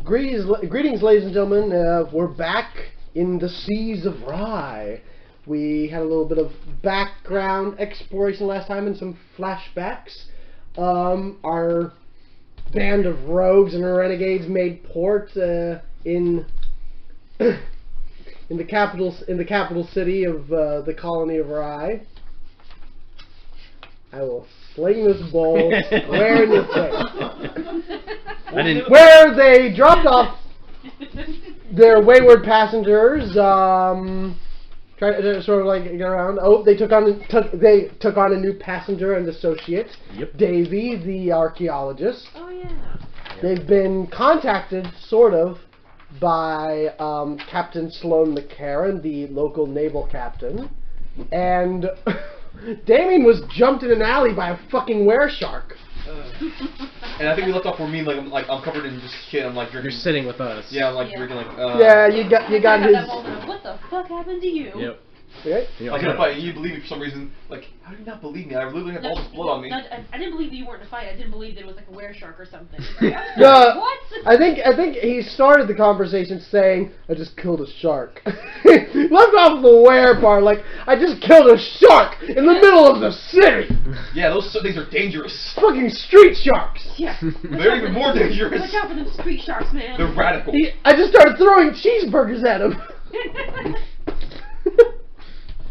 Greetings, ladies and gentlemen. We're back in the seas of Rye. We had a little bit of background exploration last time and some flashbacks. Our band of rogues and renegades made port in the capital city of the colony of Rye. I will sling this bowl square in the face. Where they dropped off their wayward passengers, trying to sort of like get around. Oh, they took on a new passenger and associate, Davy, the archaeologist. Oh yeah. They've been contacted, sort of, by Captain Sloan McCarran, the local naval captain, and Damien was jumped in an alley by a fucking wereshark. And I think we left off where me, like I'm covered in just shit. I'm like drinking. You're sitting with us. Yeah, I'm like drinking like. Yeah, you got his. What the fuck happened to you? Yep. Okay. Like in a fight, you believe me for some reason. Like, how do you not believe me? I literally have all this blood on me. I didn't believe that you weren't in a fight. I didn't believe that it was like a wereshark or something. What? I think he started the conversation saying, "I just killed a shark." Left off the were part, like, "I just killed a shark in the middle of the city." Yeah, those things are dangerous. Fucking street sharks. Yeah. They're even more dangerous. Watch out for them street sharks, man. They're radical. I just started throwing cheeseburgers at him.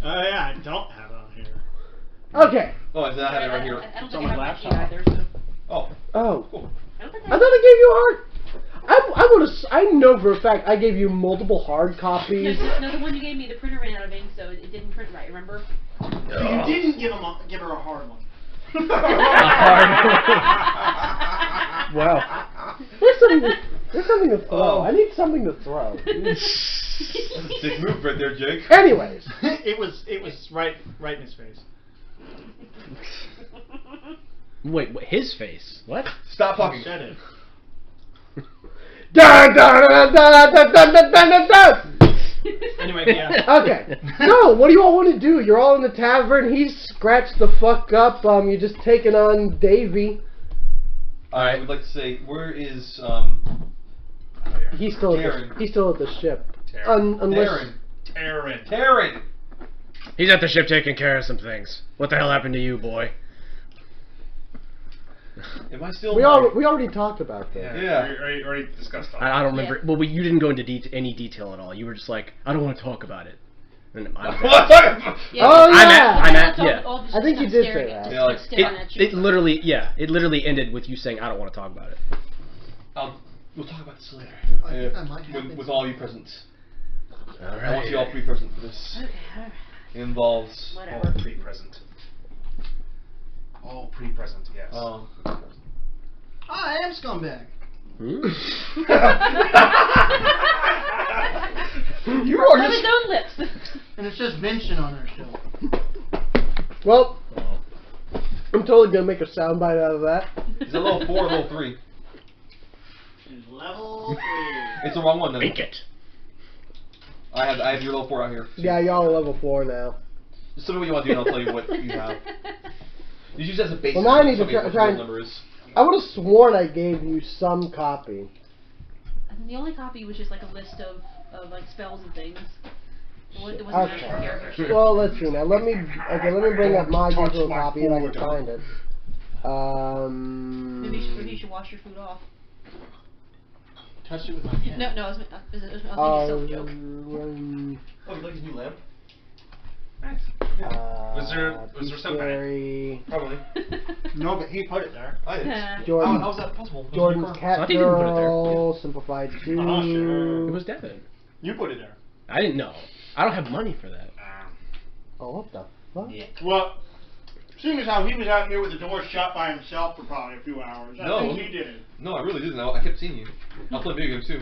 Oh yeah, I don't have it on here. Okay. Oh, I have it right here. I don't It's think on I my have that key laptop. either. So. Oh. Oh. Cool. I don't think I thought I gave you a hard. I would have. I know for a fact I gave you multiple hard copies. No, the one you gave me, the printer ran out of ink, so it didn't print right. Remember? You didn't give her a hard one. Wow. There's something to throw. Oh. I need something to throw. That's a sick move right there, Jake. Anyways. it was right in his face. Wait, his face? What? Stop talking. Said it. Da, da, da, da, da, da, da, da, da. Anyway, yeah. Okay. So, what do you all want to do? You're all in the tavern. He's scratched the fuck up. You're just taking on Davy. I would like to say, where is He's still at the ship. Unless Taryn? He's at the ship taking care of some things. What the hell happened to you, boy? Am I still? we already talked about that. Yeah. We already discussed all I don't remember. Well, you didn't go into any detail at all. You were just like, I don't want to talk about it. And Yeah. Oh yeah. I'm at yeah. I think you did say that. Yeah, like, It literally ended with you saying, I don't want to talk about it. We'll talk about this later. I think I might have With all you present. Alright. I want you all to be present for this. Okay, alright. It involves. Whatever. All pre-present. All pre-present, yes. I am scumbag. You are From just. his own lips. And it says Vincent on our show. Well, I'm totally gonna make a soundbite out of that. Is it level 4 or level 3? It's level 3. It's the wrong one then. Make it. I have your level 4 out here. Yeah, y'all are level 4 now. Just tell me what you want to do and I'll tell you what you have. You use it as a base. Well, now I need to tell me what try your and- number is. I would have sworn I gave you some copy. And the only copy was just like a list of like spells and things. It wasn't actual character shit. Well, let's see now. Let me bring up my digital copy and I can find it. Maybe you should wash your food off. Touch it with my hand. No, I was making a silk joke. Oh, you like his new lamp? Nice. Was there soap in it? Berry, Probably. No, but he put it there. I did. Jordan, How was that possible? Jordan's I Cat thought he didn't put it there. Girl, Simplified 2. sure. It was Devin. You put it there. I didn't know. I don't have money for that. Oh, what the fuck? Yeah. Well, seeing as how he was out here with the door shut by himself for probably a few hours, I No. think he did it. No, I really didn't. I kept seeing you. I play video games too.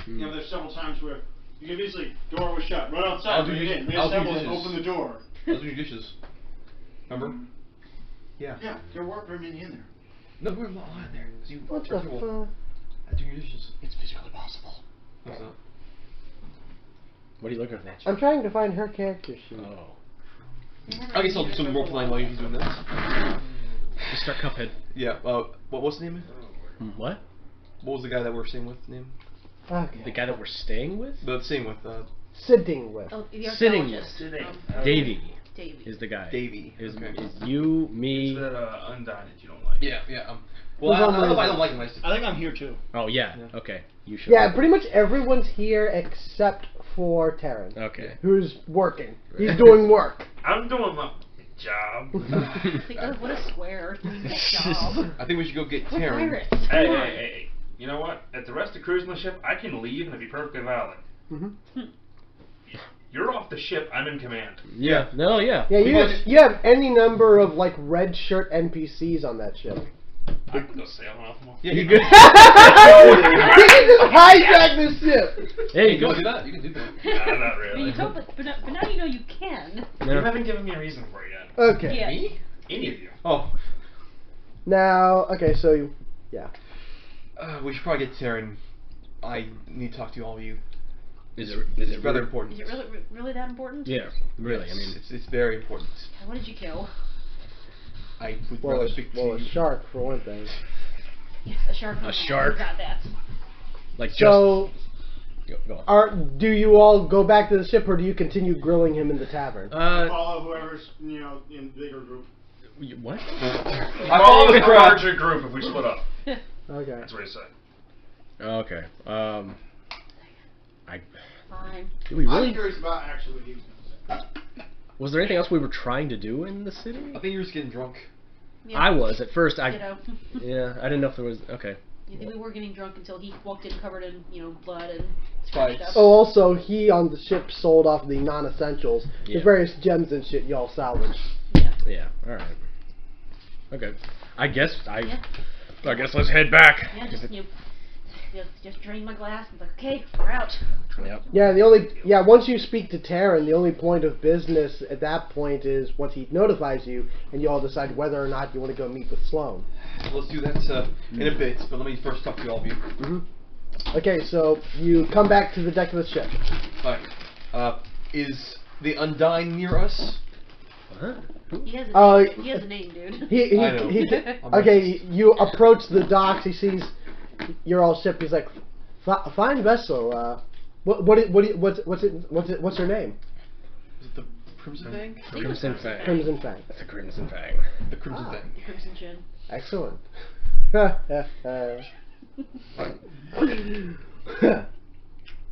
You know, there's several times where you could easily, door was shut, run outside, I'll do bring it in, I'll do reassemble and dishes. open the door. I was doing your dishes. Remember? Yeah. Yeah, there weren't very many in there. No, we're not in there. 'Cause you What the are people. fuck? I do your dishes. It's physically possible. What's that? What are you looking at? I'm trying to find her character sheet. Oh. I guess I'll do some role playing while you're doing this. Just start Cuphead. Yeah. What's the name? What? What was the guy that we're staying with name? Okay. The guy that we're staying with? The staying with Sitting with. Oh, the Sitting archaeologist. Sitting. Davey Davey. is the guy. Davey. Is, Okay. is you, me? It's that Undyne that you don't like. Yeah, yeah. Well, I don't know if I don't like him. I think I'm here too. Oh yeah. Yeah. Okay. You should. Yeah, pretty much everyone's here except for Terran. Okay. Who's working. He's doing work. I'm doing my job. Like, oh, what a square. Good job. I think we should go get We're Terran. pirates. Hey, Come hey, on. hey. You know what? If the rest of the crew's on the ship, I can leave and it'll be perfectly valid. Mm-hmm. You're off the ship. I'm in command. Yeah. No. Yeah. Yeah, Because- you have any number of like red shirt NPCs on that ship. I can go sailing off them. Yeah, You you good? He can just hijack the ship. There you can go. do that. You can do that. Nah, not I mean, really. you told, but now you know you can. You No. haven't given me a reason for it yet. Okay. Yeah. Me? Any of you. Oh, Now, okay, so you, yeah. we should probably get Terran. I need to talk to all of you. Is It's it rather really? important. Is it really that important? Yeah. Really. I mean. it's very important. What did you kill? I would Well, rather a, speak to well, a you. shark for one thing. Yes, a shark. A shark. Got that. Like just. So, Go on. do you all go back to the ship, or do you continue grilling him in the tavern? Follow whoever's, in bigger group. What? I Follow follow the the crowd. larger group if we split up. Okay. That's what he said. Okay. Fine. Did we I'm really? curious about actually what he was going to say. Was there anything else we were trying to do in the city? I think you're just getting drunk. Yeah. I was at first. You know. Yeah. I didn't know if there was. Okay. I think we were getting drunk until he walked in covered in, blood and Right. scratched up. Oh, also, he on the ship sold off the non-essentials. Yeah. There's various gems and shit y'all salvaged. Yeah. Yeah. All right. Okay. I guess Yeah. I guess let's head back. Yeah, just drain my glass and like, okay, we're out. Yep. Yeah, once you speak to Terran, the only point of business at that point is once he notifies you, and you all decide whether or not you want to go meet with Sloan. Let's do that in a bit, but let me first talk to all of you. Mm-hmm. Okay, so you come back to the deck of the ship. Alright. Is the Undyne near us? Huh? He has a name. Uh, He has a name, dude. I know. Okay, you approach the docks. He sees your all ship. He's like, "Fine vessel. What's her name?" Is it the Crimson Fang? Crimson Fang. Crimson Fang. That's a Crimson Fang. The Crimson Fang. Crimson Chin. Excellent.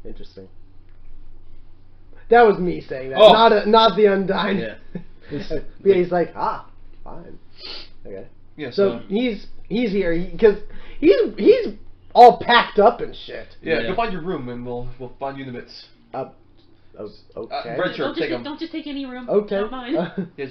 Interesting. That was me saying that, Oh. not the Undyne. Yeah. Yeah, he's like, fine. Okay. Yeah, So he's here because he's all packed up and shit. yeah, Yeah. go find your room and we'll find you in the bits. Okay. Red shirt, take him. Don't just take any room. Okay. Not mine. Yeah,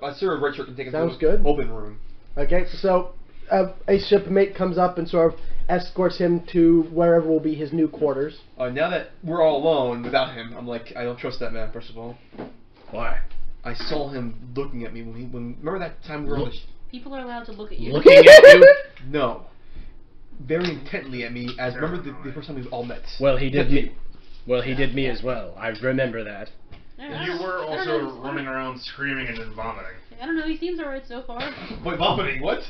I sure a red shirt can take him Sounds to an good. open room. Okay. So a shipmate comes up and sort of escorts him to wherever will be his new quarters. Now that we're all alone without him, I'm like, I don't trust that man. First of all, Why? I saw him looking at me when remember that time we were on the People are allowed to look at you. Looking at you. no, very intently at me. As remember the first time we all met. Well, he did Yeah. me. Well, he did me as well. I remember that. You were also running around screaming and then vomiting. I don't know. He seems alright so far. Wait, vomiting? What?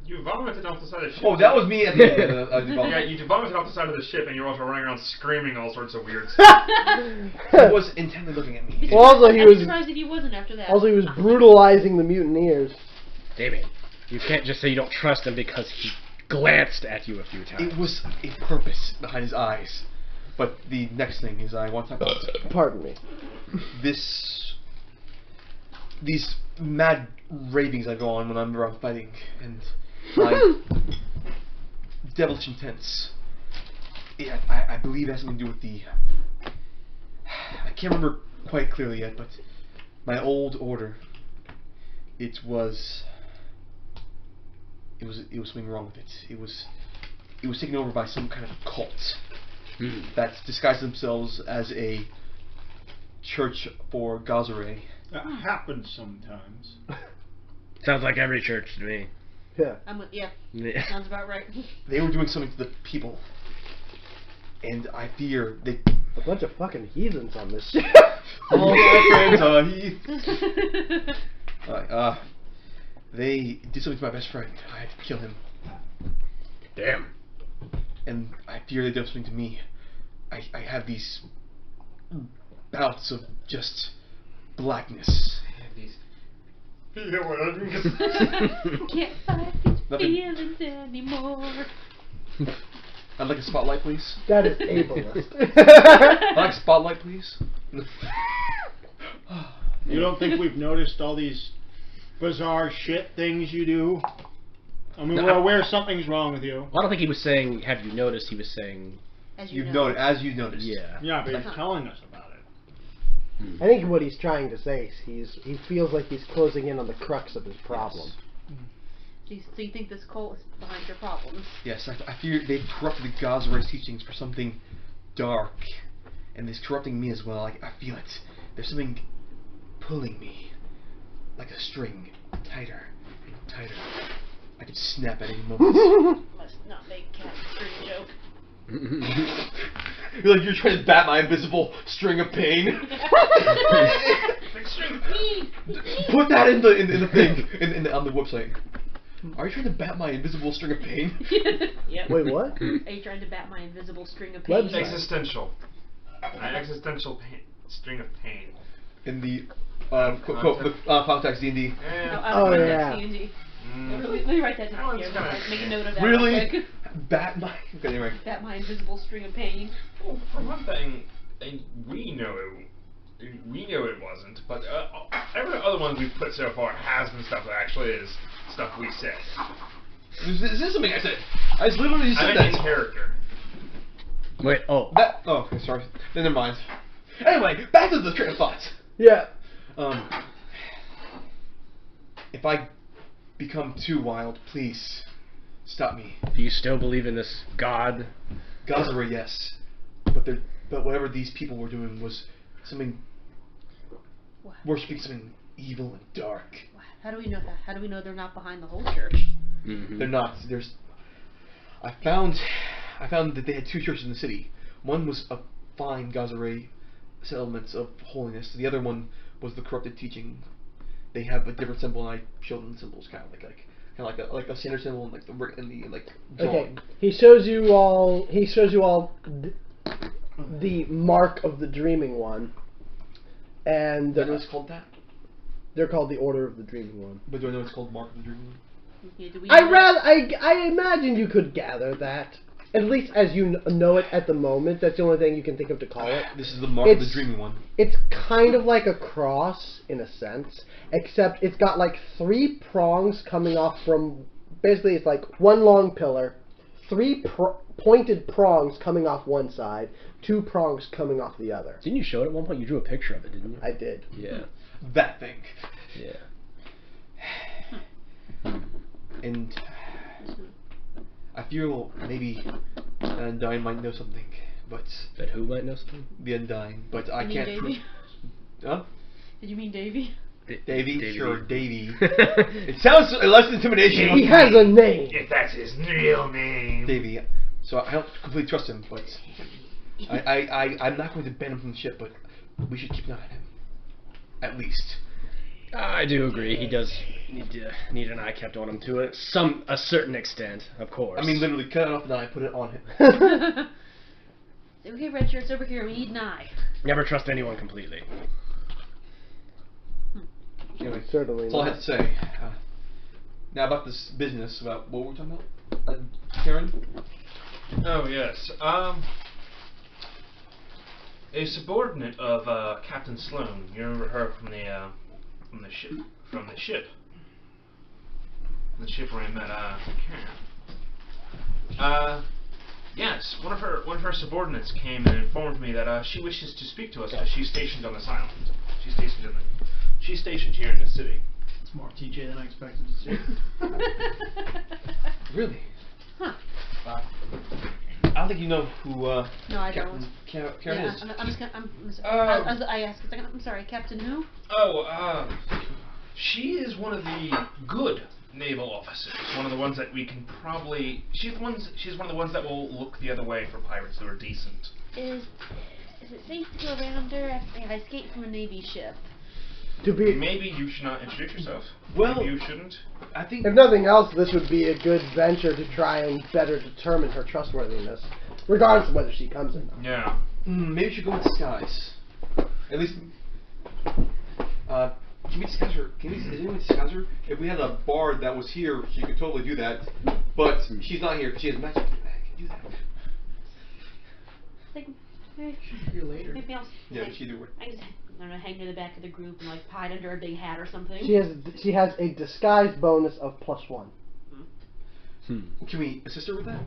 You vomited off the side of the ship. Oh, that was me at the end of the Yeah, vomit. you vomited off the side of the ship, and you're also running around screaming all sorts of weird He was intently looking at me. Well, also he I'd be was surprised if he wasn't after that. also he was brutalizing the mutineers. Damien, you can't just say you don't trust him because he glanced at you a few times. It was a purpose behind his eyes. But the next thing is I want to talk about Pardon me. these mad ravings I go on when I'm around fighting, and my devilish intents. Yeah, I believe it has something to do with the. I can't remember quite clearly yet, but my old order. It was something wrong with it. It was taken over by some kind of cult that disguised themselves as a church for Gazare. That happens sometimes. Sounds like every church to me. Yeah. Yeah. Sounds about right. They were doing something to the people, and I fear they. A bunch of fucking heathens on this ship. All my friends are heathens. They did something to my best friend. I had to kill him. Damn. and I fear they do something to me. I have these bouts of just blackness. Can't fight these feelings anymore. I'd like a spotlight, please. That is ableist. I'd like a spotlight, please. You don't think we've noticed all these bizarre shit things you do? I mean, No, we're aware something's wrong with you. Well, I don't think he was saying, have you noticed? He was saying, As you You've know. noticed, as you noticed. yeah. Yeah, but he's telling us about it. I think what he's trying to say is he feels like he's closing in on the crux of his problem. So you think this cult is behind your problems? Yes, I fear they've corrupted the Gazra's teachings for something dark, and it's corrupting me as well. I feel it. There's something pulling me, like a string, tighter and tighter. I could snap at any moment. Must not make cat string joke. You're like, you're trying to bat my invisible string of pain. Put that in the thing on the website. Are you trying to bat my invisible string of pain? Yep. Wait, what? Are you trying to bat my invisible string of pain? Website. Existential. An existential string of pain. In the context D&D. Oh, yeah. D&D. Let me write that down here. Make a note of that. Really? Real quick. Bat my. Okay, anyway. Bat my invisible string of pain. Well, for one thing, we know it wasn't, but every other one we've put so far has been stuff that actually is stuff we said. Is this something I said? I just literally just I said think that. in character. Wait, oh. Okay, sorry. Then never mind. Anyway, back to the train of thought. Yeah. If I become too wild, please stop me. Do you still believe in this God? Gazra, yes, but whatever these people were doing was something worshiping something evil and dark. How do we know that? How do we know they're not behind the whole church? Mm-hmm. They're not. I found that they had two churches in the city. One was a fine Gazare settlement of holiness. The other one was the corrupted teaching. They have a different symbol, and I showed them the symbols, kind of like a standard symbol, and like the Okay. He shows you all. The mark of the dreaming one, and Do I know it's called that? they're called the Order of the Dreaming One. But do I know it's called Mark of the Dreaming One? Yeah, do we I know imagine you could gather that, at least as you know it at the moment. That's the only thing you can think of to call it. This is the Mark of the Dreaming One. It's kind of like a cross in a sense, except it's got like 3 prongs coming off from. Basically, it's like one long pillar, 3 pointed prongs coming off one side, 2 prongs coming off the other. Didn't you show it at one point? You drew a picture of it, didn't you? I did. Yeah. That thing. Yeah. And I feel maybe the Undying might know something, but That who might know something? the Undying, but I You mean can't Davy? prove. Huh? Did you mean Davy? Davy? Sure, Davy. It sounds less intimidation. He has a name. If that's his real name. Davy. So I don't completely trust him, but I'm not going to ban him from the ship, but we should keep an eye on him. At least. I do agree. He does need an eye kept on him to a certain extent, of course. I mean, literally, cut it off and I put it on him. Say, okay, red shirts over here. We need an eye. Never trust anyone completely. Anyway, Certainly that's all I not. had to say. Now about this business, about what were we talking about? Karen? Oh yes. A subordinate of Captain Sloan. You remember her from the ship. The ship where I met Karen. Yes, one of her subordinates came and informed me that she wishes to speak to us because she's stationed on this island. She's stationed here in the city. It's more TJ than I expected to see. Really? Huh. Wow. I don't think you know who No, I Captain don't. Karen Yeah, is. I'm just gonna. Oh. I asked a second. I'm sorry, Captain who? Oh, she is one of the good naval officers. One of the ones that we can probably. She's one of the ones that will look the other way for pirates who are decent. Is it safe to go around her? I escaped from a Navy ship. To be, Maybe you should not introduce yourself. Well- Maybe you shouldn't. I think. if nothing else, this would be a good venture to try and better determine her trustworthiness, regardless of whether she comes or not. Yeah. Maybe we should go in disguise. At least. Can we disguise her? Is anyone disguise her? If we had a bard that was here, she could totally do that. But she's not here because she has magic. I can do that. Like, maybe, Here later. maybe I'll. Yeah, like, she do it. I just, I don't know, hang near the back of the group and like hide under a big hat or something. She has a disguise bonus of +1. Can we assist her with that?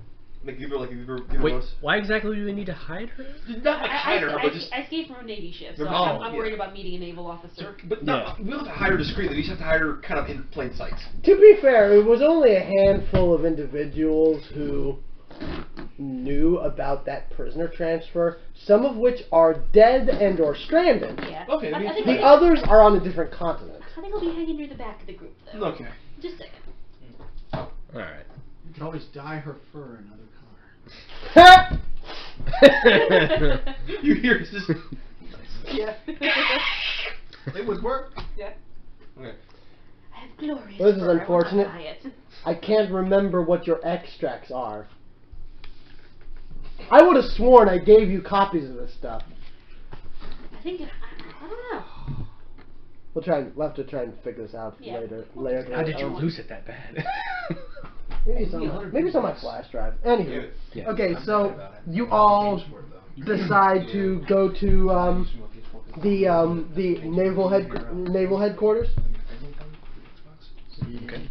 Like give her give Wait, her why exactly do we need to hide her? not like hide her, but just. I escaped from a Navy ship, so Oh, I'm yeah. worried about meeting a naval officer. But no, we don't have to hide her discreetly. We just have to hide her kind of in plain sight. To be fair, it was only a handful of individuals who knew about that prisoner transfer, some of which are dead and or stranded. Yeah. Okay, I think The others are on a different continent. I think I'll be hanging near the back of the group though. Okay. Just a second. Alright. You can always dye her fur another color. You hear this? Yeah. It would work. Yeah. Okay. I have glorious Well, this is fur, I will not unfortunate. dye it. I can't remember what your extracts are. I would have sworn I gave you copies of this stuff. I think I don't know. We'll have to try and figure this out Yeah. later. How did you lose it that bad? Maybe it's on my flash drive. Anywho. Yeah. Okay, so you all decide to go to the naval headquarters. Okay.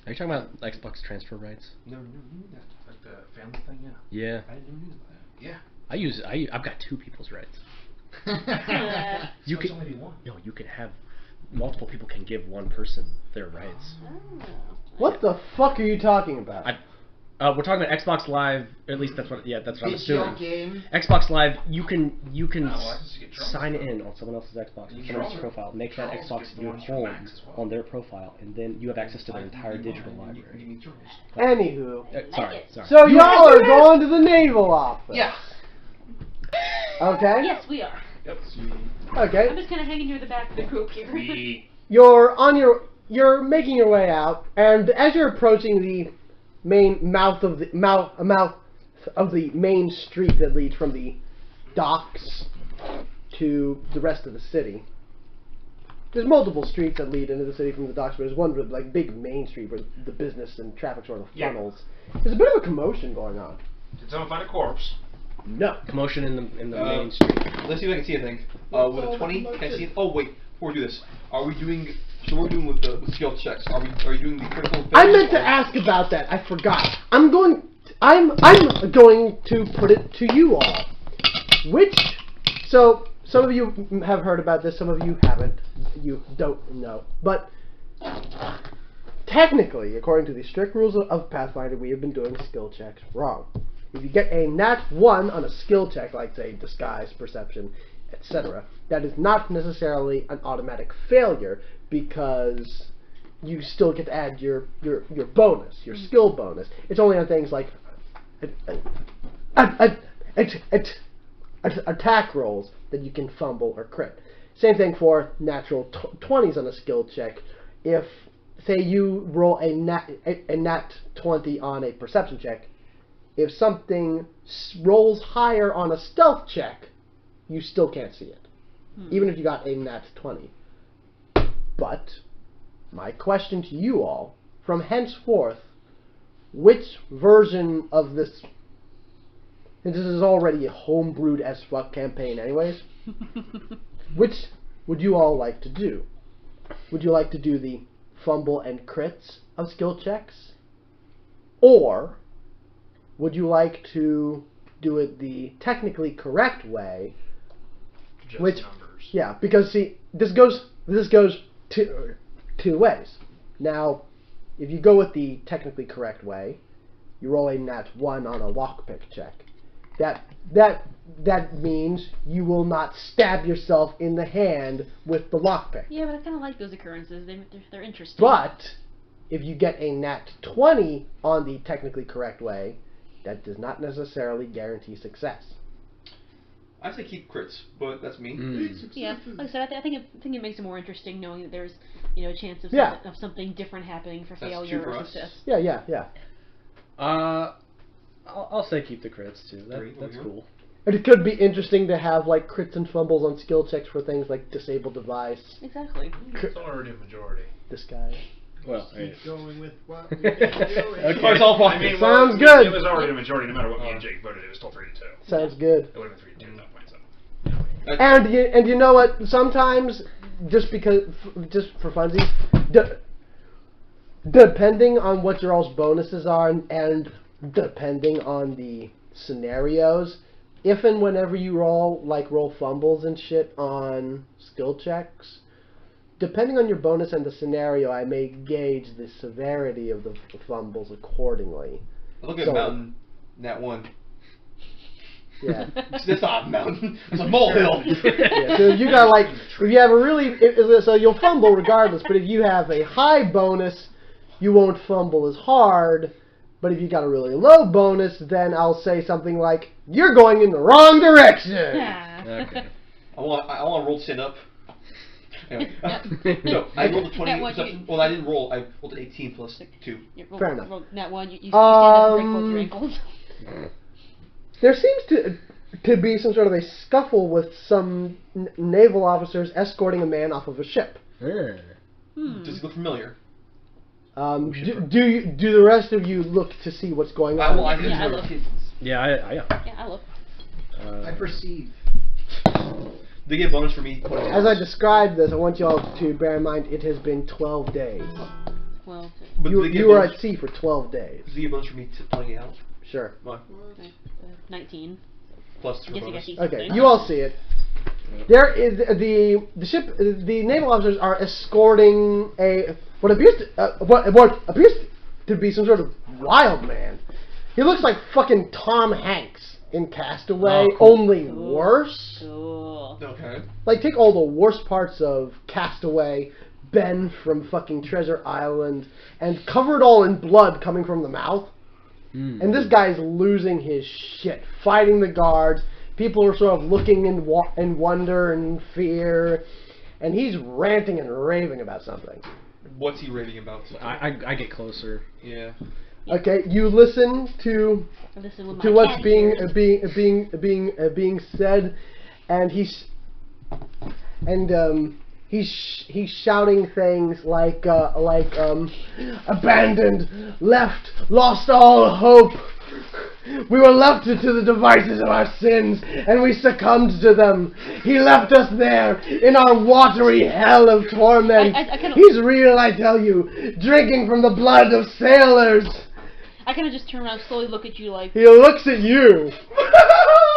Are you talking about Xbox transfer rights? No, that. Like the family thing, yeah. Yeah. I didn't know that. Yeah. I've got 2 people's rights. You You could can only be one. No, you can have multiple people can give one person their rights. Oh. What the fuck are you talking about? We're talking about Xbox Live. At least that's what I'm assuming. game. Xbox Live, you can I just get drunk. sign in on someone else's Xbox, You someone else's control it. profile, make that Controls Xbox get the your ones from home Max as well. on their profile, and then you have access to their entire digital library. Anywho. Sorry. So y'all are going to the naval office. Yeah. Okay. Yes, we are. Yep. I'm Okay. just kind of hanging near the back of the group here. You're making your way out, and as you're approaching the main mouth of the main street that leads from the docks to the rest of the city. There's multiple streets that lead into the city from the docks, but there's one like big main street where the business and traffic sort of funnels. There's a bit of a commotion going on. Did someone find a corpse? No. Commotion in the main street. Let's see if I can see anything. With a 20, can I see it? Oh wait, before we do this, are we doing? So we're doing with skill checks. Are you doing the critical? I meant to ask about that. I forgot. I'm going to put it to you all. So some of you have heard about this, some of you haven't. You don't know. But technically, according to the strict rules of Pathfinder, we have been doing skill checks wrong. If you get a nat 1 on a skill check, like say disguise, perception, etc., that is not necessarily an automatic failure, because you still get to add your bonus, your skill bonus. It's only on things like attack rolls that you can fumble or crit. Same thing for natural 20s on a skill check. If, say, you roll a nat 20 on a perception check, if something rolls higher on a stealth check, you still can't see it, even if you got a nat 20. But my question to you all, from henceforth, which version of this, and this is already a homebrewed as fuck campaign anyways, which would you all like to do? Would you like to do the fumble and crits of skill checks? Or would you like to do it the technically correct way? Just Which, numbers. yeah, because see, this goes two ways. Now, if you go with the technically correct way, you roll a nat 1 on a lockpick check. That means you will not stab yourself in the hand with the lockpick. Yeah, but I kind of like those occurrences. They're interesting. But if you get a nat 20 on the technically correct way, that does not necessarily guarantee success. I say keep crits, but that's me. Yeah, like I said, I think it makes it more interesting knowing that there's a chance of Yeah. of something different happening for That's failure two for or us. success. Yeah. I'll say keep the crits too. Three, That's yeah. cool. And it could be interesting to have like crits and fumbles on skill checks for things like disable device. Exactly. It's already a majority. This guy. Well, Keep going with what we've Okay. been doing. It's all fine. I mean, Sounds well, good. It was already a majority no matter what me and Jake voted. It was still 3-2. Sounds good. It would have been 3-2 at that point. So. And you know what? Sometimes just for funsies, depending on what your all's bonuses are and depending on the scenarios, if and whenever you roll fumbles and shit on skill checks, depending on your bonus and the scenario, I may gauge the severity of the fumbles accordingly. Look at So- Mountain, that one. Yeah. That's not a mountain. It's a molehill. Yeah, so you got if you have a really, so you'll fumble regardless, but if you have a high bonus, you won't fumble as hard. But if you got a really low bonus, then I'll say something like, "You're going in the wrong direction." Okay. I want to roll to stand up. Anyway. Yep. So I rolled a 20. That one, Well, I didn't roll. I rolled an 18 plus 2. Fair enough. That one, you stand up and break both your ankles. There seems to be some sort of a scuffle with some naval officers escorting a man off of a ship. Yeah. Does it look familiar? Do the rest of you look to see what's going on? I didn't Yeah, I know. look. Yeah, Yeah, I look. I perceive. They get a bonus for me pointing As out. I described this, I want you all to bear in mind it has been 12 days. Well, But You, they get you were bonus- at sea for 12 days. Does they get a bonus for me pointing out? Sure. 19. Plus 2 Guess I bonus. see Okay, something. you all see it. There is the ship. The naval officers are escorting what appears to be some sort of wild man. He looks like fucking Tom Hanks in Castaway, Oh, cool. only Cool. worse. Cool. Okay. Like, take all the worst parts of Castaway, Ben from fucking Treasure Island, and cover it all in blood coming from the mouth. And this guy's losing his shit, fighting the guards. People are sort of looking in wonder and fear, and he's ranting and raving about something. What's he raving about? I get closer. Yeah. Okay, you listen to Listen with my to what's cat being ears. being said, and he's shouting things like abandoned, left, lost all hope. We were left to the devices of our sins, and we succumbed to them. He left us there in our watery hell of torment. I kinda- He's real, I tell you, drinking from the blood of sailors. I kind of just turn around, slowly look at you like. He looks at you.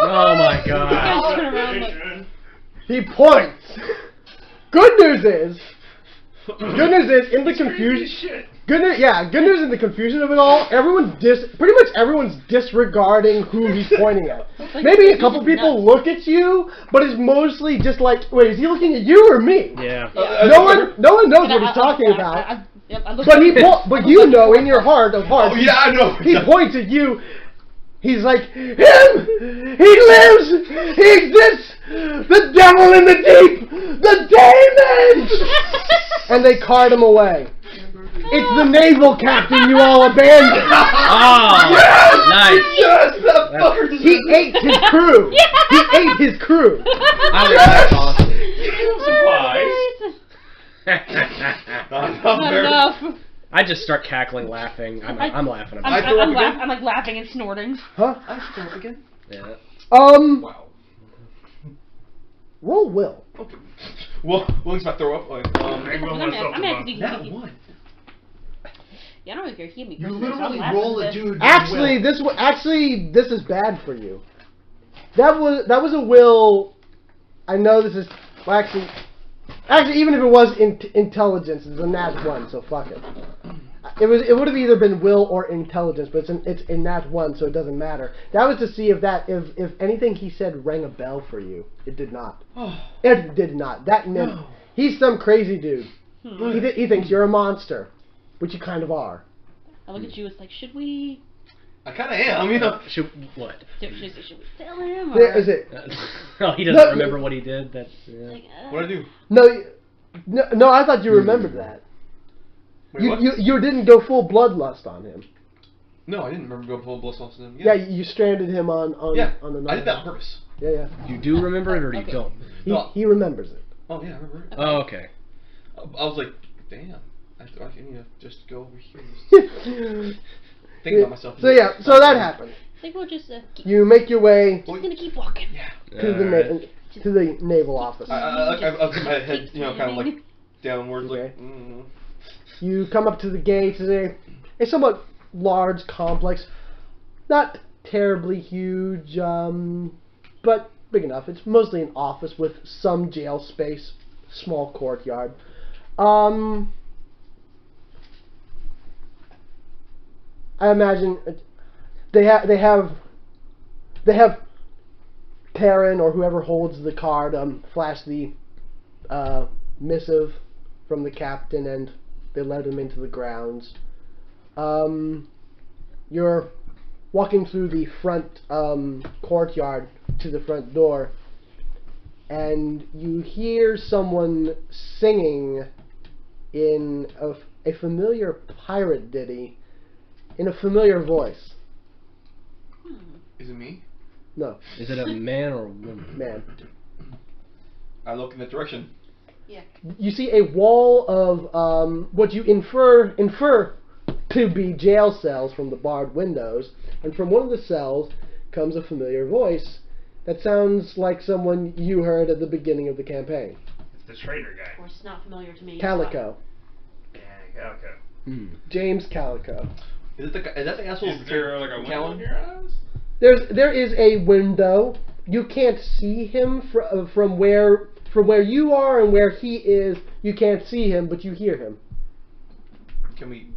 Oh my I god. just turn around like. He points. Good news is in the confusion. Good news in the confusion of it all. Pretty much everyone's disregarding who he's pointing at. Maybe a couple people look at you, but it's mostly just like, wait, is he looking at you or me? Yeah. No one knows what he's talking about. I look But at but you know in your heart of hearts. Oh yeah, I know. He points at you. He's like, him! He lives! He exists! The devil in the deep! The demon! And they cart him away. It's the naval captain you all abandoned. Oh, nice. Yes, that fucker deserves He ate his crew. He ate his crew. I think that's awesome. Not enough. I just start cackling, laughing. I'm laughing about it. I'm like laughing and snorting. Huh? I have to throw up again. Yeah. Wow. Roll will. Okay. Well, at least I throw up. Like, I'm actually. that one. Yeah, I don't know if you're hearing me. You Chris, literally I'm roll a laughing at dude. Actually, this is bad for you. That was a will. I know this is actually, even if it was intelligence, it's a nat 1, so fuck it. It would have either been will or intelligence, but it's in nat 1, so it doesn't matter. That was to see if anything he said rang a bell for you. It did not. It did not. That meant he's some crazy dude. He thinks you're a monster. which you kind of are. I look at you. It's like, should we? I kind of am, you know. Should what? Should we tell him? Or, There, is it? Oh, he doesn't No, remember what he did. That's like, What'd I do? No, I thought you remembered that. Wait, what? You didn't go full bloodlust on him. No, I didn't remember going full blood sauce on him. Yeah, you stranded him on the night. I did that on purpose. Yeah. You do remember it, or you Okay. don't? He remembers it. Oh yeah, I remember it. Oh, okay. I was like, damn. I need to just go over here. Think about myself. So yeah, so that happened. I think we'll just keep. You make your way Just gonna keep walking. Yeah. to the naval office. I put my head, kind of like downwards, Okay. like. You come up to the gate. It's a somewhat large complex, not terribly huge, but big enough. It's mostly an office with some jail space, small courtyard. I imagine they have Perrin or whoever holds the card flash the missive from the captain, and they let him into the grounds. You're walking through the front courtyard to the front door, and you hear someone singing in a familiar pirate ditty in a familiar voice. Is it me? No, Is it a man or a woman? man. I look in that direction. Yeah. You see a wall of what you infer to be jail cells from the barred windows, and from one of the cells comes a familiar voice that sounds like someone you heard at the beginning of the campaign. It's the traitor Of guy. course, it's not familiar to me. Calico. Yeah, Calico. James Calico. Is that the asshole? Is there like a window in your eyes? There is a window. You can't see him from where you are and where he is. You can't see him, but you hear him. Can we?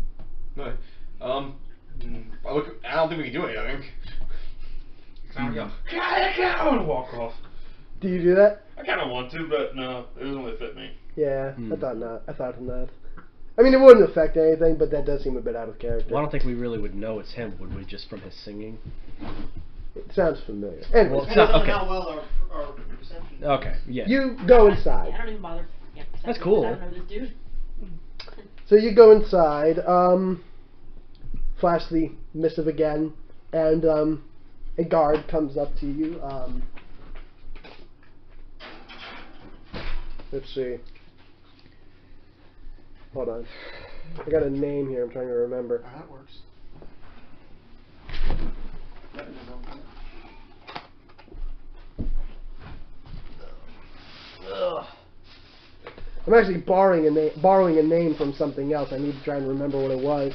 No. I don't think we can do anything. So I'm gonna go, Calico, and walk off. Do you do that? I kind of want to, but no, it doesn't really fit me. Yeah, I thought not. I thought not. I mean, it wouldn't affect anything, but that does seem a bit out of character. Well, I don't think we really would know it's him, would we? Just from his singing. It sounds familiar. Anyway, Well, Depends on okay. how well our perception. Okay. Yeah. you go inside. I don't even bother. Yeah, That's cool. I don't know this dude. So you go inside, flash the missive again, and a guard comes up to you. Let's see. Hold on. I got a name here I'm trying to remember. That works. I'm actually borrowing a name from something else. I need to try and remember what it was.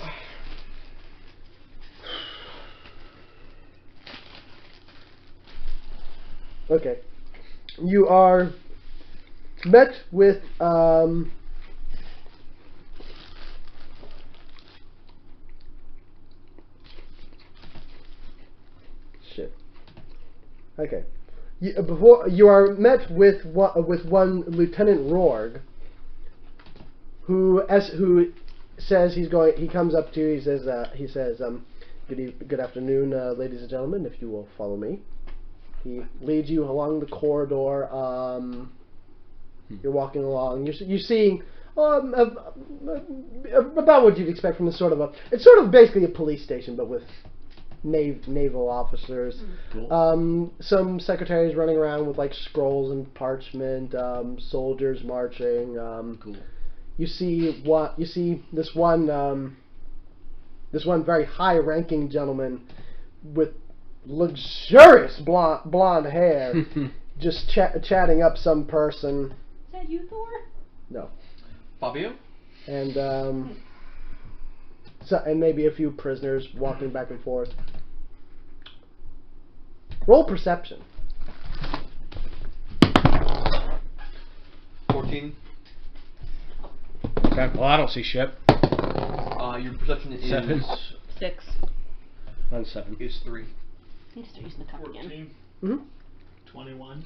Okay. You are met with shit. Okay. Before you are met with one Lieutenant Rorg, who says he comes up to you. He says good afternoon, ladies and gentlemen. If you will follow me. He leads you along the corridor. You're walking along. You're seeing about what you'd expect from it's sort of basically a police station, but with naval officers. Cool. Some secretaries running around with like scrolls and parchment. Soldiers marching. Cool. You see this one very high-ranking gentleman with luxurious blonde hair, just chatting up some person. Is that you, Thor? No, Fabio? and and maybe a few prisoners walking back and forth. Roll perception. 14. Okay. Well, I don't see shit. Your perception is 7. 6. I'm 7. is 3. I need to start using the cup again. 14. Mm-hmm. 21.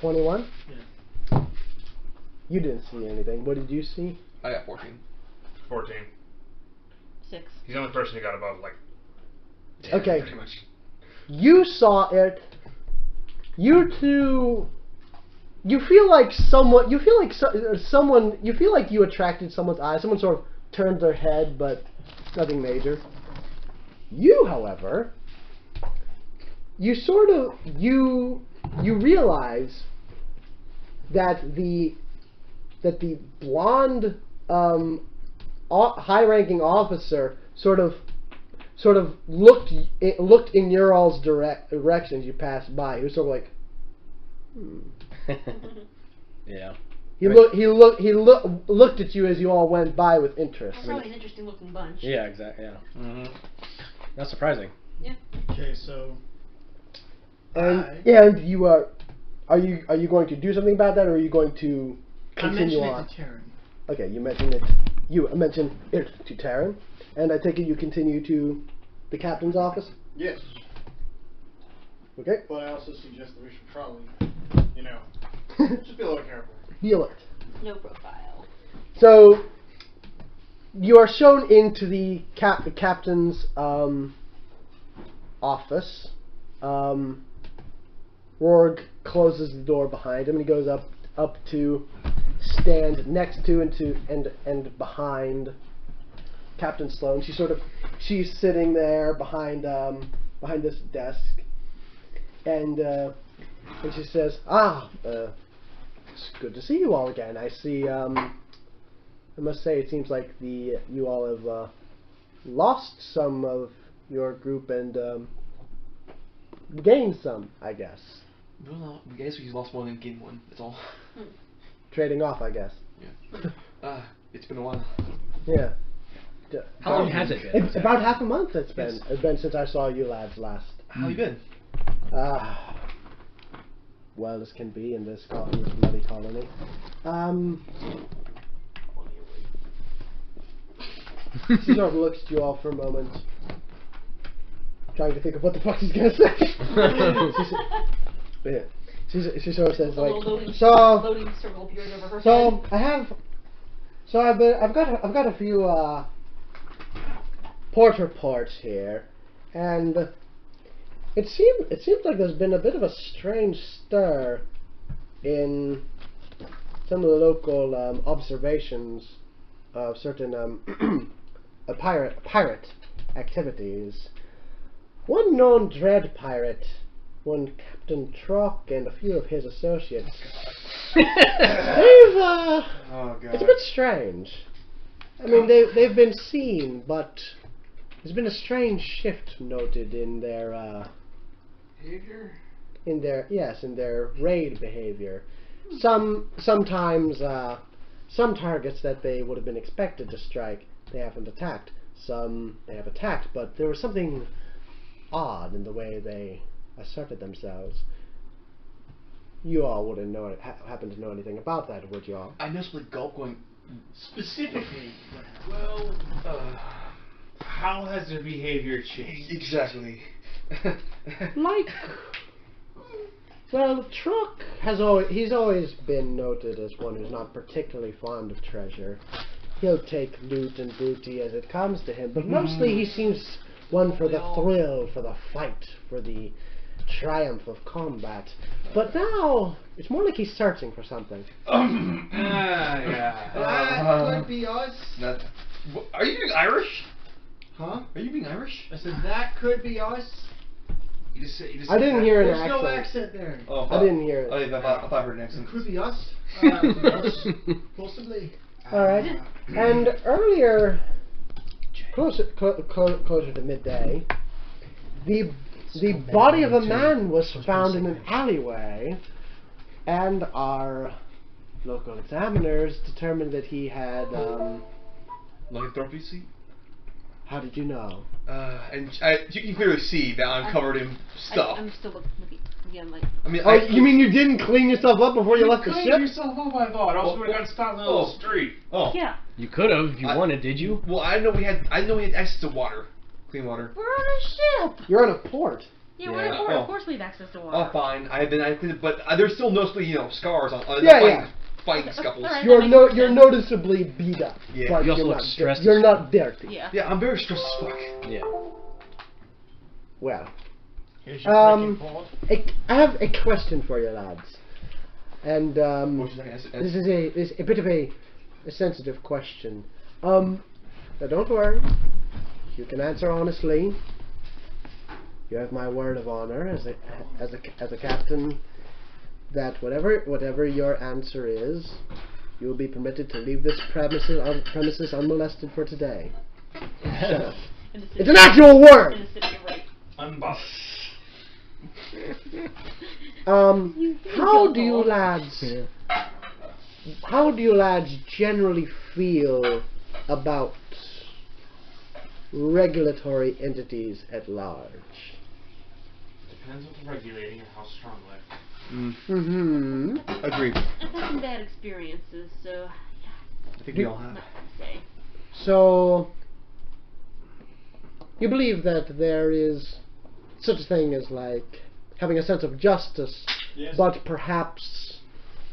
21. Yeah. You didn't see anything. What did you see? I got 14. 14. 6. He's the only person who got above, like... Okay. Pretty much. You saw it. You two. You feel like someone. You feel like someone. You feel like you attracted someone's eye. Someone sort of turned their head, but nothing major. You, however, you sort of you realize that the blonde high-ranking officer sort of looked in your all's direction as you passed by. He was sort of like, Yeah. He looked at you as you all went by with interest. That's probably an interesting looking bunch. Yeah, exactly. Yeah. Mm-hmm. Not surprising. Yeah. Okay, so. And you are you going to do something about that, or are you going to continue I on? mentioned it to Taryn. Okay, you mentioned it. You mentioned it to Taryn, and I take it you continue to the captain's office. Yes. Okay. But I also suggest that we should probably, just be a little careful. Feel it. No profile. So you are shown into the captain's office. Rourke closes the door behind him, and he goes up to stand next to and behind Captain Sloane. She's sitting there behind this desk, and she says, it's good to see you all again. I see. I must say, it seems like you all have lost some of your group and gained some, I guess. No, I guess we lost one and gained one. That's all. Trading off, I guess. Yeah. It's been a while. Yeah. How long has it been? It's about half a month. It's Yes. been since I saw you lads last. How you been? Well as can be in this bloody colony. She sort of looks at you all for a moment, trying to think of what the fuck she's gonna say. She sort of says, like, Loading circle appears over her head. I've got a few port reports here, and it seems like there's been a bit of a strange stir in some of the local observations of certain pirate activities. One known dread pirate, one Captain Trock, and a few of his associates. Oh god. It's a bit strange. I mean, they've been seen, but there's been a strange shift noted in their behavior. In their raid behavior. Sometimes some targets that they would have been expected to strike, they haven't attacked. Some they have attacked, but there was something odd in the way they asserted themselves. You all wouldn't happen to know anything about that, would you all? I noticed the gulp going. Specifically, Well, how has their behavior changed? Exactly. Well, Truck he's always been noted as one who's not particularly fond of treasure. He'll take loot and booty as it comes to him, but mostly he seems one for the thrill, for the fight, for the triumph of combat. But now, it's more like he's searching for something. Yeah. that could be us. Are you being Irish? Huh? Are you being Irish? I said that could be us. You just I didn't hear an There's accent. no accent there. Oh, I didn't hear it. I thought I heard an It accent. could be us. Possibly. Alright. And earlier, closer to midday, the body of a man was found in an alleyway, and our local examiners determined that he had, Lycanthropy, see? how did you know? And you can clearly see that I'm covered in stuff. I'm still looking again, like. I mean, Oh, you mean you didn't clean yourself up before you left the Clean ship? yourself up, I thought. Else we would have gotten stopped in the middle of the street. Oh. Yeah. You could have if you I- wanted, did you? Well, I know we had access to water, clean water. We're on a ship. You're on a port. Yeah, we're Yeah. on board. Oh. Of course we have access to water. Oh, fine. I cleaned it, but there's still mostly scars on. Yeah, yeah. fighting scuffles. Alright. You're That makes you're sense. noticeably beat up. Yeah. But You also you're look not stressed You're as not dirty. Yeah. Yeah, I'm very stressed as fuck. Yeah. Well, Here's your Um, freaking fault. I have a question for you, lads. And What should I ask? this is a bit of a sensitive question. Now don't worry. You can answer honestly. You have my word of honor as a captain that whatever your answer is, you will be permitted to leave this premises unmolested for today. So, In the city. it's an actual word. In the city, you're right. Unbothered. How do you lads generally feel about regulatory entities at large? Depends what the regulating and how strong they are. Mm-hmm. Agreed. I've had some bad experiences, so I think we all have. I'm not gonna say. So, you believe that there is such a thing as like having a sense of justice, Yes. but perhaps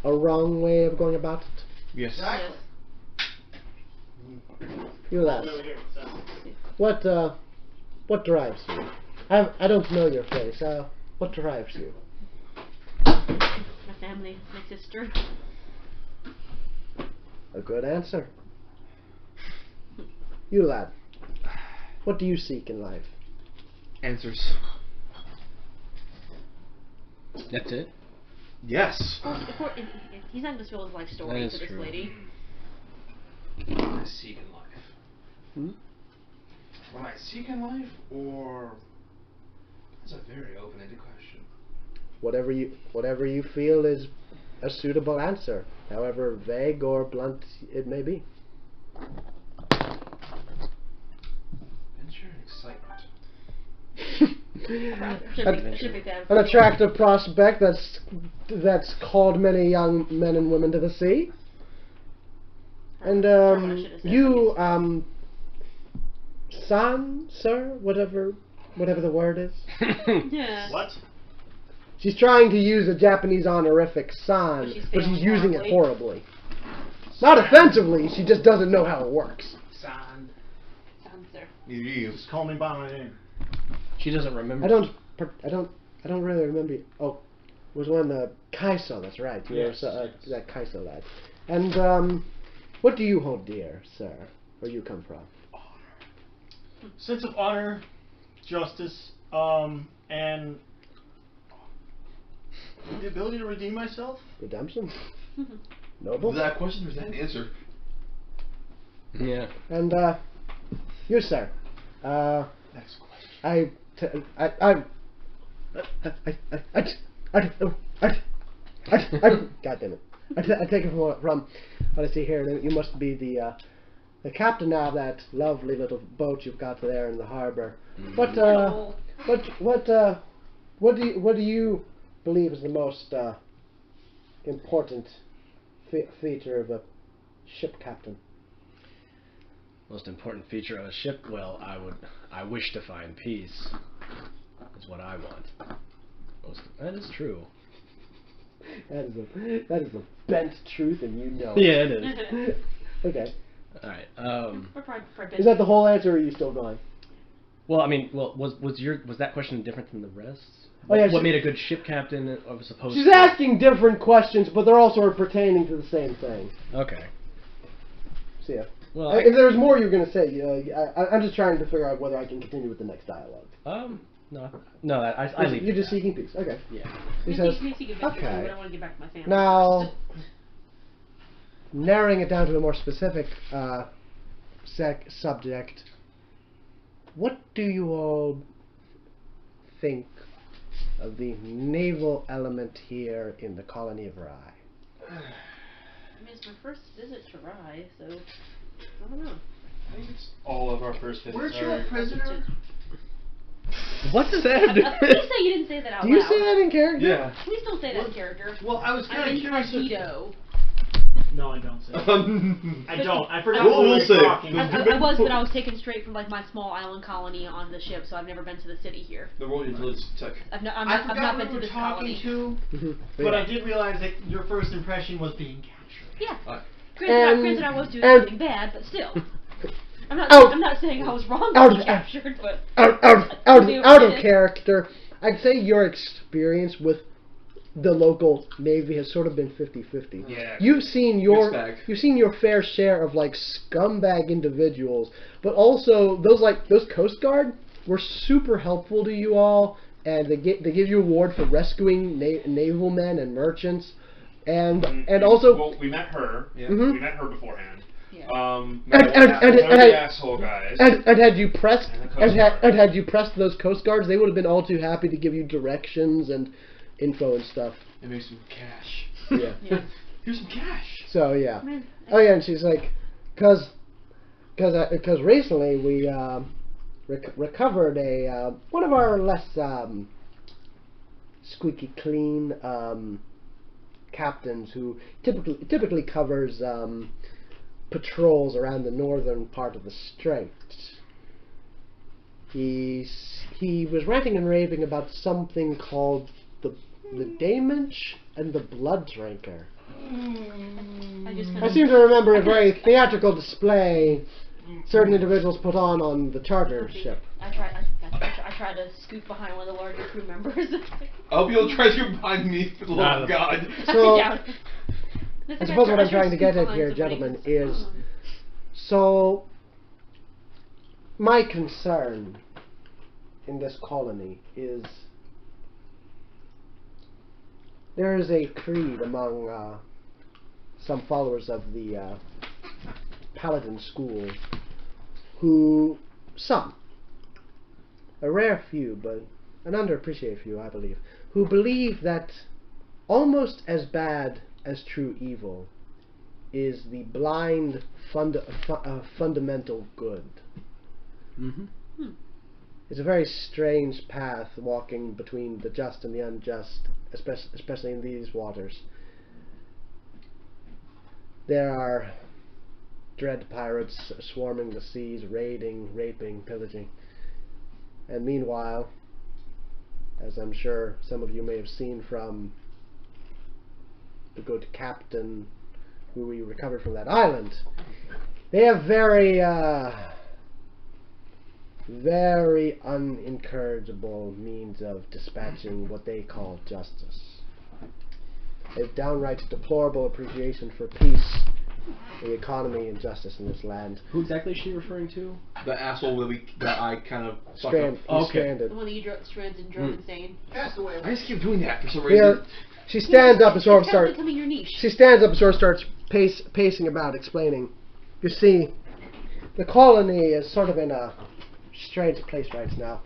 a wrong way of going about it? Yes. Yes. You lads, what drives you? I don't know your face. What drives you? My family, my sister. A good answer. You lad, what do you seek in life? Answers. That's it. Yes. He's not going to spill his life story That is to this true. lady. What I seek in life. Hmm? What I seek in life, or that's a very open-ended question. Whatever you feel is a suitable answer, however vague or blunt it may be. Adventure and excitement. Should be bad. An attractive prospect that's called many young men and women to the sea. And Probably I should have said you that. son, sir, whatever the word is. Yeah. What? She's trying to use a Japanese honorific san, but she's using it horribly. Not offensively, she just doesn't know how it works. Son. Sounds there. You. Just call me by my name. She doesn't remember. I don't really remember. Oh, it was when Kaiso. That's right. You Yes, were yes. that Kaiso lad. And what do you hold dear, sir? Where you come from? Sense of honor, justice, and the ability to redeem myself. Redemption. Noble. Was that a question or was that an answer? Yeah. And you, sir. Next question. God damn it! I take it from what I see here. That you must be the captain now of that lovely little boat you've got there in the harbor. What do you believe is the most important feature of a ship captain? Most important feature of a ship? Well, I wish to find peace. Is what I want. That is true. That is the bent truth, and you know. Yeah, it is. Okay. All right. Is that the whole answer, or are you still going? Well, I mean, was that question different than the rest? Oh, yeah, What she- made a good ship captain as opposed She's to... asking different questions, but they're all sort of pertaining to the same thing. Okay. So yeah. Well, If there's more you're going to say, I'm just trying to figure out whether I can continue with the next dialogue. no, I leave. You're it just at seeking peace. Okay. that. Yeah. He says, okay. I okay. don't want to get back to my family. Now, narrowing it down to a more specific subject, what do you all think of the naval element here in the colony of Rye? I mean, it's my first visit to Rye, so I don't know. I think it's all of our first visits. Where's your prisoner? What does that have to do Please say you didn't say that out Do you loud. say that in character? Yeah. Please don't say that in character. Well, I was I'm kind in of curious. Torpedo. No, I don't say. I don't. I forgot We'll- what we we'll were say. talking I about. was, but I was taken straight from like my small island colony on the ship, so I've never been to the city here. The roll your intelligence check. I've I not forgot been what to we were this talking colony. to, but I did realize that your first impression was being captured. Yeah. Alright. Granted, I was doing and- something bad, but still. I'm Out- not saying I was wrong out- to be captured, but out of character, I'd say your experience with the local navy has sort of been 50-50. Yeah. You've seen Mixed bag. your fair share of like scumbag individuals, but also those Coast Guard were super helpful to you all, and they give you an award for rescuing naval men and merchants, and also well, we met her. Yeah. Mhm. We met her beforehand. Yeah. The asshole guys. and had you pressed And the Coast Guard. and had you pressed those Coast Guards, they would have been all too happy to give you directions and info and stuff. And make some cash. Yeah. Yeah. Here's some cash. So yeah. Man, Oh yeah, and she's like, cause recently we recovered a one of our less squeaky clean captains who typically covers patrols around the northern part of the strait. He was ranting and raving about something called the Damage and the Blood Drinker. I just kind I seem to remember a very theatrical display certain individuals put on the charter ship. I tried to scoot behind one of the larger crew members. I hope you'll try to behind me for the love of God. So, Yeah. I suppose what I'm trying to get at scoot here, behind gentlemen, somebody. is so my concern in this colony is there is a creed among some followers of the Paladin school who, a rare few, but an underappreciated few, I believe, who believe that almost as bad as true evil is the blind fundamental good. Mm-hmm. It's a very strange path walking between the just and the unjust, especially in these waters. There are dread pirates swarming the seas, raiding, raping, pillaging. And meanwhile, as I'm sure some of you may have seen from the good captain who we recovered from that island, they have very unincorrigible means of dispatching what they call justice. They have downright deplorable appreciation for peace, the economy, and justice in this land. Who exactly is she referring to? The asshole that I kind of fucked Strand, up. he's Okay. stranded. The one that you strands and drove insane. I just keep doing that for some Here, reason. she stands up and sort of It's kind starts. becoming your niche. She stands up and sort of starts pacing about, explaining. You see, the colony is sort of in a strange place right now.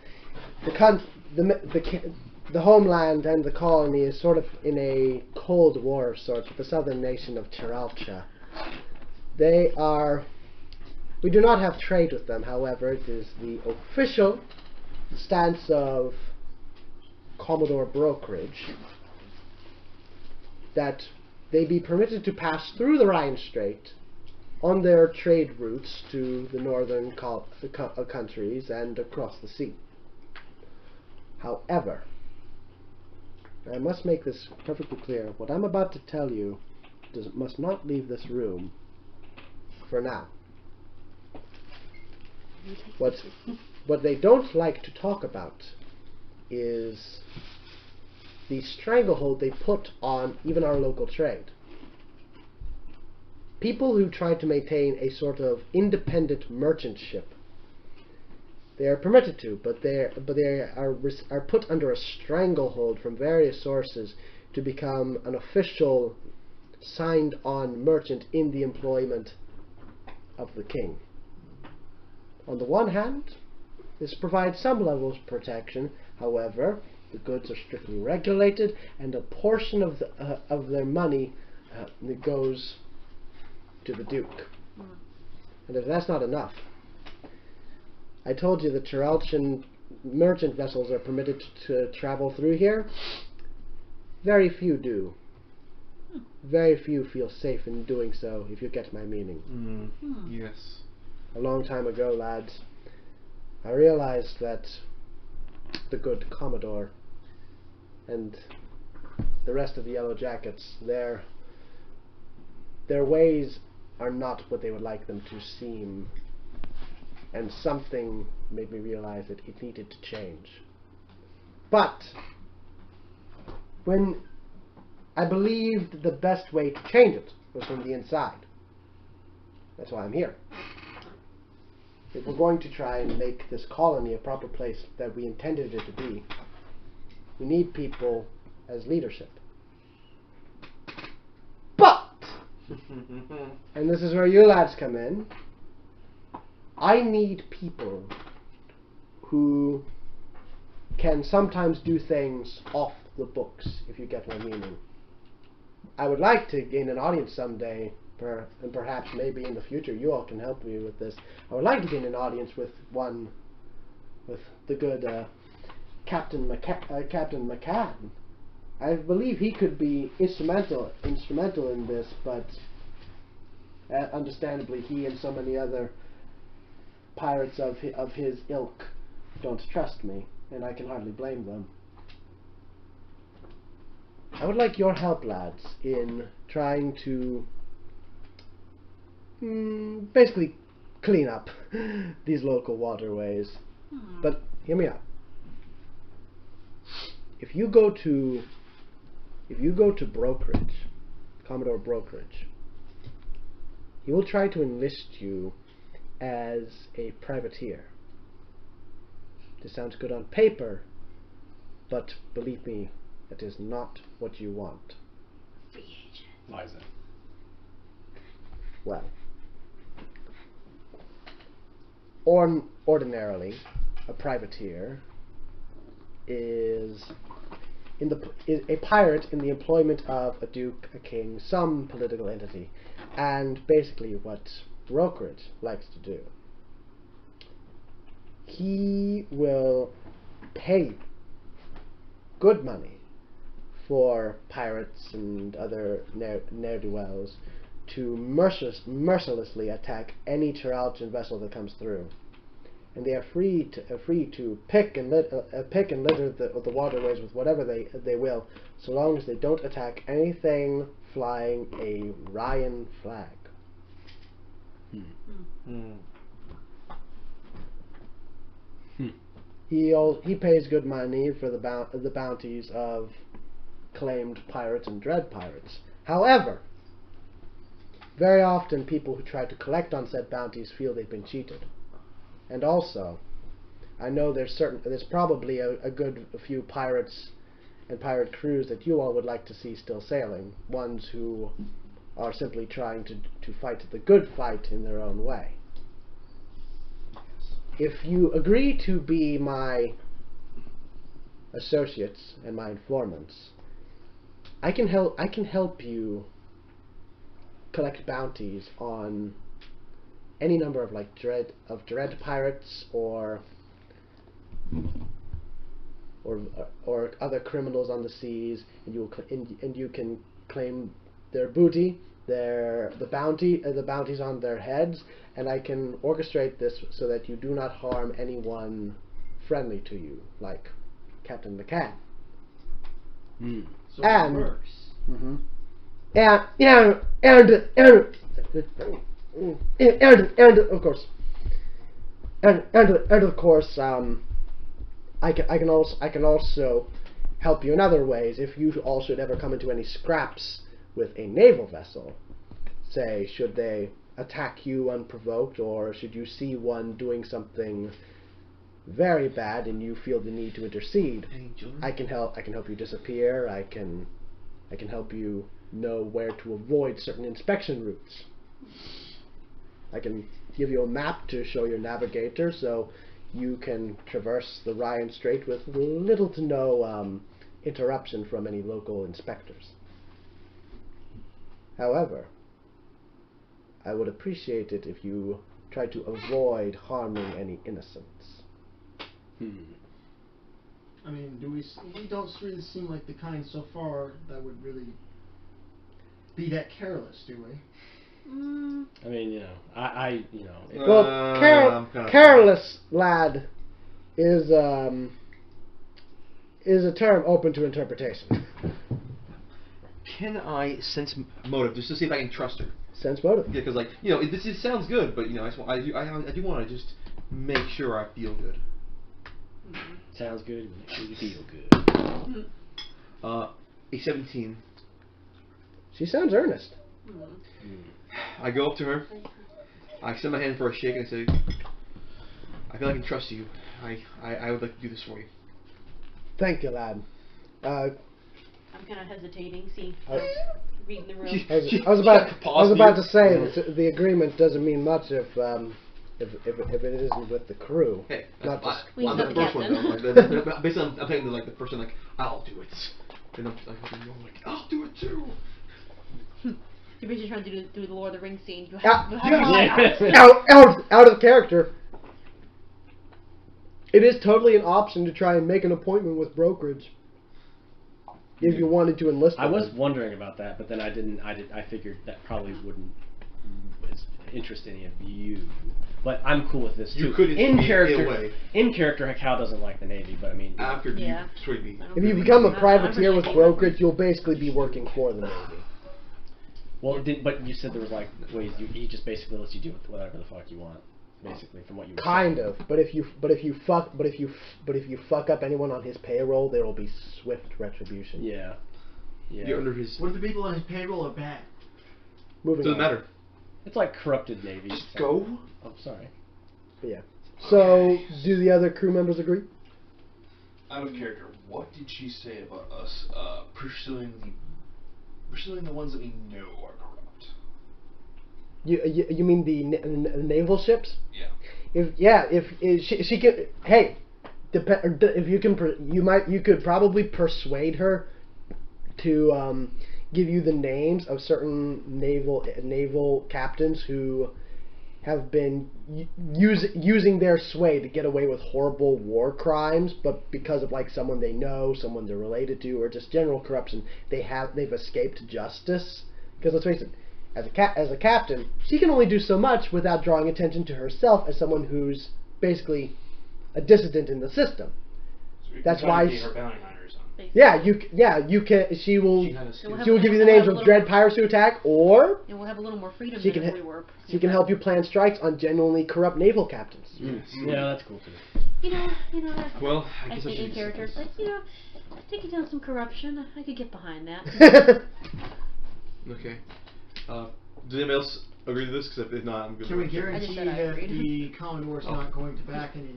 The homeland and the colony is sort of in a cold war of sorts with the southern nation of Chiralcha. We do not have trade with them, however. It is the official stance of Commodore Brokerage that they be permitted to pass through the Rhine Strait on their trade routes to the northern countries and across the sea. However, I must make this perfectly clear. What I'm about to tell you must not leave this room for now. What they don't like to talk about is the stranglehold they put on even our local trade. People who try to maintain a sort of independent merchant ship, they are permitted to, but they are put under a stranglehold from various sources to become an official, signed-on merchant in the employment of the king. On the one hand, this provides some level of protection. However, the goods are strictly regulated, and a portion of their money goes to the Duke. And if that's not enough, I told you the Chiralchian merchant vessels are permitted to travel through here. Very few do. Very few feel safe in doing so, if you get my meaning. Yes. A long time ago, lads, I realized that the good Commodore and the rest of the Yellow Jackets, their ways are not what they would like them to seem, and something made me realize that it needed to change. But when I believed the best way to change it was from the inside. That's why I'm here. If we're going to try and make this colony a proper place that we intended it to be, we need people as leadership. But, and this is where you lads come in, I need people who can sometimes do things off the books, if you get my meaning. I would like to gain an audience someday, and perhaps maybe in the future you all can help me with this. I would like to gain an audience with the good Captain McCann. I believe he could be instrumental in this, but understandably he and so many other pirates of his ilk don't trust me, and I can hardly blame them. I would like your help, lads, in trying to basically clean up these local waterways. But hear me out. If you go to brokerage, Commodore Brokerage, he will try to enlist you as a privateer. This sounds good on paper, but believe me, it is not what you want. Why is that? Well, ordinarily, a privateer is a pirate in the employment of a duke, a king, some political entity, and basically what Brokerage likes to do. He will pay good money for pirates and other ne'er-do-wells to mercilessly attack any Terralgian vessel that comes through, and they are free to pick and litter the waterways with whatever they will, so long as they don't attack anything flying a Ryan flag. He pays good money for the bounties of claimed pirates and dread pirates. However, very often people who try to collect on said bounties feel they've been cheated. And also, I know there's probably a good few pirates and pirate crews that you all would like to see still sailing, ones who are simply trying to fight the good fight in their own way. If you agree to be my associates and my informants, I can help you collect bounties on any number of dread pirates or other criminals on the seas, and you can claim their booty, the bounties on their heads, and I can orchestrate this so that you do not harm anyone friendly to you, like Captain McCann. So And it works. And of course, I can also help you in other ways. If you all should ever come into any scraps with a naval vessel, say, should they attack you unprovoked, or should you see one doing something very bad and you feel the need to intercede, I can help you disappear. I can help you know where to avoid certain inspection routes. I can give you a map to show your navigator so you can traverse the Ryan Strait with little to no interruption from any local inspectors. However, I would appreciate it if you tried to avoid harming any innocents. I mean, we don't really seem like the kind so far that would really be that careless, do we? I mean, you know, I you know. Well, I'm kinda- careless lad is a term open to interpretation. Can I sense motive just to see if I can trust her? Sense motive. Yeah, because like this sounds good, but I just I do want to just make sure I feel good. Sounds good. Make sure you feel good. A 17. She sounds earnest. I go up to her. I extend my hand for a shake and I say, "I feel I can trust you. I would like to do this for you." Thank you, lad. I'm kind of hesitating. Reading the room. I was about to say that the agreement doesn't mean much if it isn't with the crew. Hey, Not just We I'm know the the first one captain. though. Like, basically, I'm taking like the person like I'll do it, and I'm like I'll do it too. You're basically trying to do the Lord of the Rings scene. You Out, have out of character. It is totally an option to try and make an appointment with brokerage if you wanted to enlist. I them. was wondering about that, but then I figured that probably wouldn't interest any of you. But I'm cool with this too. You could in be character. away. In character, Cal doesn't like the Navy, but I mean. After Yeah. you persuade me. If you become a I'm privateer with pretty brokerage, you'll basically be working for the Navy. Well, but you said there was like ways he just basically lets you do whatever the fuck you want, basically from what you were Kind saying. of, but if you fuck up anyone on his payroll, there will be swift retribution. Yeah. Yeah. You're under his. What if the people on his payroll are bad? Moving Doesn't on. matter. It's like corrupted Navy. Just so- go. Oh, sorry. But yeah. So, do the other crew members agree? Out of character, what did she say about us pursuing the ones that we know are corrupt? You mean the naval ships? Yeah. If she can, hey, if you can, you could probably persuade her to give you the names of certain naval captains who have been using their sway to get away with horrible war crimes, but because of like someone they know, someone they're related to, or just general corruption, they've escaped justice. Because let's face it, as a captain, she can only do so much without drawing attention to herself as someone who's basically a dissident in the system. So we That's can why be her bounty hunters. Yeah, you can. She will give you the names of dread pirates who attack, or And we'll have a little more freedom she than can if we were. she can help you plan strikes on genuinely corrupt naval captains. Yeah, that's cool too. You know. That's, Well, I I guess I think in should. character, but taking down some corruption, I could get behind that. Okay. Does anybody else agree to this? Because if not, I'm good. Can we with it. guarantee said I that agreed. the Commodore's not going to back any of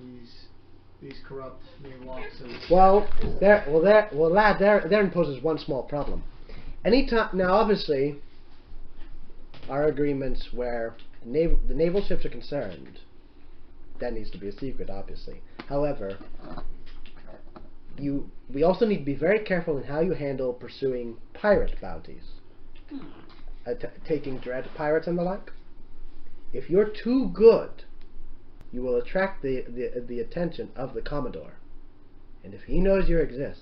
these corrupt naval officers? Well, lad, there imposes one small problem. Anytime now, obviously, our agreements where the naval ships are concerned, that needs to be a secret, obviously. However, we also need to be very careful in how you handle pursuing pirate bounties, taking dread pirates and the like. If you're too good, you will attract the attention of the Commodore. And if he knows you exist,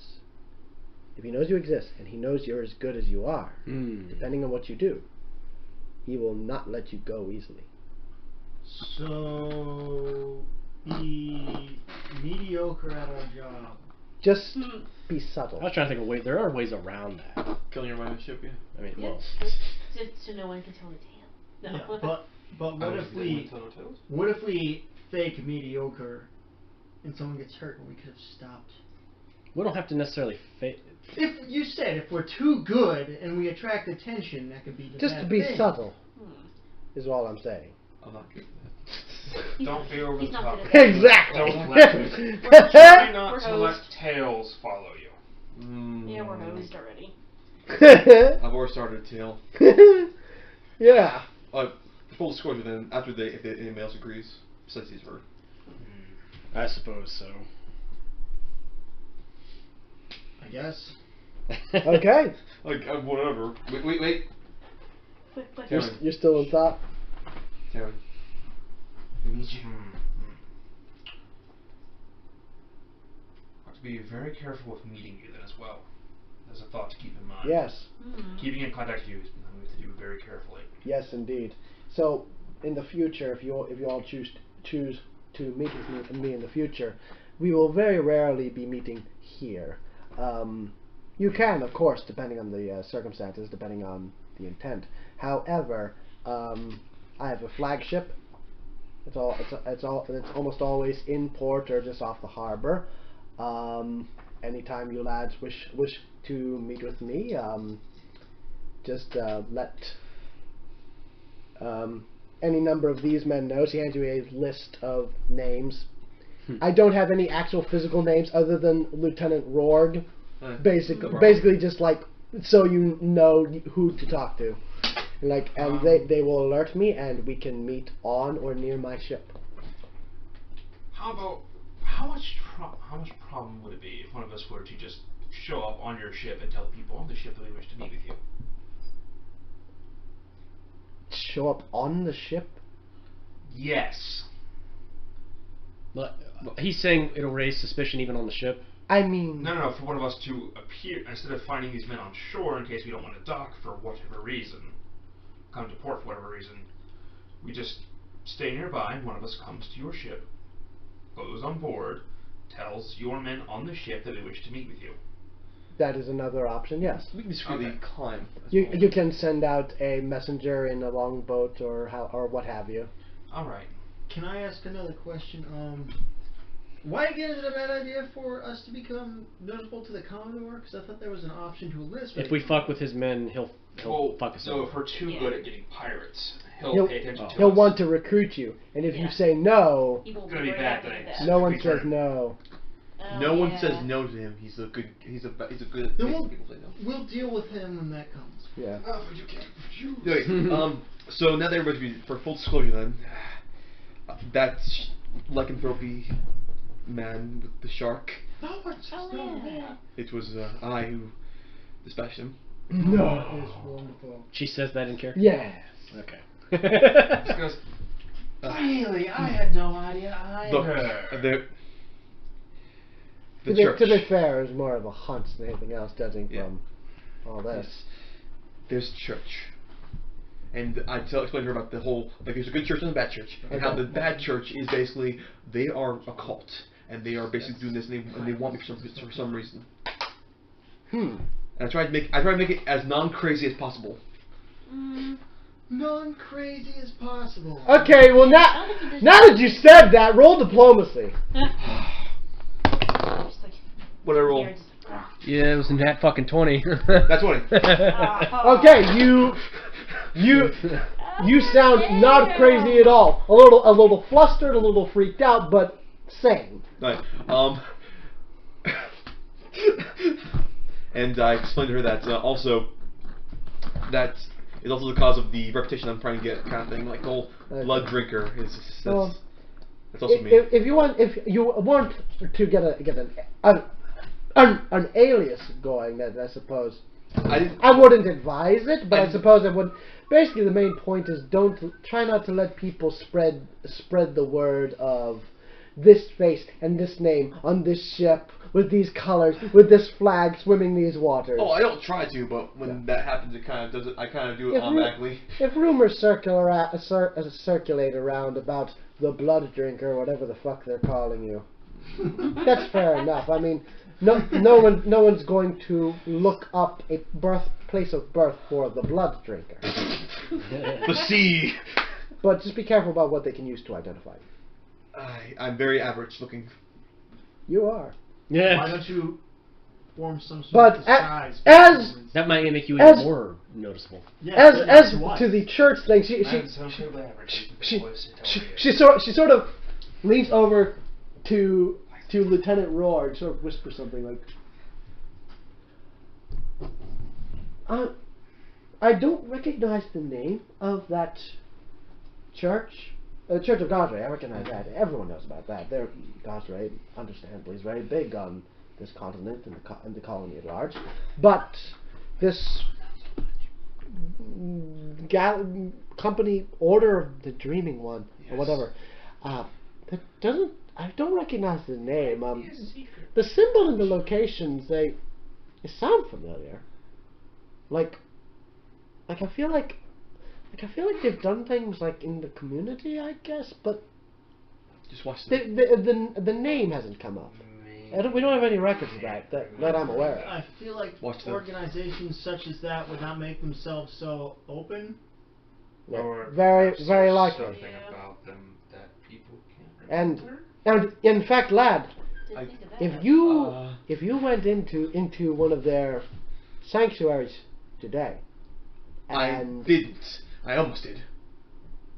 and he knows you're as good as you are, depending on what you do, he will not let you go easily. So, be mediocre at our job. Just be subtle. I was trying to think of ways. There are ways around that. Killing your mind ship, yeah. I mean, Yeah, well, just so no one can tell the tale. No. Yeah, but what if we fake mediocre and someone gets hurt and we could have stopped? we don't have to necessarily If you said if we're too good and we attract attention, that could be the Just bad to be thing. subtle, is all I'm saying. I'm not good. Don't be over He's the not top. good at that. Exactly. Don't let try not We're to let hosed. tails follow you. Yeah, we're hosed already. I've already started a tail. Yeah. Full disclosure then, after if anybody else agrees, besides these were. I suppose so. I guess. Okay. Like, whatever. Wait. But You're still in thought? Taryn. We need you. Have to be very careful with meeting you then as well. There's a thought to keep in mind. Yes. Keeping in contact with you is very carefully. Yes, indeed. So, in the future, if you all choose to meet with me in the future, we will very rarely be meeting here. You can, of course, depending on the circumstances, depending on the intent. However, I have a flagship. It's almost always in port or just off the harbor. Anytime you lads wish to meet with me, just let any number of these men know. He hands you a list of names. I don't have any actual physical names other than Lieutenant Rorg. Basically just like so you know who to talk to. Like, and they will alert me, and we can meet on or near my ship. How much problem would it be if one of us were to just show up on your ship and tell people on the ship that we wish to meet with you? Show up on the ship? Yes. But he's saying it'll raise suspicion even on the ship. I mean... No, for one of us to appear, instead of finding these men on shore in case we don't want to dock for whatever reason, come to port for whatever reason, we just stay nearby and one of us comes to your ship, goes on board, tells your men on the ship that we wish to meet with you. That is another option, yes. We can discreetly climb. You can send out a messenger in a longboat or what have you. Alright. Can I ask another question? Why again is it a bad idea for us to become noticeable to the Commodore? Because I thought there was an option to enlist. If we fuck with his men, he'll fuck us so up. if we're too good at getting pirates, he'll pay attention to us. He'll want to recruit you, and if you say no, He will It's gonna be very bad happy with things. that. no one Return. says no. Oh, No one yeah. says no to him. He's a good. He's a good. Then Making people say no. we'll deal with him when that comes. Yeah. You can't refuse. Okay, so now that everybody's for full disclosure, then that lycanthropy man with the shark. No one says no. It was I who dispatched him. No. It's wonderful. She says that in character? Yes. Okay. Just goes, really? I had no idea either. The To church. be fair, it was more of a hunt than anything else, judging from all this. There's church. And I explained to her about the whole, like there's a good church and a bad church. And how the bad church is basically, they are a cult. And they are basically doing this and they want me for some reason. And I try to make it as non-crazy as possible. Non-crazy as possible. Okay, well now that you said that, roll diplomacy. Just like, What did I roll? nerds. Yeah, it was in that fucking 20. That's 20. Okay, you sound not crazy at all. A little flustered, a little freaked out, but sane. Right. And I explained to her that also that is also the cause of the reputation I'm trying to get, kind of thing. Like the whole blood drinker is that's also me. If you want to get an alias going, then I suppose I wouldn't advise it, but I suppose I would. Basically, the main point is try not to let people spread the word of this face and this name on this ship with these colors with this flag swimming these waters. Oh, I don't try to, but when that happens, it kind of does it. I kind of do it automatically. If rumors circulate around about the blood drinker, or whatever the fuck they're calling you, that's fair enough. I mean, no one's going to look up a place of birth for the blood drinker. The sea. But just be careful about what they can use to identify you. I'm very average looking. You are. Yeah. Why don't you form some sort But of disguise? That might make you as- even more noticeable. Yeah, As what? to the church thing, she sort of leans over to Lieutenant Roar and sort of whispers something like, I don't recognize the name of that church. The Church of Godray, I recognize that. Everyone knows about that. Godray, understandably, is very big on this continent and the colony at large. But this company, Order of the Dreaming One, or whatever, that doesn't. I don't recognize the name. The symbol and the locations, they sound familiar. Like I feel like Like, I feel like they've done things like in the community, I guess, but Just watch the name hasn't come up. We don't have any records of that I'm aware of. I feel like Watch them. organizations such as that would not make themselves so open. Yeah, Or very, perhaps very there's likely. something about them that people can't And remember. in fact, lad, Didn't think of that. if you went into one of their sanctuaries today, I and didn't. I almost did.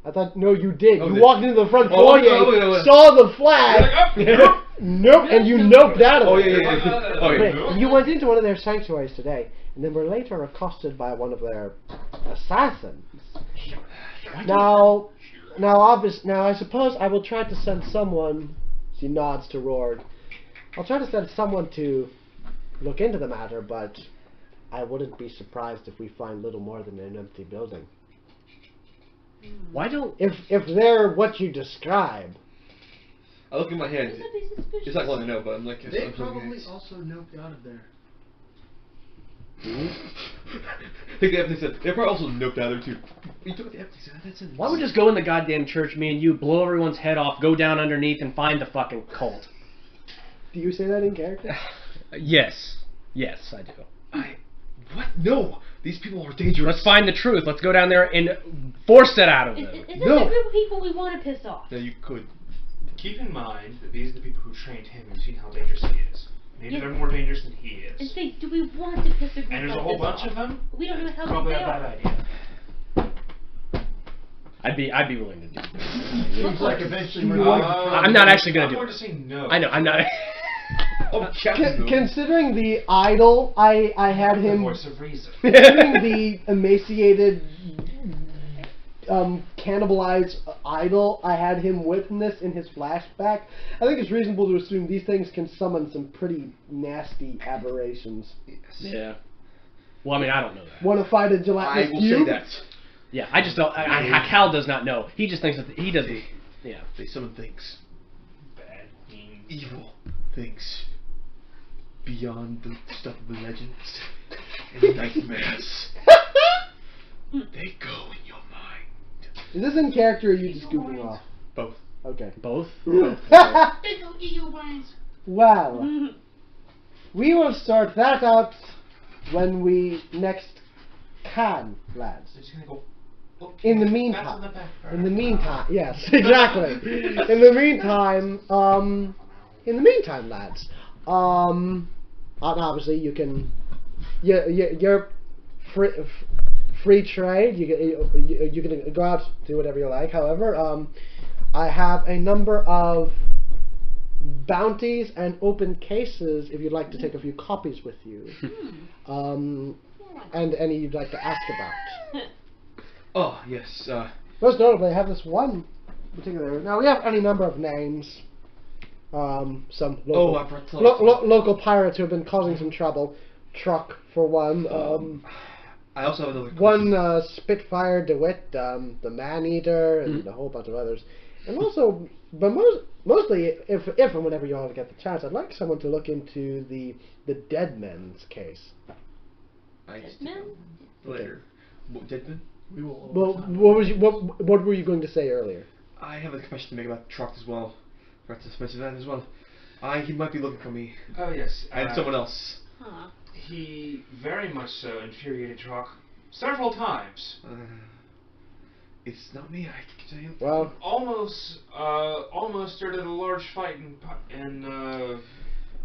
I thought, no, you did. Oh, You did- walked into the front Oh, foyer, no. saw the flag, You're like, oh, nope, and you noped out of Oh, it. yeah. Oh, Wait, yeah. you went into one of their sanctuaries today, and then were later accosted by one of their assassins. Now, I suppose I will try to send someone. She nods to Rord. I'll try to send someone to look into the matter, but I wouldn't be surprised if we find little more than an empty building. Why don't... If they're what you describe. I look in my head. Wouldn't that be suspicious? It's not letting me know, but I'm like, They I'm probably also noped out of there. I think they're probably also noped out of there too. We took the empty side. That's it. Why don't we just go in the goddamn church, me and you, blow everyone's head off, go down underneath, and find the fucking cult? Do you say that in character? Yes. Yes, I do. What? No! These people are dangerous. Let's find the truth. Let's go down there and force it out of Is them. this No. the group of people we want to piss off? Yeah, you could. Keep in mind that these are the people who trained him and seen how dangerous he is. Maybe Yeah. they're more dangerous than he And is. say, do we want to piss a group And there's a like whole this bunch off? of them. We don't know how Probably big a they bad are. idea. I'd be willing to do that. Seems like eventually You we're want- I'm not actually gonna I'm do going it. to say no. I know, I'm not... Oh, Captain. Considering the idol, I had The him. voice of reason. Considering the emaciated, cannibalized idol, I had him witness in his flashback. I think it's reasonable to assume these things can summon some pretty nasty aberrations. Yeah. Well, I mean, I don't know that. Want to fight a I gelatinous will cube? say that. Yeah, I just don't... Cal does not know. He just thinks that he doesn't... Yeah. They summon things. Bad, mean. Evil things. Beyond the stuff of the legends and nightmares. They go in your mind. Is this in character or are you just goofing off? Both. Okay. Both? Well, we will sort that out when we next can, lads. They're just gonna go. "Oh, In the that's meantime, on the back burner." in the meantime, yes, exactly. In the meantime, lads, obviously you can, you're free trade. You can go out, do whatever you like. However, I have a number of bounties and open cases if you'd like to take a few copies with you, and any you'd like to ask about. Oh, yes. Most notably, I have this one particular. Now we have any number of names. Some local, I brought some. local pirates who have been causing some trouble. Truck for one. I also have another One Spitfire DeWitt, the Man-Eater, and a whole bunch of others. And also, but mostly, if and whenever you all get the chance, I'd like someone to look into the Dead Men's case. Men? Later. Deadman? We will. Well, what were you going to say earlier? I have a confession to make about the truck as well. Forgot to mention that as well. He might be looking for me. Oh yes. And someone else. Huh. He very much so infuriated Trock several times. It's not me, I can tell you. Well, Almost started a large fight in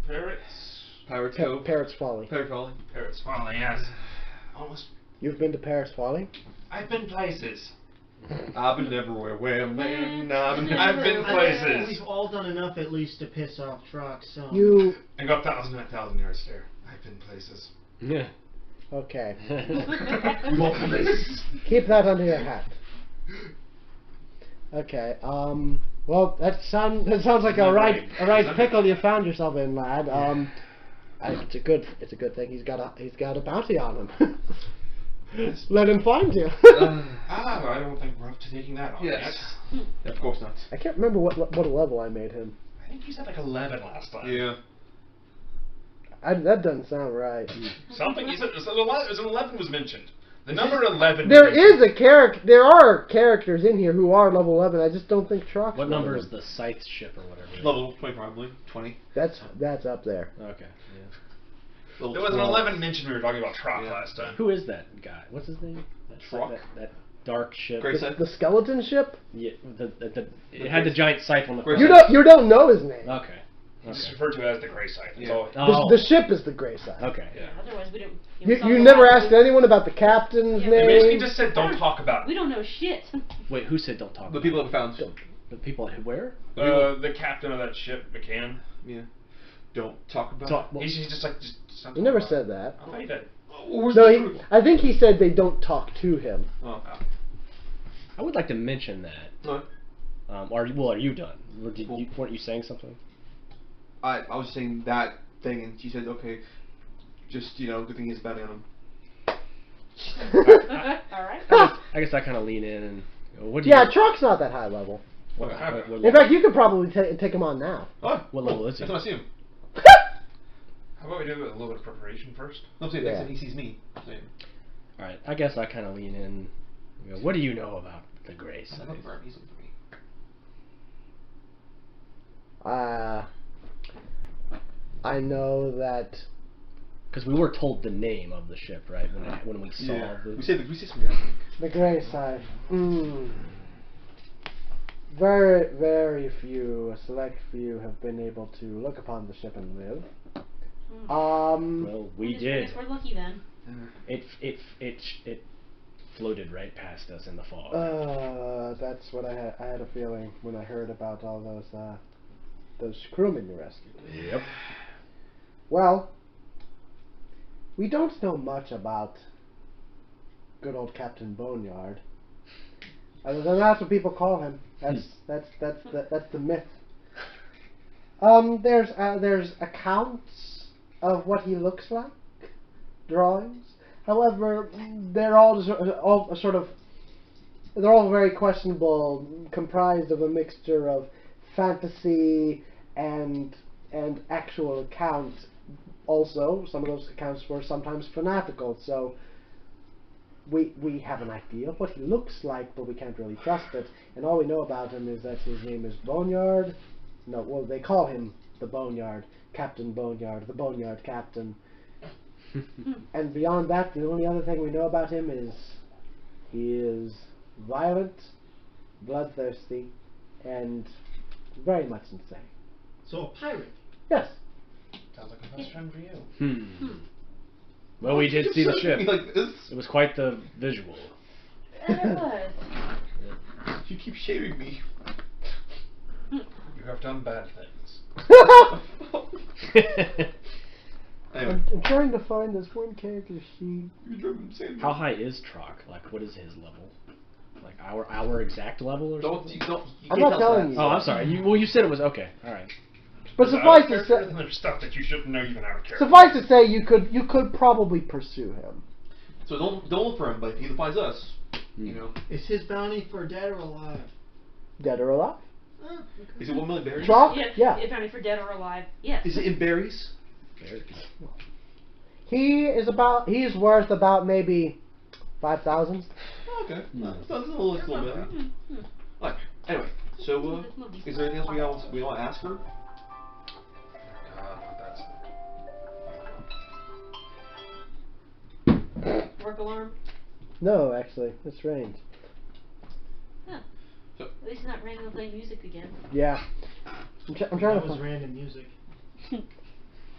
Parrots. Pirate Cove. Parrots Folly. Pirate Folly. Parrots Folly, yes. Almost. You've been to Parrots Folly? I've been places. I've been everywhere. Where man, I've been places. We've all done enough at least to piss off trucks. So. You I got 1,000 yards there. I've been places. Yeah. okay? Places. Keep that under your hat. Okay. Well, that sounds like a right pickle you found yourself in, lad. It's a good thing he's got a bounty on him. Let him find you. I don't think we're up to taking that on Yes. yet. Of course not. I can't remember what level I made him. I think you said like 11 last time. Yeah. That doesn't sound right. Something, you said, it was an 11 was mentioned. The number 11. There is a character. There are characters in here who are level 11. I just don't think Trox. What number is the Scythe ship or whatever? Level 20 probably. 20. That's up there. Okay. Yeah. Level There was an 12. 11 mentioned we were talking about Troc Yeah. last time. Who is that guy? What's his name? Troc? That dark ship. Great The, Scythe? the skeleton ship. Yeah, it had the giant scythe on the Great front. You don't know his name. Okay. It's Okay. referred to as the Grey Scythe. Yeah. So, Oh. The ship is the Grey Side. Okay. yeah. Otherwise, we don't. You never asked anyone about the captain's Yeah, They basically name. just said, don't talk about We it. don't know shit. Wait, who said don't talk? The about people it? that we found. The people where? The captain of that ship, McCann. Yeah. Don't talk about Talk, well, He's just like, just He something never about said it. that. I thought he did. Where's No, the he, truth? I think he said they don't talk to him. Oh. I would like to mention that. No. Are you done? Weren't you saying something? I was saying that thing, and she said, okay, just, good thing he has bounty on him. Alright. I guess I kind of lean in and go, what do Yeah, you? Trox's not that high level. What, Okay. what, what, In fact, you could probably take him on now. Oh, What level is he? That's when I see him. How about we do a little bit of preparation first? No, I'm saying Yeah. next time he sees me. all right. I guess I kind of lean in. And go, what do you know about the Grey I'm Scythe? looking for him. He's looking for me. I know that. Because we were told the name of the ship, right? When we saw the. We said something. I think. The Grey Side. Very, very few, a select few, have been able to look upon the ship and live. Well, we I did. guess we're lucky then. It floated right past us in the fog. That's what I had. I had a feeling when I heard about all those crewmen you rescued. Yep. Well, we don't know much about good old Captain Boneyard. Other than that's what people call him. That's the myth. There's accounts of what he looks like, drawings. However, they're all very questionable, comprised of a mixture of fantasy and actual accounts. Also, some of those accounts were sometimes fanatical, so we have an idea of what he looks like, but we can't really trust it. And all we know about him is that his name is Boneyard. No, well, they call him the Boneyard, Captain Boneyard, the Boneyard Captain. And beyond that, the only other thing we know about him is he is violent, bloodthirsty, and very much insane. So a pirate. Yes. Sounds like a best friend for you. Well, we did see the ship. Like this. It was quite the visual. It was. You keep shaving me. You have done bad things. Anyway, I'm trying to find this one character sheet. you drove him insane. How high is Troc? Like, what is his level? Like our exact level or Don't something? you don't. I'm can't not tell us telling that. you. Oh, I'm sorry. You said it was okay. All right. But There's suffice out to of character, say, then there's stuff that you shouldn't know even out of character. suffice to say, you could probably pursue him. So don't look for him, but if he finds us, Is his bounty for dead or alive? Dead or alive? Oh, Is it 1 million berries? Troc? Yeah. If only for dead or alive. Yes. Is it in berries? He's worth about maybe 5,000. Okay. That's a little bit. Alright. Anyway, so is there anything else we want to ask her? Not that. Work alarm. No, actually, it's range. Huh. So- At least not randomly playing music again. Yeah. I'm trying that to was find. random music.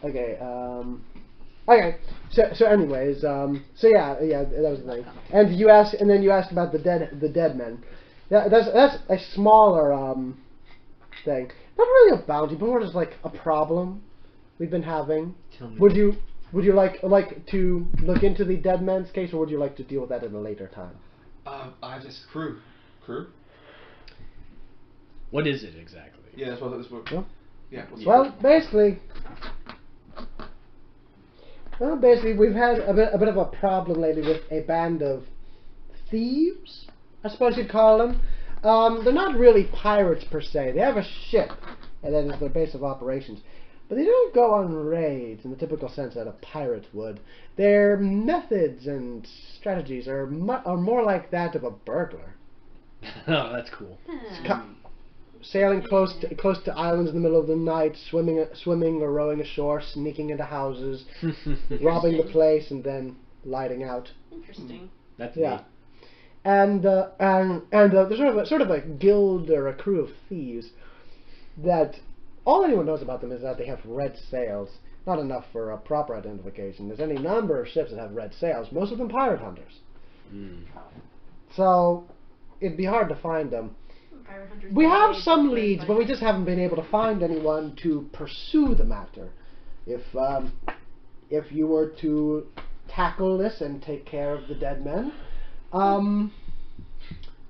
Okay. Okay. So anyways, so yeah, that was the thing. And you asked about the dead men. That's a smaller thing. Not really a bounty, but more just like a problem we've been having. Tell me. Would you like to look into the dead man's case, or would you like to deal with that at a later time? I just crew. What is it exactly? Yeah, that's what. Huh? Yeah. Well, basically, we've had a bit of a problem lately with a band of thieves, I suppose you'd call them. They're not really pirates per se. They have a ship, and that is their base of operations. but they don't go on raids in the typical sense that a pirate would. Their methods and strategies are more like that of a burglar. Oh, that's cool. Sailing close to islands in the middle of the night, swimming or rowing ashore, sneaking into houses, robbing the place, and then lighting out. Interesting. That's Yeah. neat. And there's sort of a guild or a crew of thieves that all anyone knows about them is that they have red sails. Not enough for a proper identification. There's any number of ships that have red sails, most of them pirate hunters. So it'd be hard to find them. Pirate hunters We have nowadays some are leads, like- but we just haven't been able to find anyone to pursue the matter. If you were to tackle this and take care of the dead men,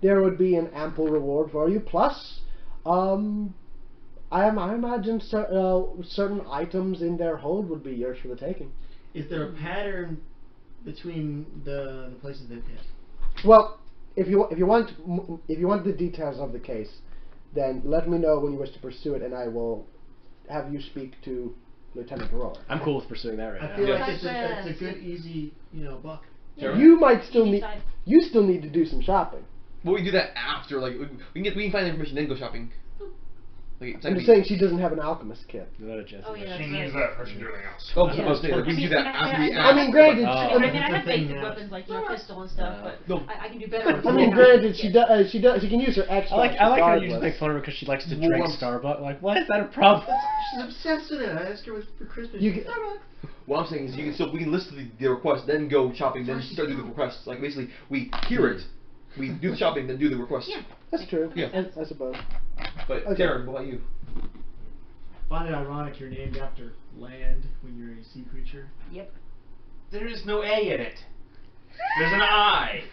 there would be an ample reward for you. Plus, I imagine certain items in their hold would be yours for the taking. Is there a pattern between the places they've hit? Well, if you want the details of the case, then let me know when you wish to pursue it, and I will have you speak to Lieutenant Roar. I'm cool with pursuing that right I now. feel Yeah. like it's a good, easy, buck. Sure. You might still Easy need side. to do some shopping. Well, we can do that after. Like we can find the information, then go shopping. Like, it's I'm like just saying she doesn't have an alchemist kit. Not a Jessica. Oh, yeah, She that's needs right. that for she doing else. Oh, Yeah. I was saying, like, we can do that after we I act. I mean, granted, Oh. I mean, I have Thing basic now. weapons like your pistol and stuff, but No. I can do better. I mean, granted, she can use her extra. I like how you just make fun of her because she likes to Well, drink I'm- Starbucks. Like, why is that a problem? She's obsessed with it. I asked her for Christmas. You She's get- Starbucks. What I'm saying is, we can list the request, then go shopping, then start doing the requests. Like basically, we hear it, we do the shopping, then do the request. Yeah. That's true. Yeah. I suppose. But Okay. Darren, what about you? Find it ironic you're named after land when you're a sea creature. Yep. There is no A in it. There's an I.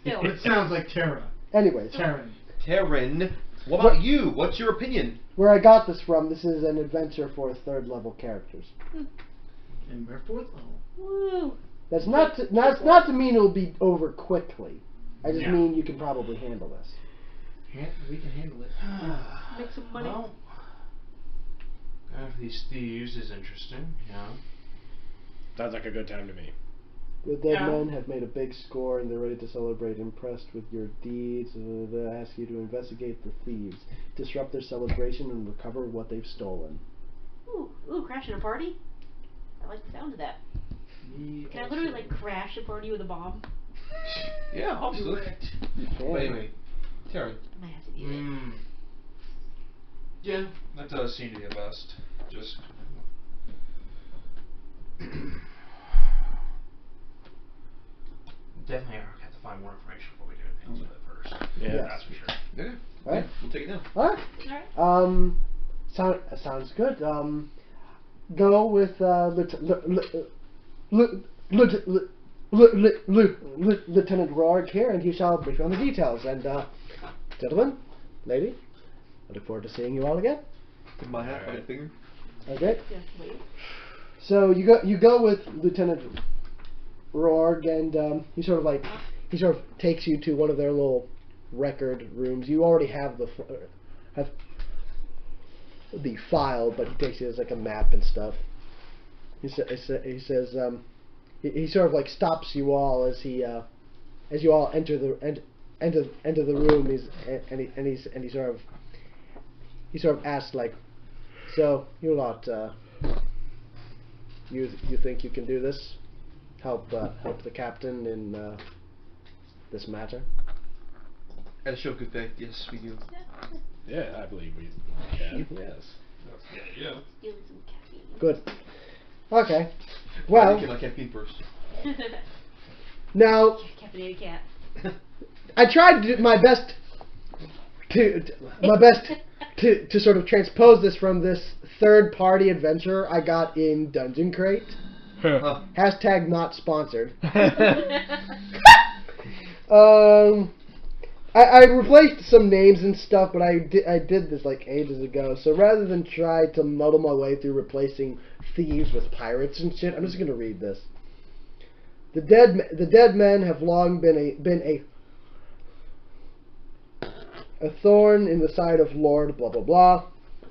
Still. It sounds like Terra. Anyways, Terran. Taryn, what about you? What's your opinion? where I got this from, this is an adventure for third level characters. And we're 4th level. Woo. That's not to mean it'll be over quickly. I just Yeah. mean you can probably handle this. We can handle it. Make some money. Well, these thieves is interesting, yeah. Sounds like a good time to me. The dead Yeah. men have made a big score and they're ready to celebrate. Impressed with your deeds, they ask you to investigate the thieves, disrupt their celebration, and recover what they've stolen. Ooh, crashing a party? I like the sound of that. Me Can I also. literally like crash a party with a bomb? Yeah, obviously. You can. But anyway, Taryn. I might have to do it. Yeah, that does seem to be the best. Just. Definitely have to find more information before we do anything with it first. Yeah. That's for sure. Okay. Alright. Yeah, we'll take it now. Alright. Alright. Sounds good. Go with Lieutenant Rourke here, and he shall brief you on the details. And gentlemen, lady, I look forward to seeing you all again. Take my hat, my Alright. finger. Okay. Yeah, wait. So you go with Lieutenant Rourke, and he sort of takes you to one of their little record rooms. You already have the file, but he takes it as like a map and stuff. He says he sort of like stops you all as you all enter the room. He sort of asks like, so you lot you think you can do this? Help the captain in this matter? As a show good faith, yes, we do. Yeah, I believe we can. Yes. Yeah. Stealing some caffeine. Good. Okay. I Well, get my caffeine first. now Caffeinated cat. I tried to do my best to sort of transpose this from this third-party adventure I got in Dungeon Crate. Huh. Hashtag not sponsored. I replaced some names and stuff, but I did this like ages ago. So rather than try to muddle my way through replacing thieves with pirates and shit, I'm just gonna read this. The dead men have long been a thorn in the side of Lord blah blah blah.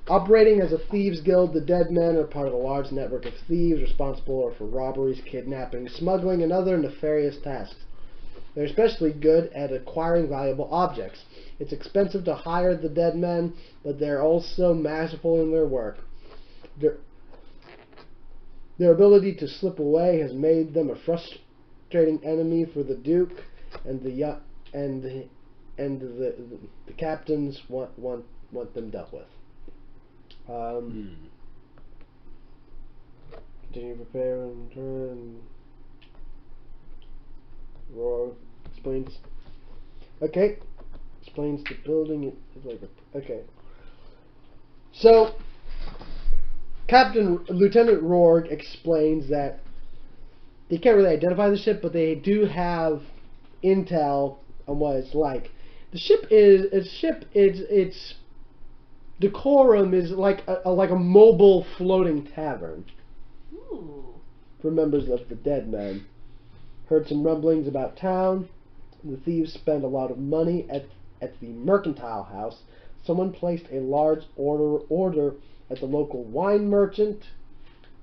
Operating as a thieves guild, the Dead Men are part of a large network of thieves responsible for robberies, kidnapping, smuggling, and other nefarious tasks. They're especially good at acquiring valuable objects. It's expensive to hire the Dead Men, but they're also masterful in their work. Their ability to slip away has made them a frustrating enemy for the Duke, and the captains want them dealt with. Continue to prepare and turn. Roar explains. Okay, explains the building. It's like okay. So, Lieutenant Rourke explains that they can't really identify the ship, but they do have intel on what it's like. The ship is its decorum is like a mobile floating tavern Ooh. for members of the Dead Men. Heard some rumblings about town. The thieves spend a lot of money at the mercantile house. Someone placed a large order at the local wine merchant.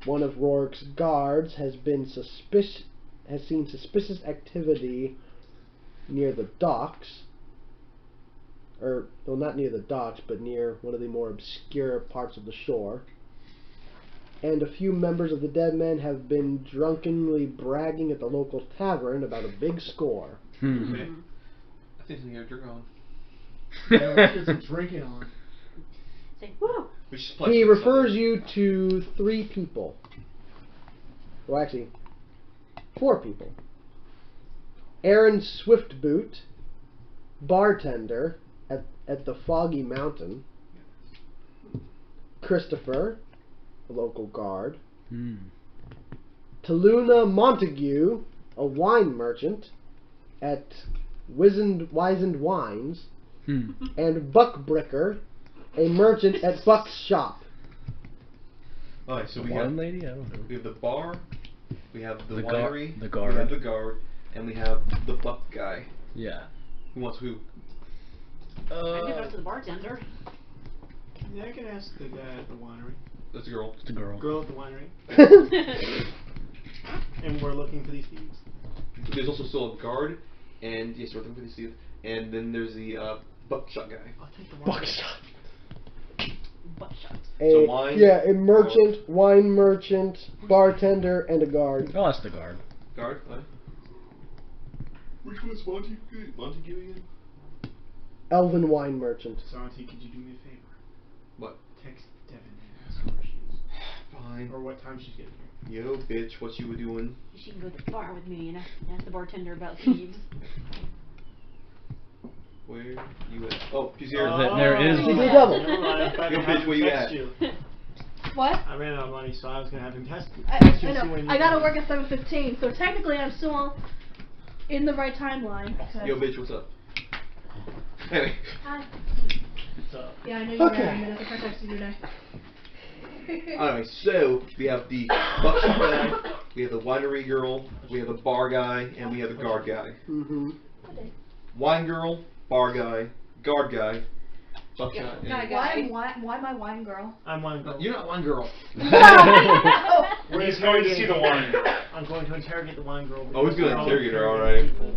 One of Rourke's guards has seen suspicious activity near the docks. Or, well, not near the docks, but near one of the more obscure parts of the shore. And a few members of the Dead Men have been drunkenly bragging at the local tavern about a big score. Okay. I think we have drink on. Let's get some drinking on. Say, woo! We should play He some refers something. you to 3 people. Well, actually, 4 people. Aaron Swiftboot, bartender at the Foggy Mountain. Christopher, a local guard. Taluna Montague, a wine merchant at Wizened Wines. And Buck Bricker, a merchant at Buck's shop. Alright, so The we wine have lady? I don't know. we have the bar, we have the guard- winery, the guard. we have the guard, and we have the buck guy. Yeah. Who wants who? I give it up to the bartender. Yeah, I can ask the guy at the winery. That's a girl. It's a girl. Girl at the winery. And we're looking for these thieves. There's also still a guard, and yes, we're looking for these thieves. And then there's the buckshot guy. I'll take the winery. Buckshot. Buckshot. So wine, Yeah, a merchant, wine merchant, bartender, and a guard. Oh, that's the guard. Guard. What? Which one's Montague? Montague again? Elven wine merchant. So, Auntie, could you do me a favor? What? Text Devin and ask her where she is. Fine. Or what time she's getting here. Yo, bitch, what you were doing? She can go to the bar with me and ask the bartender about thieves. Where you at? Oh, she's here. There is She's one. a double. Never mind, I'm trying Yo, to have bitch, him where you text at? you. What? I ran out of money, so I was gonna have him text you. I text you and see know. when you I gotta can. work at 7:15, so technically I'm still in the right timeline. 'cause- Yo, bitch, what's up? Anyway. Hi. So, Yeah, I know you Okay. ran a minute. I texted you today. Alright, so we have the buckshot guy, we have the winery girl, we have the bar guy, and we have the guard guy. Mm-hmm. Wine girl, bar guy, guard guy, buckshot. and- Why my wine girl? I'm one girl. You're not wine girl. We're He's going to see the wine girl. I'm going to interrogate the wine girl. Oh, he's gonna because interrogate her, they're all alright. people.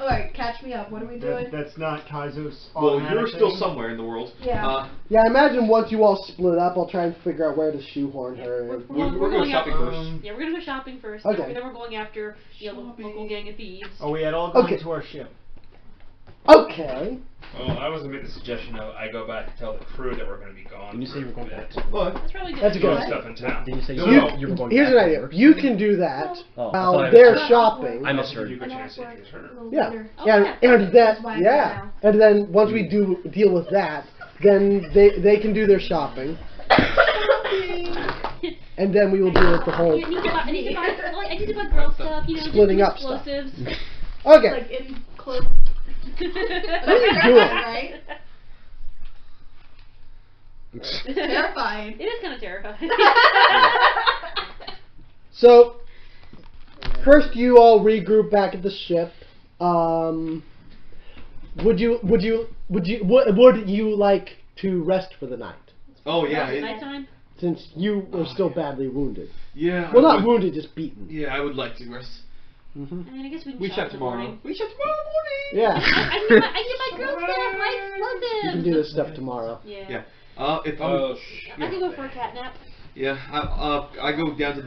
Alright, catch me up. What are we doing? That's not Kaizo's Well, automatic you're still thing. somewhere in the world. Yeah. Yeah, I imagine once you all split up, I'll try and figure out where to shoehorn her in. We're We're going going shopping after- first. Yeah, we're gonna go shopping first. Okay. Then we're going after the local gang of thieves. Oh, we had all gone Okay. to our ship. Okay. Well, I was gonna make the suggestion of I go back and tell the crew that we're gonna be gone. Didn't you say you were going for a back bit. to What? That's probably good. That's a good Doing idea. stuff in town. Didn't you say No, you, no. you were going Here's back an to idea. work? You can do that Oh, I while thought I they're misheard. shopping. I You misheard. could And chance I'll if work you heard. a little Yeah. later. Oh, Yeah, yeah. and that, That's why I'm yeah, here now. and then once we deal with that, then they can do their shopping, and then we will deal with the whole. I need to buy girl stuff, you know, Splitting do up stuff. explosives. Okay. Like in close. What are you doing? Right? It's terrifying. It is kind of terrifying. So first, you all regroup back at the ship. Would you like to rest for the night, Oh yeah. Is it nighttime? since you were still badly wounded. Yeah. Well, I not would- wounded, just beaten. Yeah, I would like to rest. Hmm I mean, I guess we can We chat chat in the tomorrow. morning. We chat tomorrow morning. Yeah, I get my girl back like explosive. you can do this stuff tomorrow. Yeah. Yeah. If I'm, Oh, I can go for a cat nap. yeah, I go down to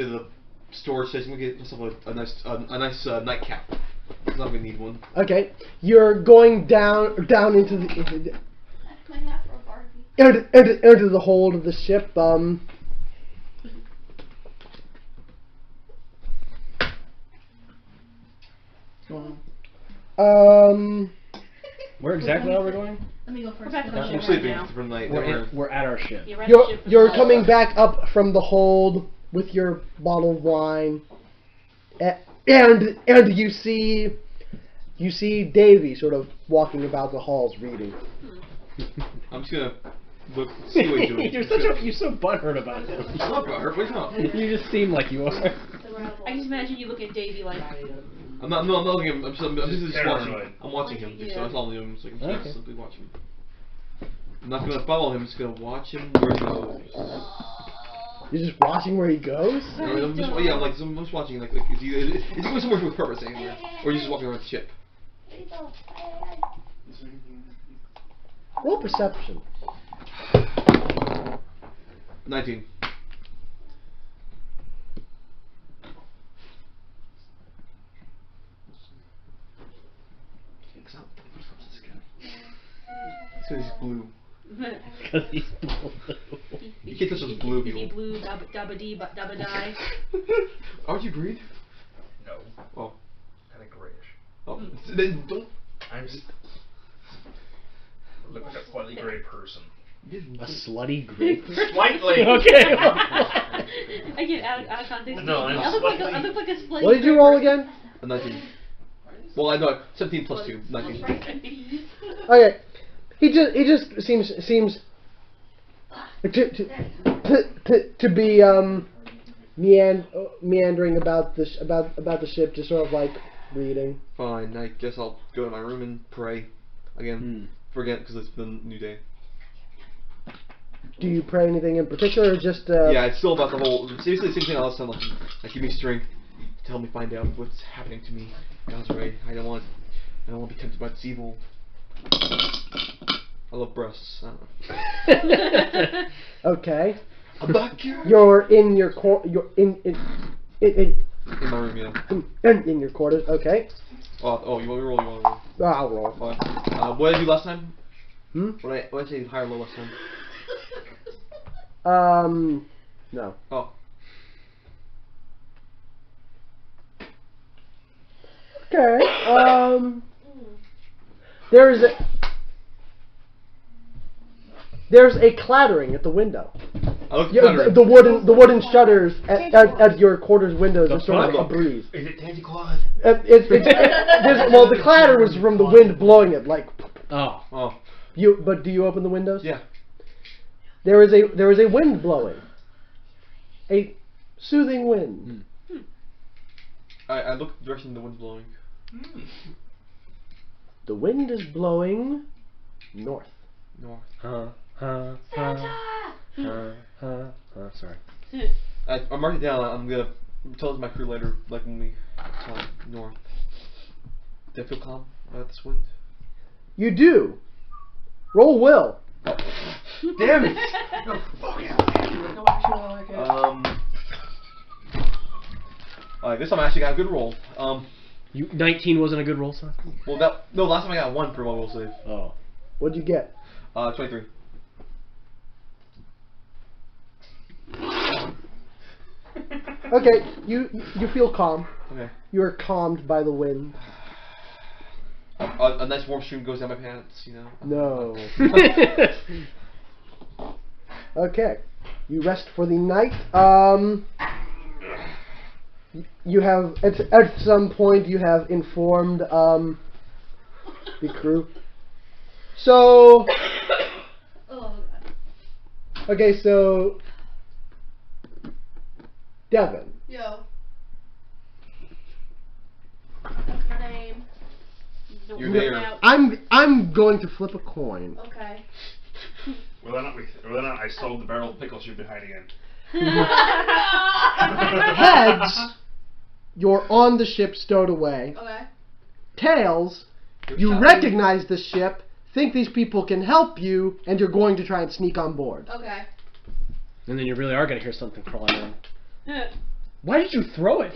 the storage station. We get myself a nice nightcap. 'Cause I'm gonna need one. Okay, you're going down into the My hat for a Barbie. into the hold of the ship. Where exactly are we going? Let me go first. back to the We're ship. sleeping now. for the night. We're at our ship. Yeah, we're at the ship for You're the coming night. back up from the hold with your bottle of wine, and you see Davy sort of walking about the halls reading. I'm just gonna look, see what he's doing. You're so butthurt about it. I'm not butthurt. What are you talking about? You just seem like you are. I just imagine you look at Davy like, I'm not looking at him. I'm just watching. paranoid. I'm watching him. Yeah. So that's all I'm doing. So I'm just Okay. simply watching him. I'm not gonna follow him. I'm just gonna watch him where he goes. You're just watching where he goes. I'm just, yeah, I'm just watching. Like is he going somewhere with purpose anywhere, or he's just walking around the ship? Roll perception. 19. So he's blue. Because he's blue. You can't touch those blue Is he people. blue, dabba dee, dabba die? Aren't you green? No. Oh. Kind of grayish. Oh. Then don't. I'm just. Look like a slightly gray person. A slutty grape. Slightly! Okay. I get out of context. No, I'm I look like slightly- I look like a slightly. What did you roll again? A 19. Well, I know 17 plus 2. 19. Okay, he just seems to be meandering about the ship, just sort of like reading. Fine. I guess I'll go to my room and pray again. Forget because it's been a new day. Do you pray anything in particular, or just Yeah, it's still about the whole. Seriously, the same thing I last time. Like, give me strength to help me find out what's happening to me. God's right. I don't want to be tempted by this evil. I love breasts. I don't know. Okay. I'm back here. You're in your you're in In my room, yeah. in your quarters. Okay. Oh, you want me to roll? You want me to roll? I'll roll. Fine. What did I do last time? Hmm. What did I say high or low last time? No. Oh. Okay. There's a clattering at the window. I looked Yeah, better. the wooden shutters at your quarters windows are sort of fuck? a breeze. Is it Santa Claus? Well, the clatter was from the wind blowing it, like Oh. Oh. But do you open the windows? Yeah. There is a wind blowing, a soothing wind. I looked the direction the wind's blowing. The wind is blowing north. North. Sorry. I marked it down. I'm gonna tell it to my crew later, like when we talk north. Do I feel calm about this wind? You do. Roll will. Damn it! No, fuck it. Alright, this time I actually got a good roll. 19 wasn't a good roll, son? Well, last time I got 1 for my will save. Oh. What'd you get? 23. Okay, you feel calm. Okay. You are calmed by the wind. A nice warm stream goes down my pants, you know. No. Okay. You rest for the night. You have at some point you have informed the crew. So Oh, God. okay, so Devin. Yo. What's my name? You're there. I'm going to flip a coin. Okay. Whether or not I sold the barrel of pickles you've been hiding in. Heads, you're on the ship stowed away. Okay. Tails, you recognize the ship, think these people can help you, and you're going to try and sneak on board. Okay. And then you really are going to hear something crawling in. Why did you throw it?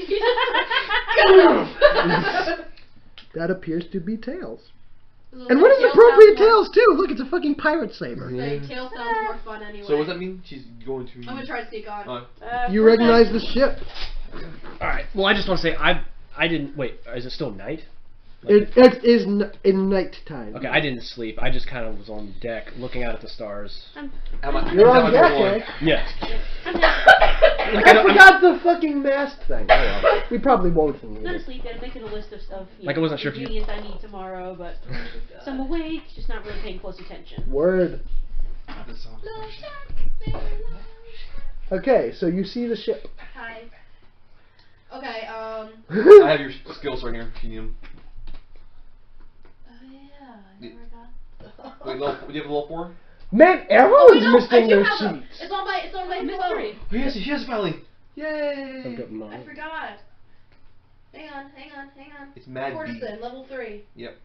That appears to be Tails. So And what is tail appropriate sounds more- Tails too? Look, it's a fucking pirate saber. Like, tail sounds more fun anyway. So what does that mean? She's going to. I'm gonna try to sneak on. You recognize the ship. Alright, well, I just want to say, I didn't. Wait, is it still night? It is in night time. Okay, I didn't sleep. I just kind of was on deck looking out at the stars. You're on deck, eh? Yeah. Like I forgot the fucking mast thing. We probably won't need I'm not it. asleep yet. I'm making a list of stuff. Like, I wasn't sure if you- ingredients I need tomorrow, but so I'm awake, just not really paying close attention. Word. This song. Okay, so you see the ship. Hi. Okay, I have your skills right here. If you need them. Oh yeah, I never got. Wait, do you have a level 4? Man, Oh, everyone's wait, no, I missing do their have them. sheets. It's on my pillow. Mystery. Oh, yes, she has a filing. Yay! I've got I mine. forgot. Hang on. It's Mad B. Cortison, level 3. Yep.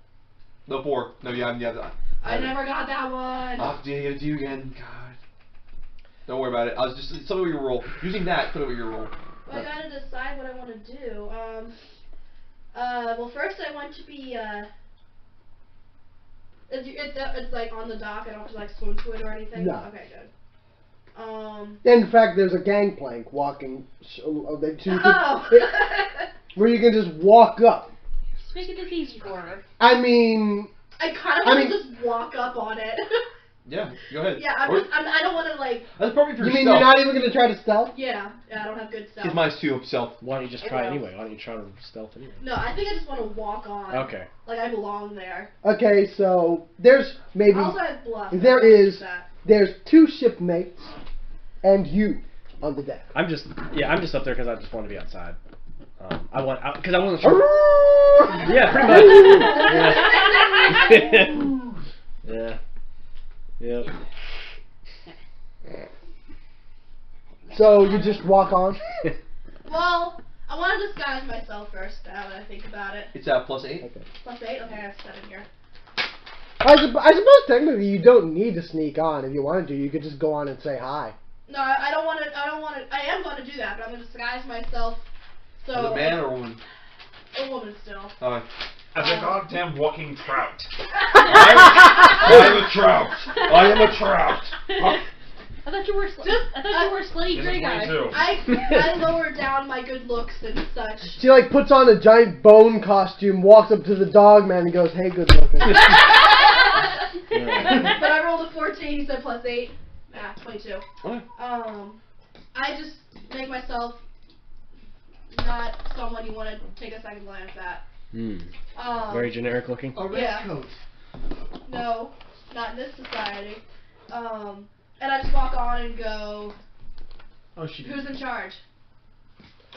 Level 4. No, yeah. I never got that one. I'll do you again. God. Don't worry about it. I was just tell me what your roll. Using that, tell me what your roll. Well, I gotta decide what I want to do. Well, first I want to be, it's like on the dock. I don't have to like swim to it or anything. No. Okay, good. In fact, there's a gangplank walking, Oh. where you can just walk up. Just making this easy for her. I mean, I kind of I want mean- to just walk up on it. Yeah, go ahead. Yeah, Or- I don't want to like. That's probably for you mean yourself. you're not even gonna try to stealth? Yeah, I don't have good stuff. It's minus 2 of self. Why don't you just I try will. anyway? Why don't you try to stealth anyway? No, I think I just want to walk on. Okay. Like I belong there. Okay, so there's maybe I also have bluff. there I don't is use that. there's 2 shipmates and you on the deck. I'm just up there because I just want to be outside. Because I wasn't sure. Yeah, pretty much. Yeah. Yeah. Yep. So you just walk on. Well, I want to disguise myself first. Now that I think about it. It's plus 8. Okay. +8. Okay, I have 7 here. I suppose technically you don't need to sneak on. If you wanted to, you could just go on and say hi. No, I don't want to. I don't want to. I am going to do that, but I'm going to disguise myself. So As a man or a woman? a woman still. Alright. As a goddamn walking trout. I am a trout. I am a trout. I thought you were. I thought you were a slutty This gray is guy. 22. I lower down my good looks and such. She like puts on a giant bone costume, walks up to the dog man and goes, "Hey, good looking." But I rolled a 14. He said +8. 22. What? I just make myself not someone you want to take a second glance at. Very generic looking. A red Yeah. coat. No, not in this society. And I just walk on and go, Oh, she. who's in charge?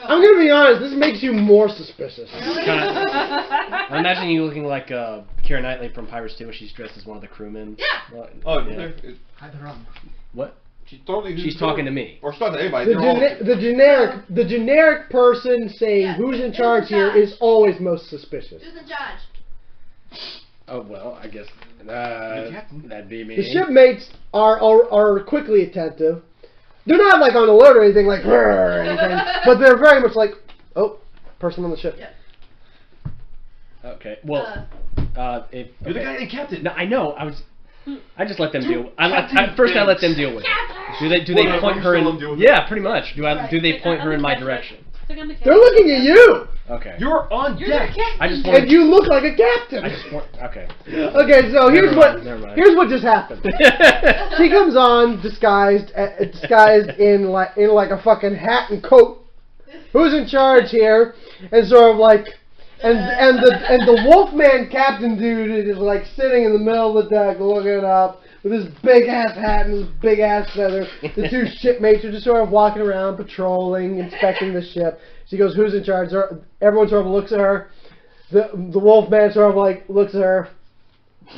Oh. I'm gonna be honest. This makes you more suspicious. Really? I'm imagining you looking like Keira Knightley from Pirates 2 when she's dressed as one of the crewmen. Yeah. Oh, yeah. Hide the rum. What? She's totally. She's talking to me. Or she's talking to anybody. The generic person saying Yeah, who's in who's charge in here charge? is always most suspicious. Who's in charge? Oh well, I guess captain. that'd be me. The shipmates are quickly attentive. They're not like on alert or anything like "Rrr" or anything, but they're very much like, oh, person on the ship. Yeah. Okay. Well, if You're the guy named Captain. No, I know. I just let them deal. First I let them deal with it. Do they Well, point you her still in? let them deal with it. Yeah, pretty much. Do they Like, point I'm her in the my captain. direction? It's like I'm the They're captain. looking at you, Okay. You're on You're deck. the captain. I just want. and you look like a captain. I just want. Okay. Okay, so Never mind. here's what just happened. She comes on disguised in like a fucking hat and coat. Who's in charge here? And sort of like, and the Wolfman captain dude is like sitting in the middle of the deck looking up with his big ass hat and his big ass feather. The 2 shipmates are just sort of walking around, patrolling, inspecting the ship. She goes, "Who's in charge?" Everyone sort of looks at her. The Wolfman sort of like looks at her.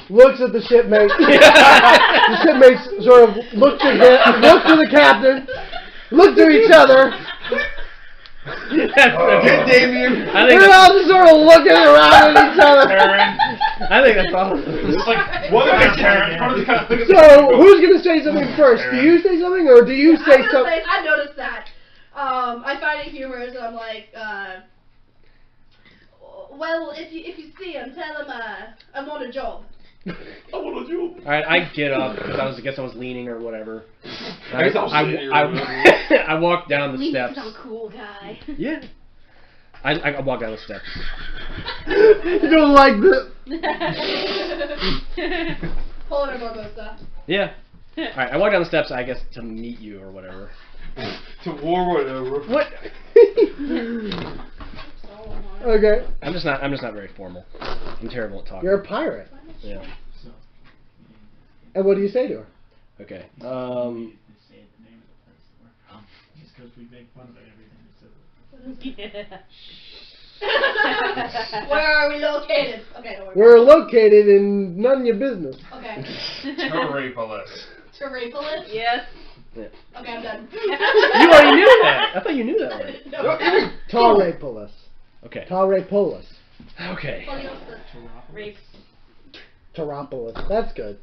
looks at the shipmate. The shipmates sort of look to the captain, look to each other. Get Damien. I think They're all just sort of looking around at each other. I think that's awesome. It's like, what are my parents? So, who's going to say something first? Do you say something, or do you say something? I noticed that. I find it humorous, and I'm like, well, if you see him, tell him I want a job. I want to do. Alright, I get up because I guess I was leaning or whatever. I guess I was sitting here. I walk down the steps. I'm a cool guy. Yeah. I walk down the steps. You don't like the... Polar Barbosa. Yeah. Alright, I walk down the steps, I guess, to meet you or whatever. To war whatever. What? Okay. I'm just not very formal. I'm terrible at talking. You're a pirate. Yeah. And what do you say to her? Okay. Say the name of the place that we're from, just because we make fun of everything. Where are we located? Okay, don't worry. We're located in none of your business. Okay. Terrapolis. Terrapolis? Yes. Yeah. Okay, I'm done. You already knew that. I thought you knew that already. No. Taurepolis. Okay. Taurepolis. Okay. Rape. Tauropolis. That's good.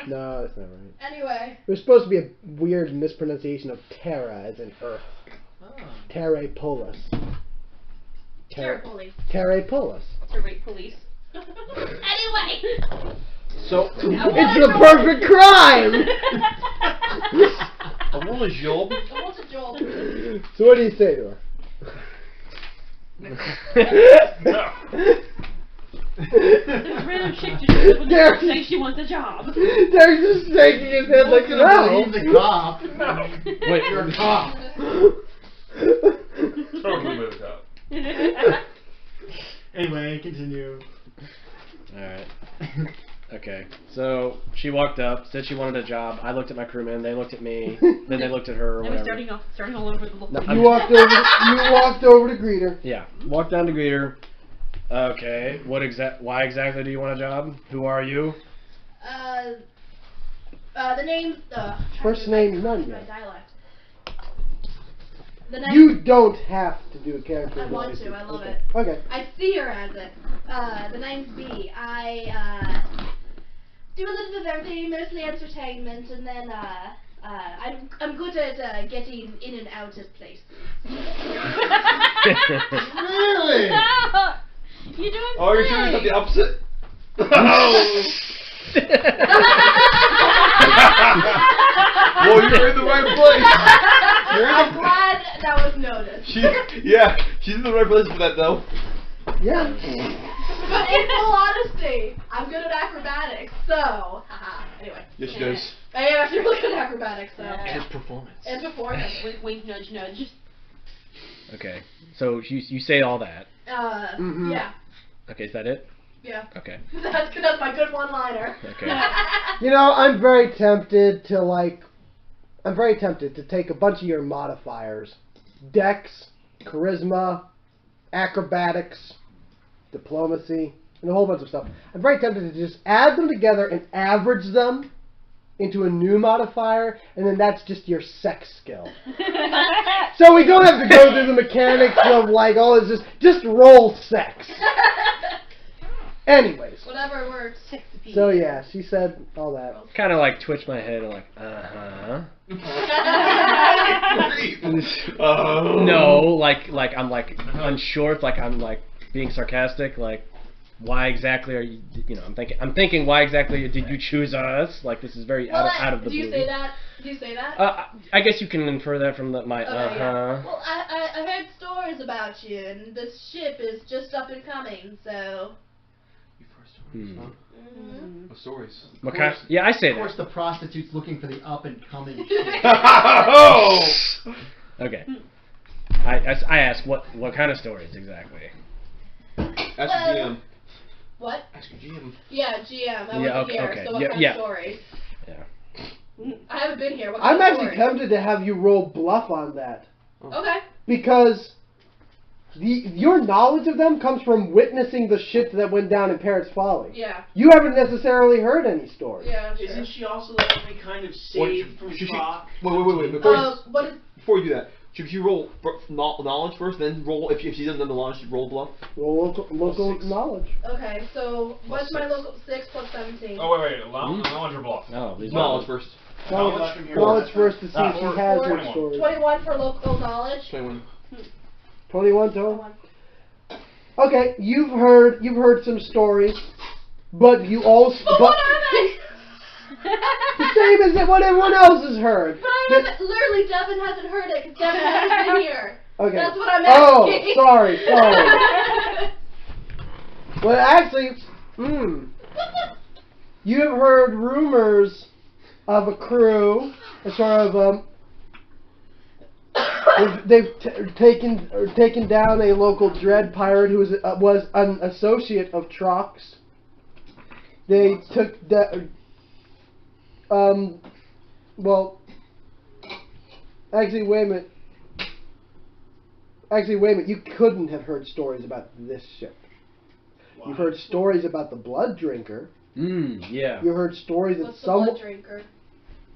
No, that's not right. Anyway. There's supposed to be a weird mispronunciation of Terra as in Earth. Terrapolis. Terrapolis. Terrapolis. To rape police. Anyway. So, It's the perfect crime! I want a job. I want a job. So what do you say to her? The random chick just shows up in the Derek- door saying she wants a job. Derek's just shaking his head like, no! Believe the cop. Wait. You're a cop. Totally moved up. Anyway, continue. Alright. Okay. So she walked up, said she wanted a job. I looked at my crewmen. They looked at me. Then they looked at her or Now we're whatever. starting all over the book. You walked over to greet her. Yeah. Walked down to greet her. Okay. Why exactly do you want a job? Who are you? The name. First name, none My yet. dialect. The name. You don't have to do a character. I want voice. to. I love Okay. it. Okay. I see her as it. The name's B. I do a little bit of everything, mostly entertainment, and then I'm good at getting in and out of places. Really? You're doing Oh, you're doing great. the opposite? Well, you're in the right place. You're in I'm the glad that was noticed. she's in the right place for that though. Yeah. But in full honesty, I'm good at acrobatics, so haha. Anyway. Yes, she does. I am actually really good at acrobatics, so. Yeah. His performance. And performance. Wink, wink, nudge, nudge. Okay. So you say all that. Mhm. Yeah. Okay. Is that it? Yeah. Okay. That's my good one-liner. Okay. You know, I'm very tempted to take a bunch of your modifiers. Dex, charisma, acrobatics, diplomacy, and a whole bunch of stuff. I'm very tempted to just add them together and average them into a new modifier, and then that's just your sex skill. So we don't have to go through the mechanics of like, oh, it's just roll sex. Anyways. Whatever works. So yeah, she said all that. Kind of like twitch my head and like, uh-huh. No, like I'm like unsure, like I'm like being sarcastic, like why exactly are you? You know, I'm thinking why exactly did you choose us? Like this is very out of the do you blue. say that? Do you say that? I guess you can infer that from my Okay, yeah. Well, I heard stories about you, and this ship is just up and coming, so. No stories. What kind? Yeah, I say Of course, that. the prostitute's looking for the up and coming. Okay. I ask what kind of stories exactly? Ask your GM. What? Ask your GM. Yeah, GM. I Yeah, wasn't here, okay. so what Yeah, kind yeah. of stories? Yeah. I haven't been here. What kind I'm of actually stories? tempted to have you roll bluff on that. Okay. Because Your knowledge of them comes from witnessing the shit that went down in Parrots Folly. Yeah. You haven't necessarily heard any stories. Yeah, sure. Isn't she also the one we kind of saved from shock? Wait. Before you do that, should you roll knowledge first, then roll if she doesn't know the knowledge, roll bluff? Roll local knowledge. Okay, so what's my local 6 plus 17? Oh wait, knowledge or bluff? Oh, these Knowledge first. Knowledge first to see if she has Four. her stories. 21 for local knowledge. 21. 21 total. Okay, you've heard some stories, but you also But what are they? the same as what everyone else has heard. But I haven't, literally Devin hasn't heard it because Devin hasn't been here. Okay. That's what I'm Oh, asking. sorry. Well, actually, you have heard rumors of a crew, a sort of they've taken down a local dread pirate who was an associate of Trox. They took the actually wait a minute. You couldn't have heard stories about this ship. Wow. You've heard stories about the Blood Drinker. Yeah. You heard stories that What's the someone. blood drinker?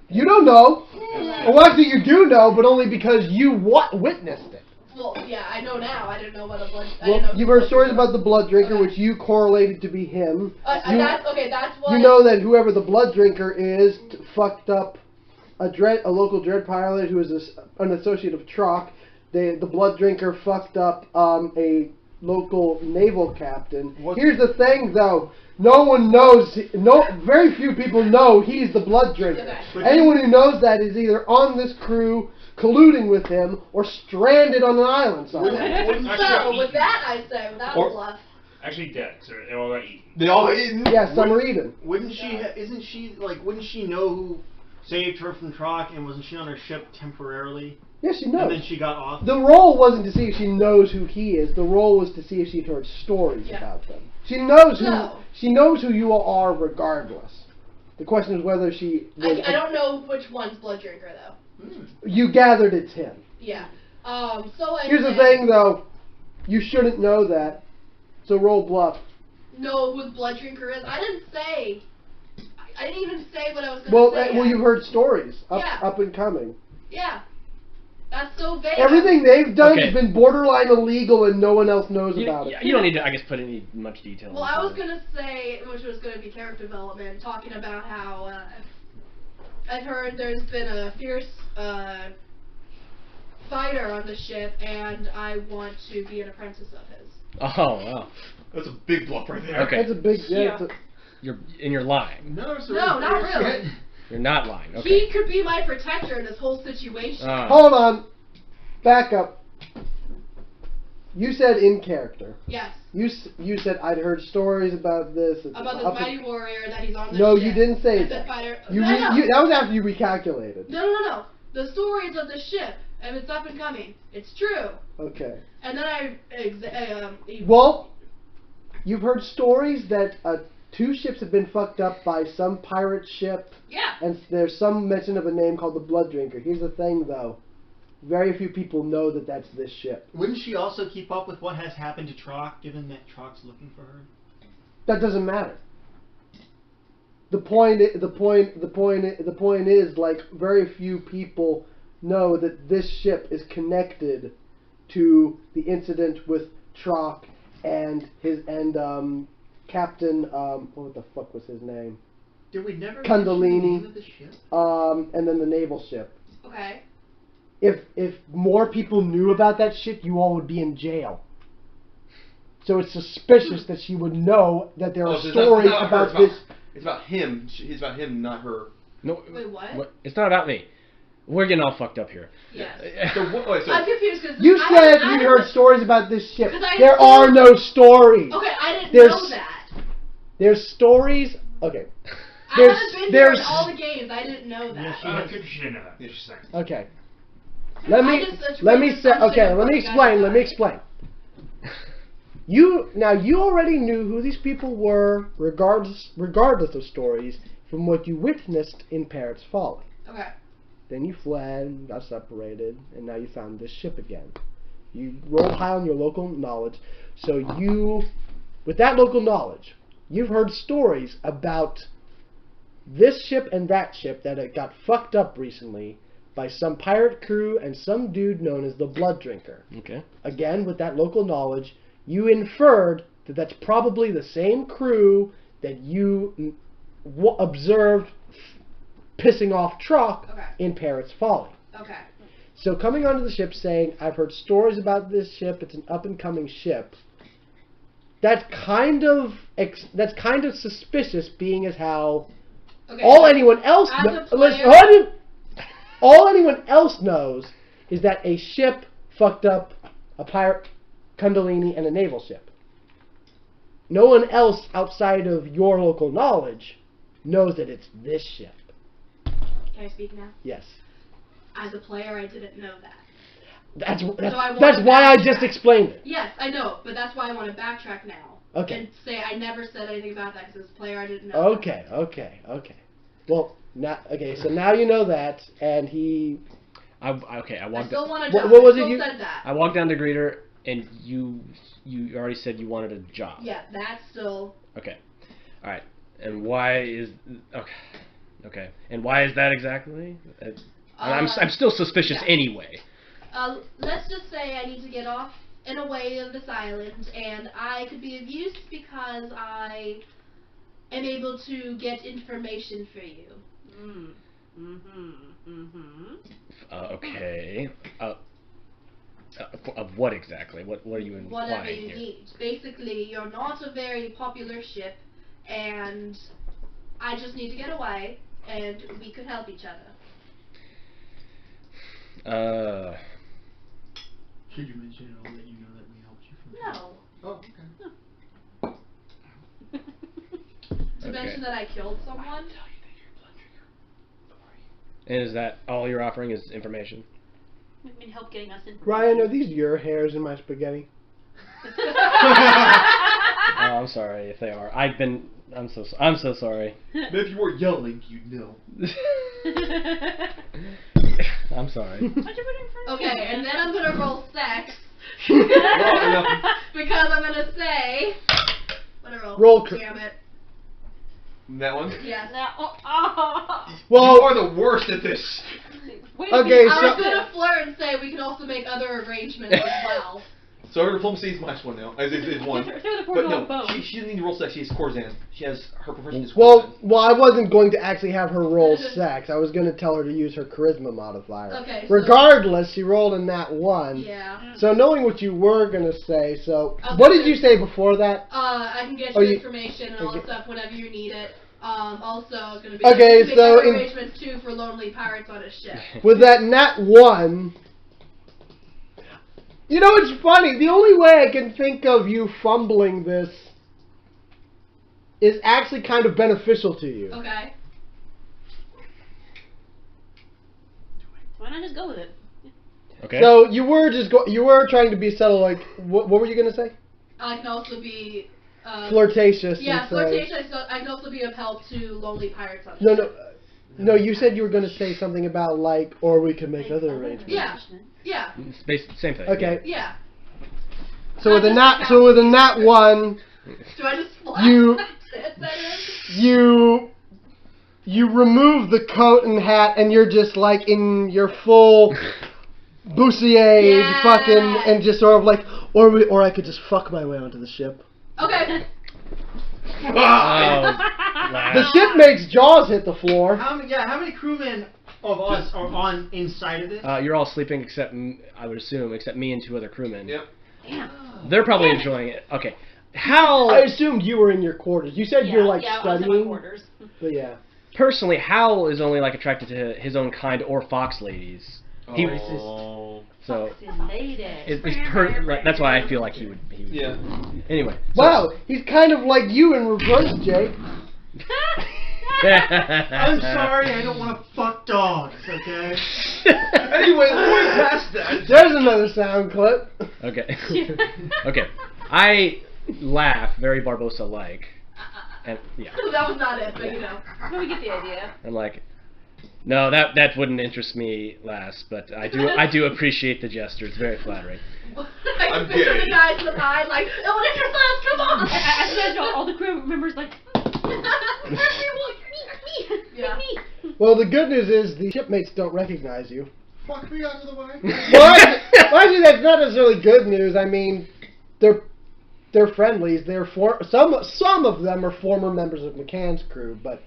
You don't know. Well, actually, you do know, but only because you witnessed it. Well, yeah, I know now. I didn't know what a blood. I didn't Well, know you've who heard blood stories drinker about the Blood Drinker, Okay. which you correlated to be him. was. That's what. You know that whoever the Blood Drinker is fucked up a local dread pilot who is an associate of Trock. The Blood Drinker fucked up a local naval captain. Here's the thing, though. No one knows. Very few people know he's the Blood Drinker. Okay. Anyone who knows that is either on this crew, colluding with him, or stranded on an island somewhere. So with that, I say without a bluff. Actually dead, so they all got eaten. They all got eaten? Yeah, some are eaten. Wouldn't she? Isn't she like? Wouldn't she know who saved her from Trock, and wasn't she on her ship temporarily? Yes, she knows. And then she got off. The role wasn't to see if she knows who he is. The role was to see if she'd heard stories about them. She knows who. No. She knows who you all are, regardless. The question is whether she. I don't know which one's blood drinker though. You gathered it's him. Yeah. So I Here's the say, thing, though. You shouldn't know that. So roll bluff. Know who the blood drinker is? I didn't say. I didn't even say what I was going to say. Well, you've heard stories Yeah. up and coming. Yeah. That's so vague. Everything they've done Okay. has been borderline illegal, and no one else knows about it. You don't need to, I guess, put any much detail. Well, into I was it. going to say, which was going to be character development, talking about how I've heard there's been a fierce fighter on the ship, and I want to be an apprentice of his. Oh wow. That's a big bluff right there. Okay. That's a big. Yeah. You're lying. No, not really. You're not lying. Okay. He could be my protector in this whole situation. Hold on. Back up. You said in character. Yes. You said I'd heard stories about this. About this mighty warrior that he's on the No, ship. you didn't say and that. the fighter. You, I know. that was after you recalculated. No. The stories of the ship, and it's up and coming. It's true. Okay. And then Well, you've heard stories that 2 ships have been fucked up by some pirate ship. Yeah. And there's some mention of a name called the Blood Drinker. Here's the thing, though. Very few people know that that's this ship. Wouldn't she also keep up with what has happened to Trock, given that Trock's looking for her? That doesn't matter. The point is, like, very few people know that this ship is connected to the incident with Trock and Captain what the fuck was his name? Did we never Kundalini. mention the name of the ship? And then the naval ship. Okay. If more people knew about that shit, you all would be in jail. So it's suspicious that she would know that there are so it's stories not her, about this. It's about him. It's about him, not her. No. Wait, what? It's not about me. We're getting all fucked up here. Yes. So I'm confused because You said you heard stories about this ship. 'Cause I There didn't are know- no stories. Okay, I didn't There's- know that. There's stories. Okay. I haven't been here in all the games. I didn't know that. She didn't know that. Yeah, she's saying. Okay. Let me just let me made say. assumption Okay. of Let what me you guys explain. Let me thought. explain. You already knew who these people were, regardless of stories, from what you witnessed in Parrots Folly. Okay. Then you fled, got separated, and now you found this ship again. You rolled high on your local knowledge. So you, with that local knowledge, you've heard stories about this ship and that ship that it got fucked up recently by some pirate crew and some dude known as the Blood Drinker. Okay. Again, with that local knowledge, you inferred that that's probably the same crew that you observed pissing off Truck Okay. in Parrot's Folly. Okay. So coming onto the ship saying, I've heard stories about this ship, it's an up-and-coming ship, that's kind of suspicious, being as how Okay. all anyone else As a listen, player- all anyone else knows is that a ship fucked up a pirate Kundalini and a naval ship. No one else outside of your local knowledge knows that it's this ship. Can I speak now? Yes. As a player, I didn't know that. That's I wanna that's why I just backtrack. explained it. Yes, I know, but that's why I want to backtrack now. Okay. And say I never said anything about that because as a player, I didn't know. Okay. Well, so now you know that, and he. I I walked. still want a What- job. what was I it still you- said that. I walked down to greeter, and you already said you wanted a job. Yeah, that's still. Okay. All right. And why is okay? And why is that exactly? I'm still suspicious yeah. anyway. Let's just say I need to get off and away of this island, and I could be of use because I am able to get information for you. Okay. Of what exactly? What are you implying Whatever you here? need. Basically, you're not a very popular ship, and I just need to get away, and we could help each other. Should you mention it all that you know that we helped you from No. Oh, okay. To mention that I killed someone? And is that all you're offering is information? I mean, help getting us information. Ryan, are these your hairs in my spaghetti? Oh, I'm sorry if they are. I'm so sorry. But if you were yelling, you'd know. I'm sorry. Why'd you put it in front of Okay, me? and then I'm gonna roll sex. no. Because I'm gonna say. What I roll? Roll Damn it. That one? Yes. Now, You Well, are the worst at this. wait Okay, I so- was gonna flirt and say we can also make other arrangements as well. So her diplomacy is -1 now. Is one. Throw the But portal no, on both. she doesn't need to roll sex. She has Corzan. She has her profession is well, Corzan. I wasn't going to actually have her roll sex. I was going to tell her to use her charisma modifier. Okay, so- Regardless, she rolled in that one. Yeah. So knowing what you were going to say, so Okay. what did you say before that? I can get Oh, you you- information and all that okay. stuff whenever you need it. Also, it's gonna be Okay, make so other in- arrangements too for lonely pirates on a ship. With that nat 1, you know, it's funny. The only way I can think of you fumbling this is actually kind of beneficial to you. Okay. Why not just go with it? Okay. So you were you were trying to be subtle. Like, what were you gonna say? I can also be. Flirtatious. Yeah, and say- flirtatious. I can also be of help to lonely pirates on a No, ship. no. You said you were gonna say something about like, or we could make other arrangements. Yeah. Yeah. It's same thing. Okay. Yeah. So with a nat 1, Do I just fly? You- That is? you remove the coat and hat, and you're just like in your full bustier, Yeah. fucking, and just sort of like, or I could just fuck my way onto the ship. Okay. Oh, The shipmate's jaws hit the floor. How many crewmen of us are on inside of this? you're all sleeping except I would assume except me and 2 other crewmen. Yep. They're probably enjoying it. Okay. Hal I assumed you were in your quarters. You said you're like I was in my studying, quarters. but yeah. personally, Hal is only like attracted to his own kind or fox ladies. He so that's why I feel like he would. Yeah. Anyway. So, Wow, he's kind of like you in reverse, Jake. I'm sorry, I don't want to fuck dogs, okay? Anyway, let's past that. There's another sound clip. Okay. Okay. I laugh very Barbosa-like, and yeah, That was not it, but you know. But we get the idea. I'm like, No, that wouldn't interest me last, but I do appreciate the gesture. It's very flattering. I'm gay. the guys in the pine like, it will interest us, come on! As you guys know, all the crew members like. Yeah. Well, the good news is the shipmates don't recognize you. Fuck me out of the way. Well, actually, that's not necessarily good news. I mean, they're friendlies. Some of them are former members of McCann's crew, but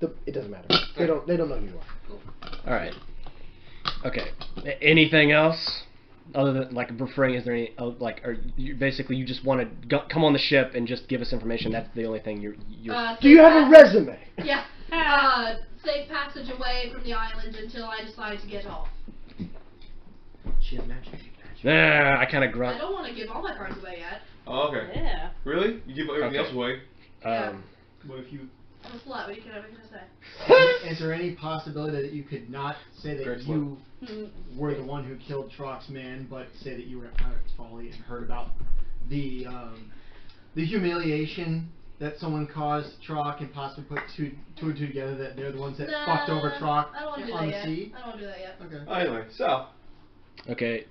it doesn't matter. They don't know who you are. All right. Okay. Anything else other than like referring? Is there any like? Are you basically you just want to come on the ship and just give us information? That's the only thing you're. Do you have a resume? Yeah. Safe passage away from the island until I decide to get off. She had magic. Nah, I kind of I grunt. don't want to give all my cards away yet. Oh, okay. Yeah. Really? You give everything Okay. else away? What if you? I'm a slut. What can I say? Is there any possibility that you could not say that Great you were the one who killed Trock's man, but say that you were at Pirate's Folly and heard about the humiliation that someone caused Trock and possibly put two and two together that they're the ones that fucked over Trock I don't want to do on that the yet. sea? I don't want to do that yet. Okay. Anyway, so. Okay.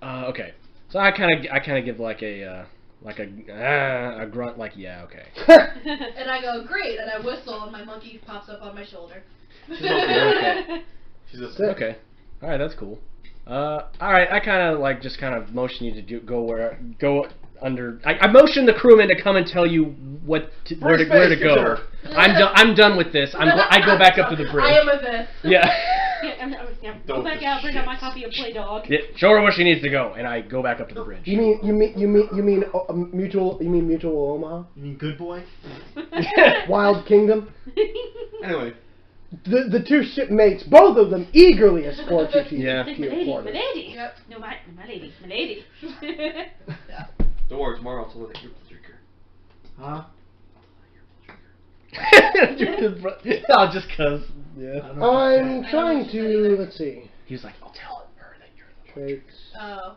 Okay. So I kind of give like a grunt, like yeah, okay. And I go, great, and I whistle, and my monkey pops up on my shoulder. Okay. She's a Okay. All right, that's cool. All right, I kind of like just kind of motion you to go under. I motion the crewman to come and tell you where to go. I'm done with this. I go back up to the bridge. I am a this. Yeah. Go back out, bring out my copy of Play Dog. Yeah, show her where she needs to go, and I go back up to the bridge. You mean mutual Omaha? You mean Good Boy? Wild Kingdom? Anyway. The two shipmates, both of them eagerly escort you to Yeah. to My your lady, my quarters. lady. Yep. No, my lady, my lady. Don't worry, tomorrow I'll tell her that you're a drinker. Huh? Oh, just cause. Yeah. I don't know I'm if trying to, let's see, He was like, I'll tell her that you're the traits, Oh.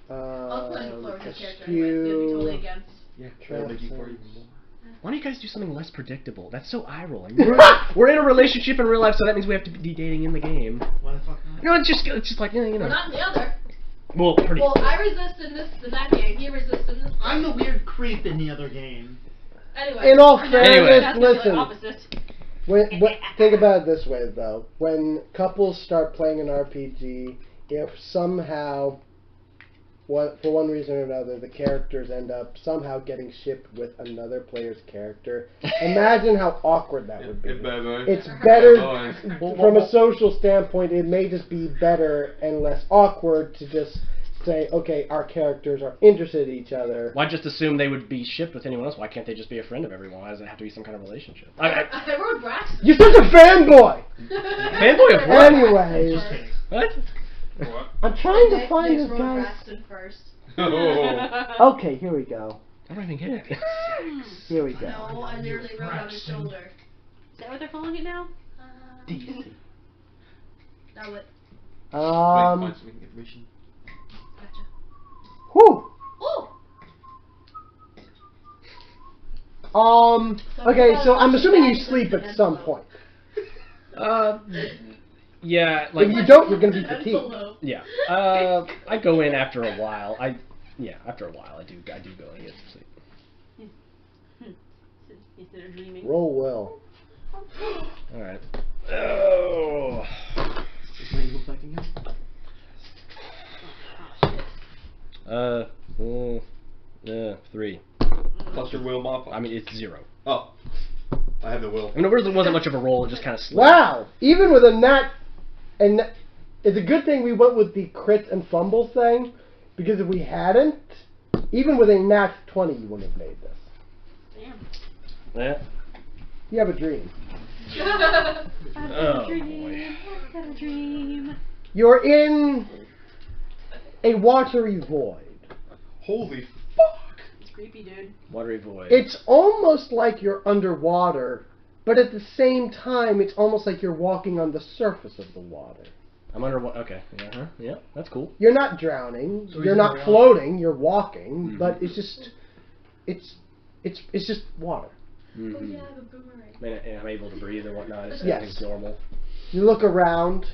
I'll play the floor with his character anyway. You'll be totally against. Yeah, try to make you for you more. Why don't you guys do something less predictable? That's so eye-rolling. We're in a relationship in real life, so that means we have to be dating in the game. Why the fuck not? No, it's just like, you We're know. not in the other. Well, pretty. Well, I resist in that game. He resists in this. I'm the weird creep in the other game. Anyway. In all Anyway. fairness, That's the listen, opposite. think about it this way though. When couples start playing an RPG, if somehow, for one reason or another, the characters end up somehow getting shipped with another player's character, imagine how awkward that would be. It's better, from a social standpoint, it may just be better and less awkward to just say, okay, our characters are interested in each other. Why just assume they would be shipped with anyone else? Why can't they just be a friend of everyone? Why does it have to be some kind of relationship? I wrote Braxton. You're such a fanboy! Fanboy of what? Anyways, What? What? I'm trying to Nick find this wrote guy. Braxton first. Oh. Okay, here we go. I don't even get it. Here we go. No, I literally wrote on his shoulder. Is that what they're calling it now? DC. Now what? Find some information. Gotcha. Whew. Ooh! Okay, so I'm assuming you sleep at some point. Yeah, If like you don't, you're gonna be fatigued. Envelope. yeah. I go in after a while. After a while, I do go and get some sleep. Instead of dreaming. Roll well. All right. Oh. Is my evil backing up? 3. Plus your will modifier. I mean, it's 0. Oh. I have the will. I mean, it wasn't much of a roll. It just kind of slipped. Wow! Even with a nat, and it's a good thing we went with the crit and fumble thing, because if we hadn't, even with a nat 20, you wouldn't have made this. Damn. Yeah. You have a dream. Oh, Dream. I've got a dream. You're in a watery void. Holy fuck. It's creepy, dude. Watery void. It's almost like you're underwater, but at the same time, it's almost like you're walking on the surface of the water. I'm under. Okay. Yeah. Yeah. That's cool. You're not drowning. So You're he's not underwater. floating. You're walking, Mhm. but it's just, it's just water. Mm-hmm. Oh yeah, the boomerang. I mean, I'm able to breathe and whatnot. It's Yes. everything's normal. You look around.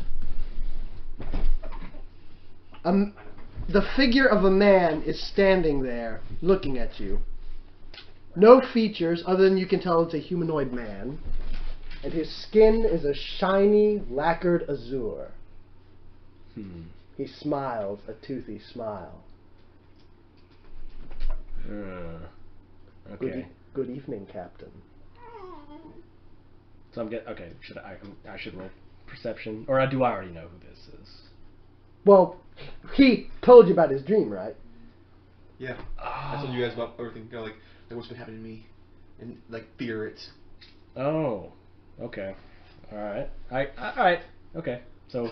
The figure of a man is standing there, looking at you. No features, other than you can tell it's a humanoid man. And his skin is a shiny, lacquered azure. He smiles a toothy smile. Okay. Good evening, Captain. So I'm okay. I should roll perception, or do I already know who this is? Well, he told you about his dream, right? Yeah. I told you guys about everything, like what's been happening to me, and like fear it. Oh. Okay. All right. All right. Okay. So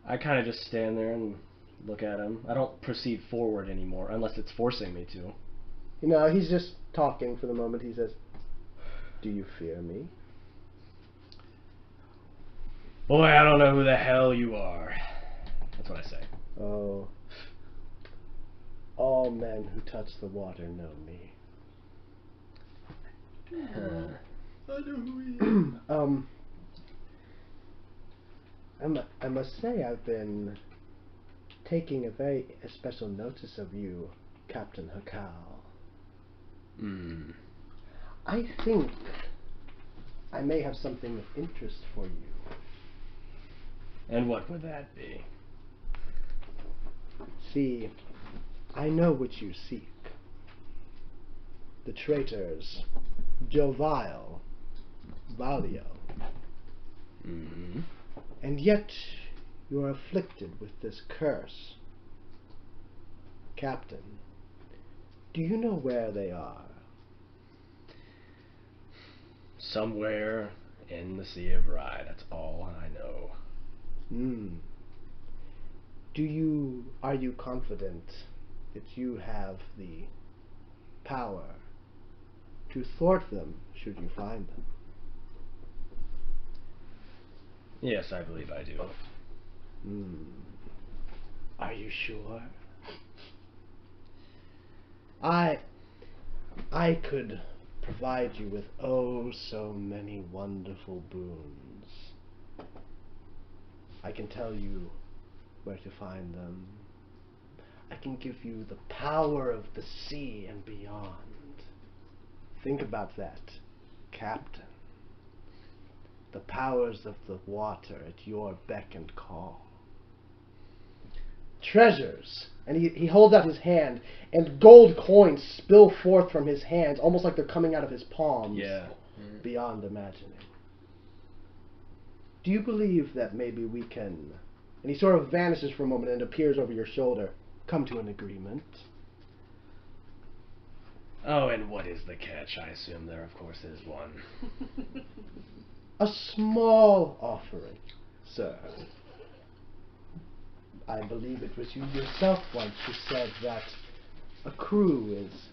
I kind of just stand there and look at him. I don't proceed forward anymore unless it's forcing me to. You know, he's just talking for the moment. He says, "Do you fear me?" Boy, I don't know who the hell you are. That's what I say. Oh. All men who touch the water know me. I know who he is. I must say I've been taking a very special notice of you, Captain Hakal. I think I may have something of interest for you. And what would that be? See, I know what you seek. The traitors, Jovile, Valio. And yet you are afflicted with this curse. Captain, do you know where they are? Somewhere in the Sea of Rye. That's all I know. Are you confident that you have the power to thwart them should you find them? Yes, I believe I do. Are you sure? I could provide you with oh so many wonderful boons. I can tell you where to find them. I can give you the power of the sea and beyond. Think about that, Captain. The powers of the water at your beck and call. Treasures. And he holds out his hand, and gold coins spill forth from his hands, almost like they're coming out of his palms. Yeah. Beyond imagining. Do you believe that maybe we can, and he sort of vanishes for a moment and appears over your shoulder, come to an agreement? Oh, and what is the catch? I assume there, of course, is one. A small offering, sir. I believe it was you yourself once who said that a crew is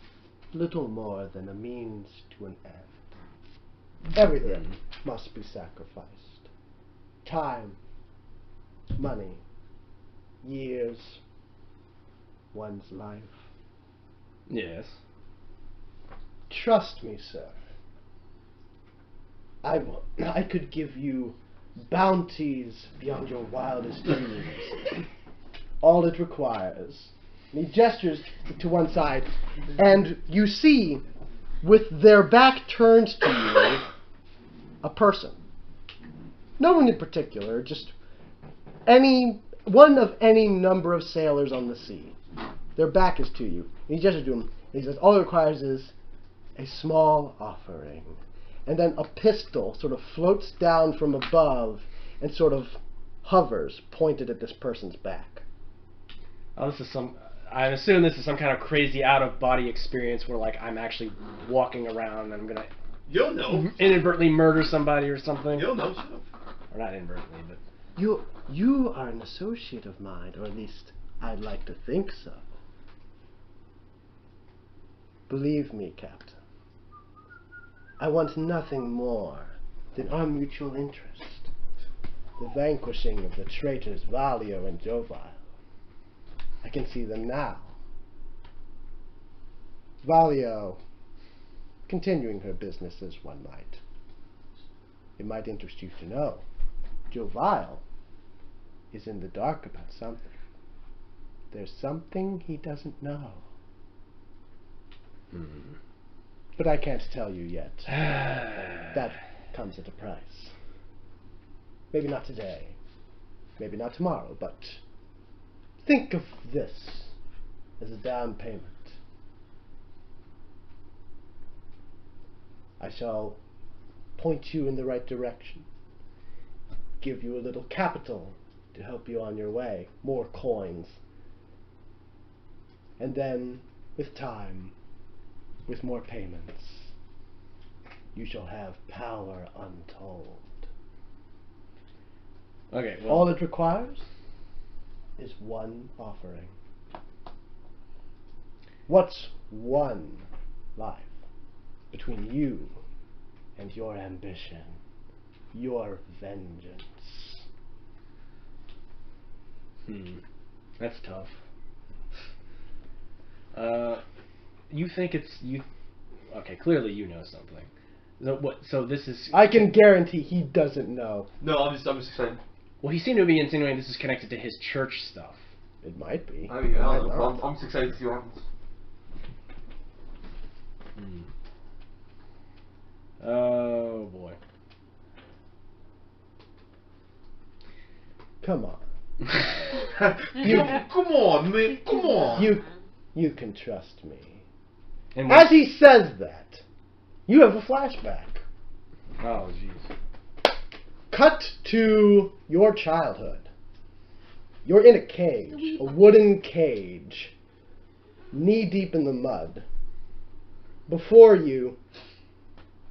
little more than a means to an end. Everything must be sacrificed. Time, money, years, one's life. Yes. Trust me, sir. I could give you bounties beyond your wildest dreams. All it requires. And he gestures to one side, and you see, with their back turned to you, a person. No one in particular, just one of any number of sailors on the sea. Their back is to you. And he gestures to him. He says, all it requires is a small offering. And then a pistol sort of floats down from above and sort of hovers, pointed at this person's back. Oh, I assume this is some kind of crazy out-of-body experience where, like, I'm actually walking around and I'm gonna You'll know. inadvertently murder somebody or something. You'll know. Or not inadvertently, but... You are an associate of mine, or at least I'd like to think so. Believe me, Captain. I want nothing more than our mutual interest. The vanquishing of the traitors Valio and Jovile. I can see them now. Valio, continuing her business as one might. It might interest you to know Jovile is in the dark about something. There's something he doesn't know. But I can't tell you yet. That comes at a price. Maybe not today. Maybe not tomorrow, but think of this as a down payment. I shall point you in the right direction. Give you a little capital to help you on your way. More coins. And then, with time, with more payments, you shall have power untold. Okay, well. All it requires is one offering. What's one life between you and your ambition, your vengeance? That's tough. You think it's you? Okay, clearly you know something. So what? So this is. I can guarantee he doesn't know. No, I'm just excited. Well, he seemed to be insinuating this is connected to his church stuff. It might be. I mean, I don't know. I'm just excited to see what happens. Oh boy. Come on. Come on, man. Come on. You can trust me. And As he says that, you have a flashback. oh jeez. Cut to your childhood. You're in a cage, a wooden cage, knee deep in the mud. Before you,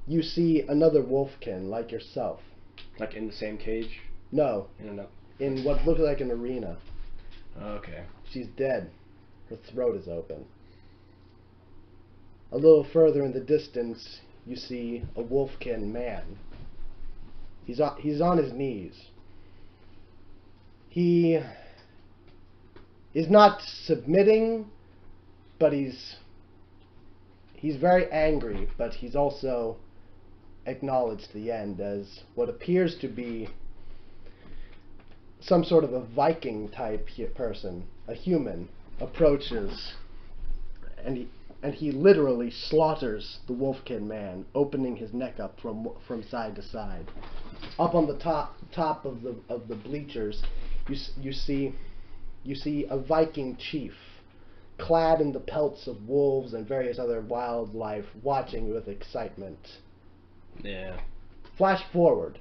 you see another wolfkin like yourself. Like in the same cage? No, in what looks like an arena. Okay. She's dead. Her throat is open. A little further in the distance, you see a wolfkin man. He's on his knees. He is not submitting, but he's very angry, but he's also acknowledged the end as what appears to be some sort of a Viking type person, a human, approaches, and he literally slaughters the wolfkin man, opening his neck up from side to side. Up on the top of the bleachers, you see a Viking chief, clad in the pelts of wolves and various other wildlife, watching with excitement. Yeah. Flash forward.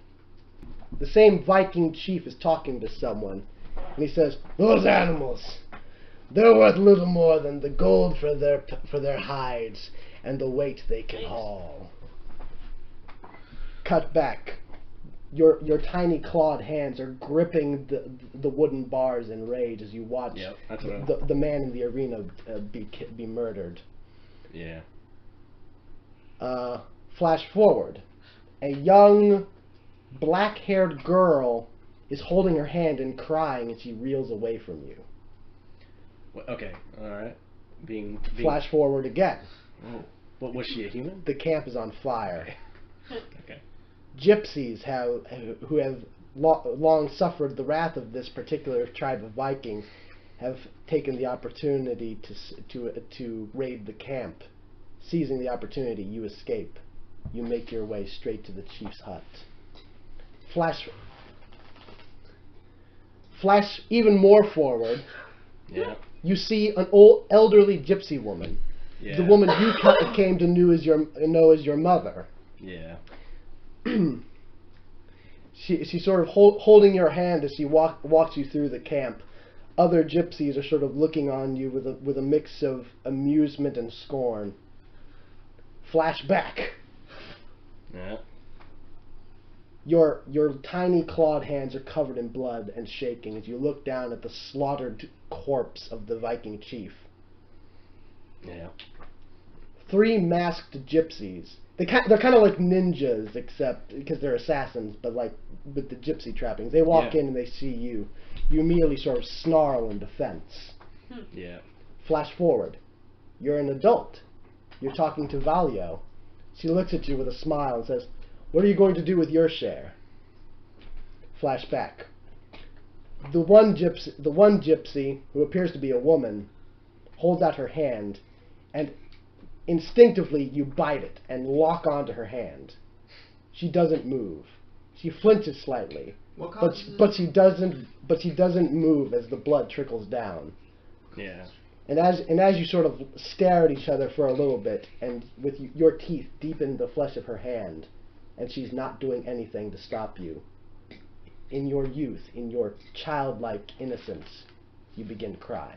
The same Viking chief is talking to someone, and he says, "Those animals, they're worth little more than the gold for their hides and the weight they can haul." Cut back. Your tiny clawed hands are gripping the wooden bars in rage as you watch the man in the arena be murdered. Yeah. Flash forward. A young, black-haired girl is holding her hand and crying as she reels away from you. Okay, alright. Being Flash forward again. What, was she a human? The camp is on fire. Okay. Gypsies who have long suffered the wrath of this particular tribe of Vikings have taken the opportunity to raid the camp. Seizing the opportunity, you escape. You make your way straight to the chief's hut. Flash even more forward. Yeah. You see an old elderly gypsy woman. Yeah. The woman you came to know as your mother. Yeah. She's sort of holding your hand as she walks you through the camp. Other gypsies are sort of looking on you with a mix of amusement and scorn. Flashback. Yeah. Your tiny clawed hands are covered in blood and shaking as you look down at the slaughtered corpse of the Viking chief. Yeah. 3 masked gypsies. They're kind of like ninjas, except because they're assassins, but like with the gypsy trappings. They walk in and they see you. You immediately sort of snarl in defense. Yeah. Flash forward. You're an adult. You're talking to Valio. She looks at you with a smile and says, "What are you going to do with your share?" Flashback. The one gypsy, who appears to be a woman, holds out her hand, and instinctively you bite it and lock onto her hand. She doesn't move. She flinches slightly, but she doesn't move as the blood trickles down. Yeah. And as you sort of stare at each other for a little bit, and with your teeth deep in the flesh of her hand, and she's not doing anything to stop you, in your youth, in your childlike innocence, you begin to cry.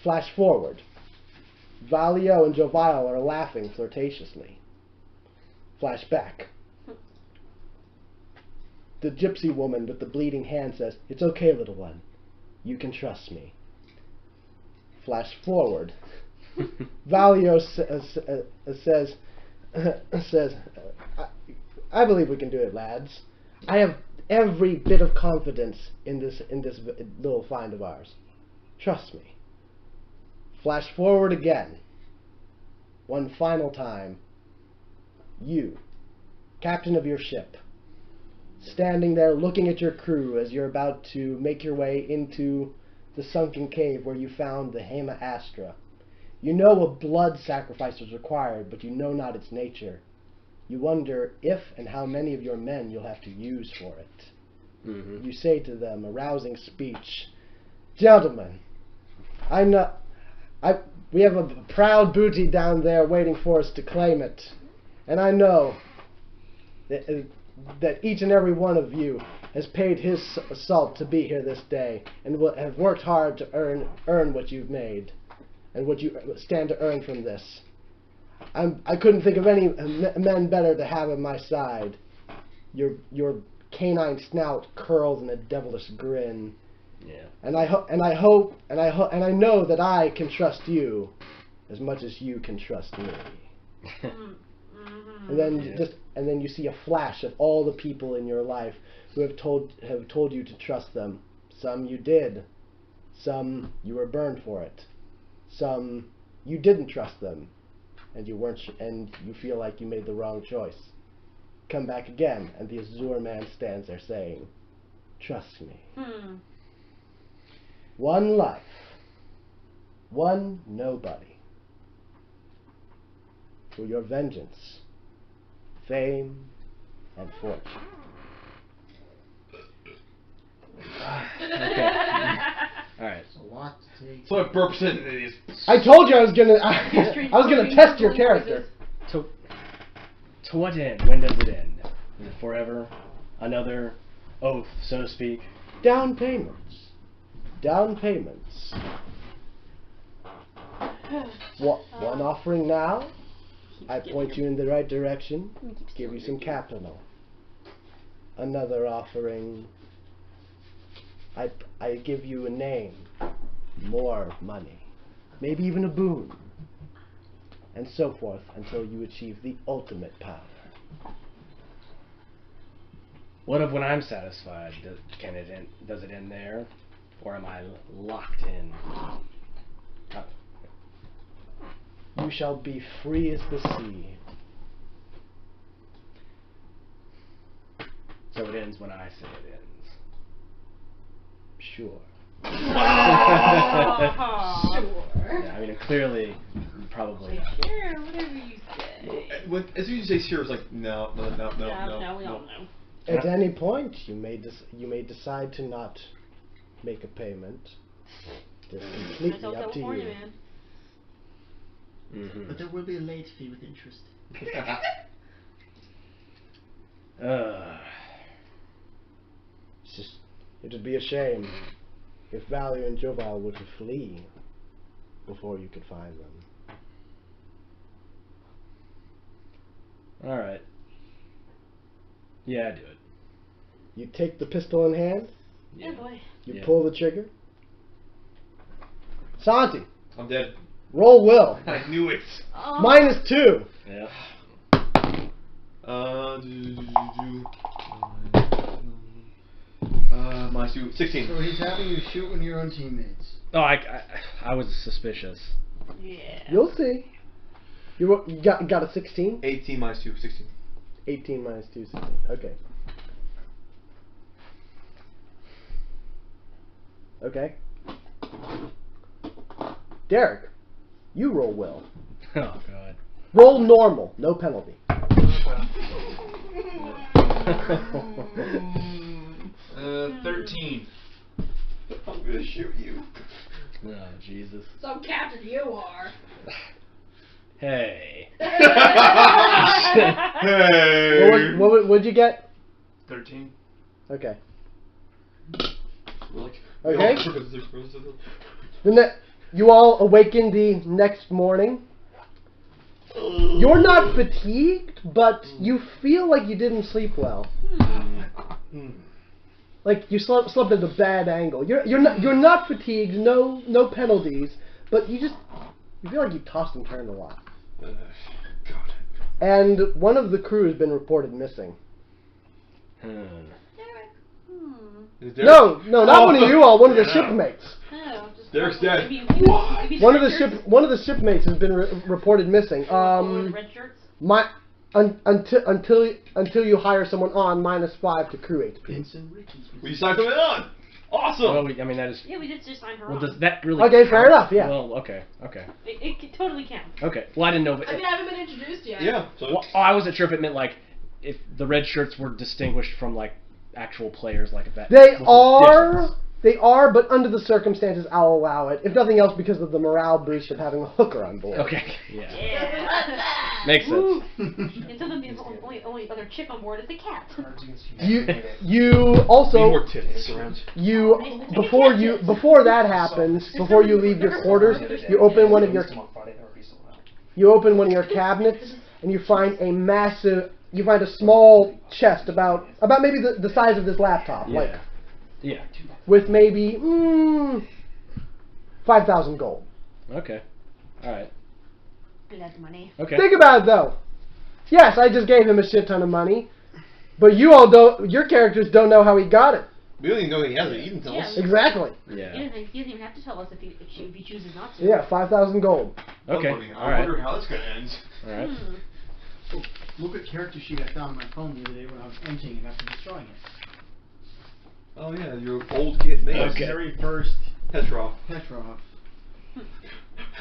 Flash forward. Valio and Jovial are laughing flirtatiously. Flash back. The gypsy woman with the bleeding hand says, "It's okay, little one. You can trust me." Flash forward. Valio says, "I believe we can do it, lads. I have every bit of confidence in this little find of ours. Trust me." Flash forward again. One final time. You, captain of your ship, standing there looking at your crew as you're about to make your way into the sunken cave where you found the Hema Astra. You know a blood sacrifice was required, but you know not its nature. You wonder if and how many of your men you'll have to use for it. Mm-hmm. You say to them, a rousing speech, "Gentlemen, we have a proud booty down there waiting for us to claim it. And I know that each and every one of you has paid his salt to be here this day, and have worked hard to earn what you've made, and what you stand to earn from this. I couldn't think of any men better to have at my side. Your canine snout curls in a devilish grin. Yeah. And I know that I can trust you as much as you can trust me." And then you see a flash of all the people in your life who have told you to trust them. Some you did. Some you were burned for it. Some you didn't trust them, and you feel like you made the wrong choice. Come back again, and the Azure man stands there saying, "Trust me." One life, one nobody. For your vengeance, fame, and fortune. Okay. All right. It's a lot to take. So I burps in and it is. I told you I was gonna test your character. To what end? When does it end? Is it forever? Another oath, so to speak? Down payments. Down payments. One offering now. I point you in the right direction. Give you some capital. Another offering. I give you a name. More money. Maybe even a boon. And so forth until you achieve the ultimate power. What if when I'm satisfied, does it end there? Or am I locked in? You shall be free as the sea. So it ends when I say it ends. Sure. Yeah, I mean, clearly, probably. Sure, whatever you say. As soon as you say sure, it's like, no. We all know. At any point, you may decide to not make a payment. It's completely up to you. Man. Mm-hmm. But there will be a late fee with interest. It would be a shame if Valio and Jovial were to flee before you could find them. Alright. Yeah, do it. You take the pistol in hand. Yeah, boy. You pull the trigger. Santi, I'm dead. roll will. I knew it. -2. Yeah. -2, 16. So he's having you shoot one of your own teammates. Oh, I was suspicious. Yeah. You'll see. You got a 16? 18 minus 2, 16. 18 minus 2, 16. Okay. Okay. Derek, you roll well. Oh god. Roll normal, no penalty. 13. I'm gonna shoot you. Oh Jesus. So captain you are. Hey. Hey. What'd you get? 13. Okay. Like, Okay. no. You all awaken the next morning. You're not fatigued, but you feel like you didn't sleep well. Like you slept at a bad angle. You're not fatigued, no penalties, but you feel like you tossed and turned a lot. God. And one of the crew has been reported missing. Is there- No, not one of you all. One of the shipmates. Derek's dead. One of the shipmates has been reported missing. Red shirts. Until you hire someone on, -5 to crew HP. Vince and Ricky. We signed something on. Awesome. Well, I mean that is. Yeah, we just signed her Well, on. does that really? Okay, fair count? enough, yeah. Well, okay. It totally counts. Okay. Well, I didn't know. If I mean, I haven't been introduced yet. Yeah. So well, I wasn't sure if it meant like if the red shirts were distinguished from like actual players, like if that. They was a are. difference. They are, but under the circumstances, I'll allow it. If nothing else, because of the morale boost of having a hooker on board. Okay. Yeah. Yeah. Makes sense. Woo. Until then, the only other chick on board is the cat. You also need more tits around. before that happens, before you leave your quarters, you open one of your cabinets and you find a small chest about maybe the size of this laptop, Yeah. like Yeah. with maybe 5,000 gold. Okay. All right. Blood money. Okay. Think about it though. Yes, I just gave him a shit ton of money, but your characters don't know how he got it. We don't even know he has it. He didn't tell us. Exactly. Yeah. He doesn't even have to tell us if he chooses not to. Yeah, 5,000 gold. Okay. I All right. wonder how this gonna end. All right. Oh, look at character sheet I found on my phone the other day when I was emptying it after destroying it. Oh yeah, your old kid mate. The very first Petrov. Petrov.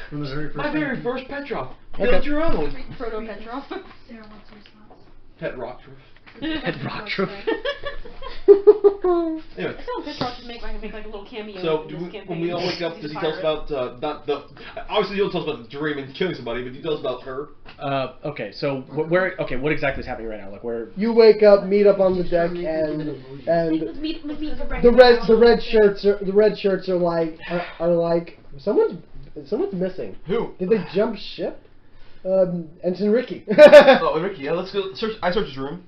From the very first. My very first Petrov. Okay. Build your own. Proto Petrov. Sarah, what's your response? Pet Rockruff. Ed Rockruff. Anyway. I saw Petrov just make like a little cameo. So in this campaign. when we all wake up, does he tell us about not the? Obviously, you don't tell us about the dream and killing somebody, but he tells us about her. Okay. So where? Okay. What exactly is happening right now? Like where? You wake up, meet up on the deck, and Let's meet for breakfast. the red shirts are like someone's missing. Who? Did they jump ship? Ensign Ricky. Oh, Ricky. Yeah, let's go. Search. I searched his room.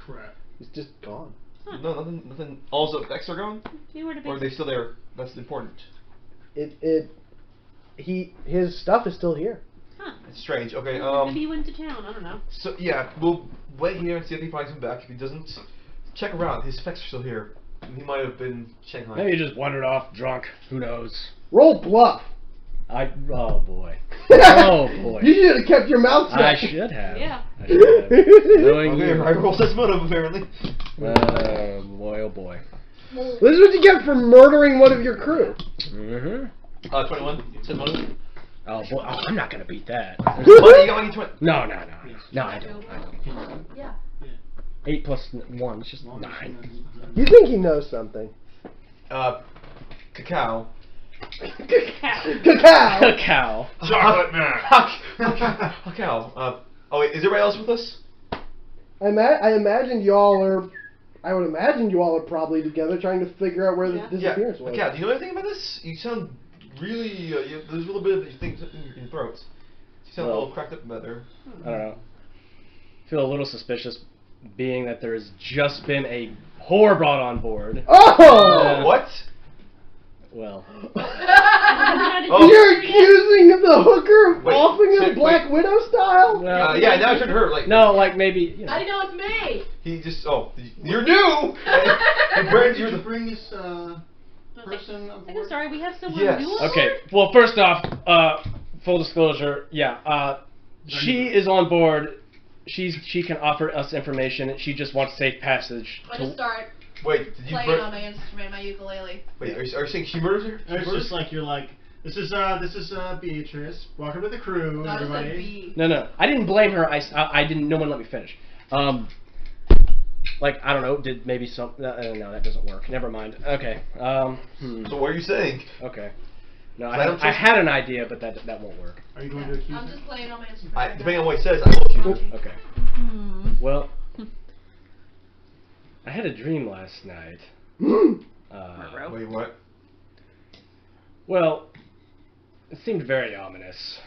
Crap. He's just gone. No, nothing. All the effects are gone, or are they still there? That's important. His stuff is still here. Huh. It's strange. Okay. Maybe he went to town. I don't know. So yeah, we'll wait here and see if he finds him back. If he doesn't, check around. His specs are still here. He might have been Shanghai. Maybe he just wandered off drunk. Who knows? Roll bluff. Oh boy. Oh boy. You should have kept your mouth shut. I should have. Yeah. I should have. Knowing Okay, you. I rolled this motive apparently. Boy, oh boy. This is what you get for murdering one of your crew. Mm-hmm. 21. Said motive. Oh boy. Oh, I'm not gonna beat that. Money, you got money 20. No, I don't. Yeah. 8 plus 1 is just 9. You think he knows something? Cacao. Cacao. Cow. Chocolate man. Cacao. Oh wait, is everybody else with us? I imagine you all are. I would imagine you all are probably together trying to figure out where the disappearance was. Cacao, do you know anything about this? You sound really. There's a little bit of things in your throat. You sound a little cracked up about there. I don't know. Feel a little suspicious, being that there has just been a whore brought on board. Oh! What? Well. You're accusing the hooker of offing her Black Widow style? Yeah, now it turned her like. No, like maybe. You know. How do you know it's me? He just. Oh, you're new. Did you bring this person aboard? I'm sorry, we have someone Yes. new on Okay. board? Well, first off, full disclosure. Yeah. She is on board. She can offer us information. She just wants safe passage. I'm gonna start Wait, did you playing murder? on my instrument, my ukulele. Wait, are you saying she murders her? It's just like you're like, this is Beatrice. Welcome to the crew, Not as a everybody. bee. No. I didn't blame her. I didn't. No one let me finish. Like I don't know. Did maybe some? No, that doesn't work. Never mind. Okay. So what are you saying? Okay. No, I don't I trust had an idea, but that won't work. Are you going to accuse I'm her? just playing on my instrument. Depending on what he says, I will accuse him. Okay. Well, I had a dream last night. Wait, what? Well, it seemed very ominous.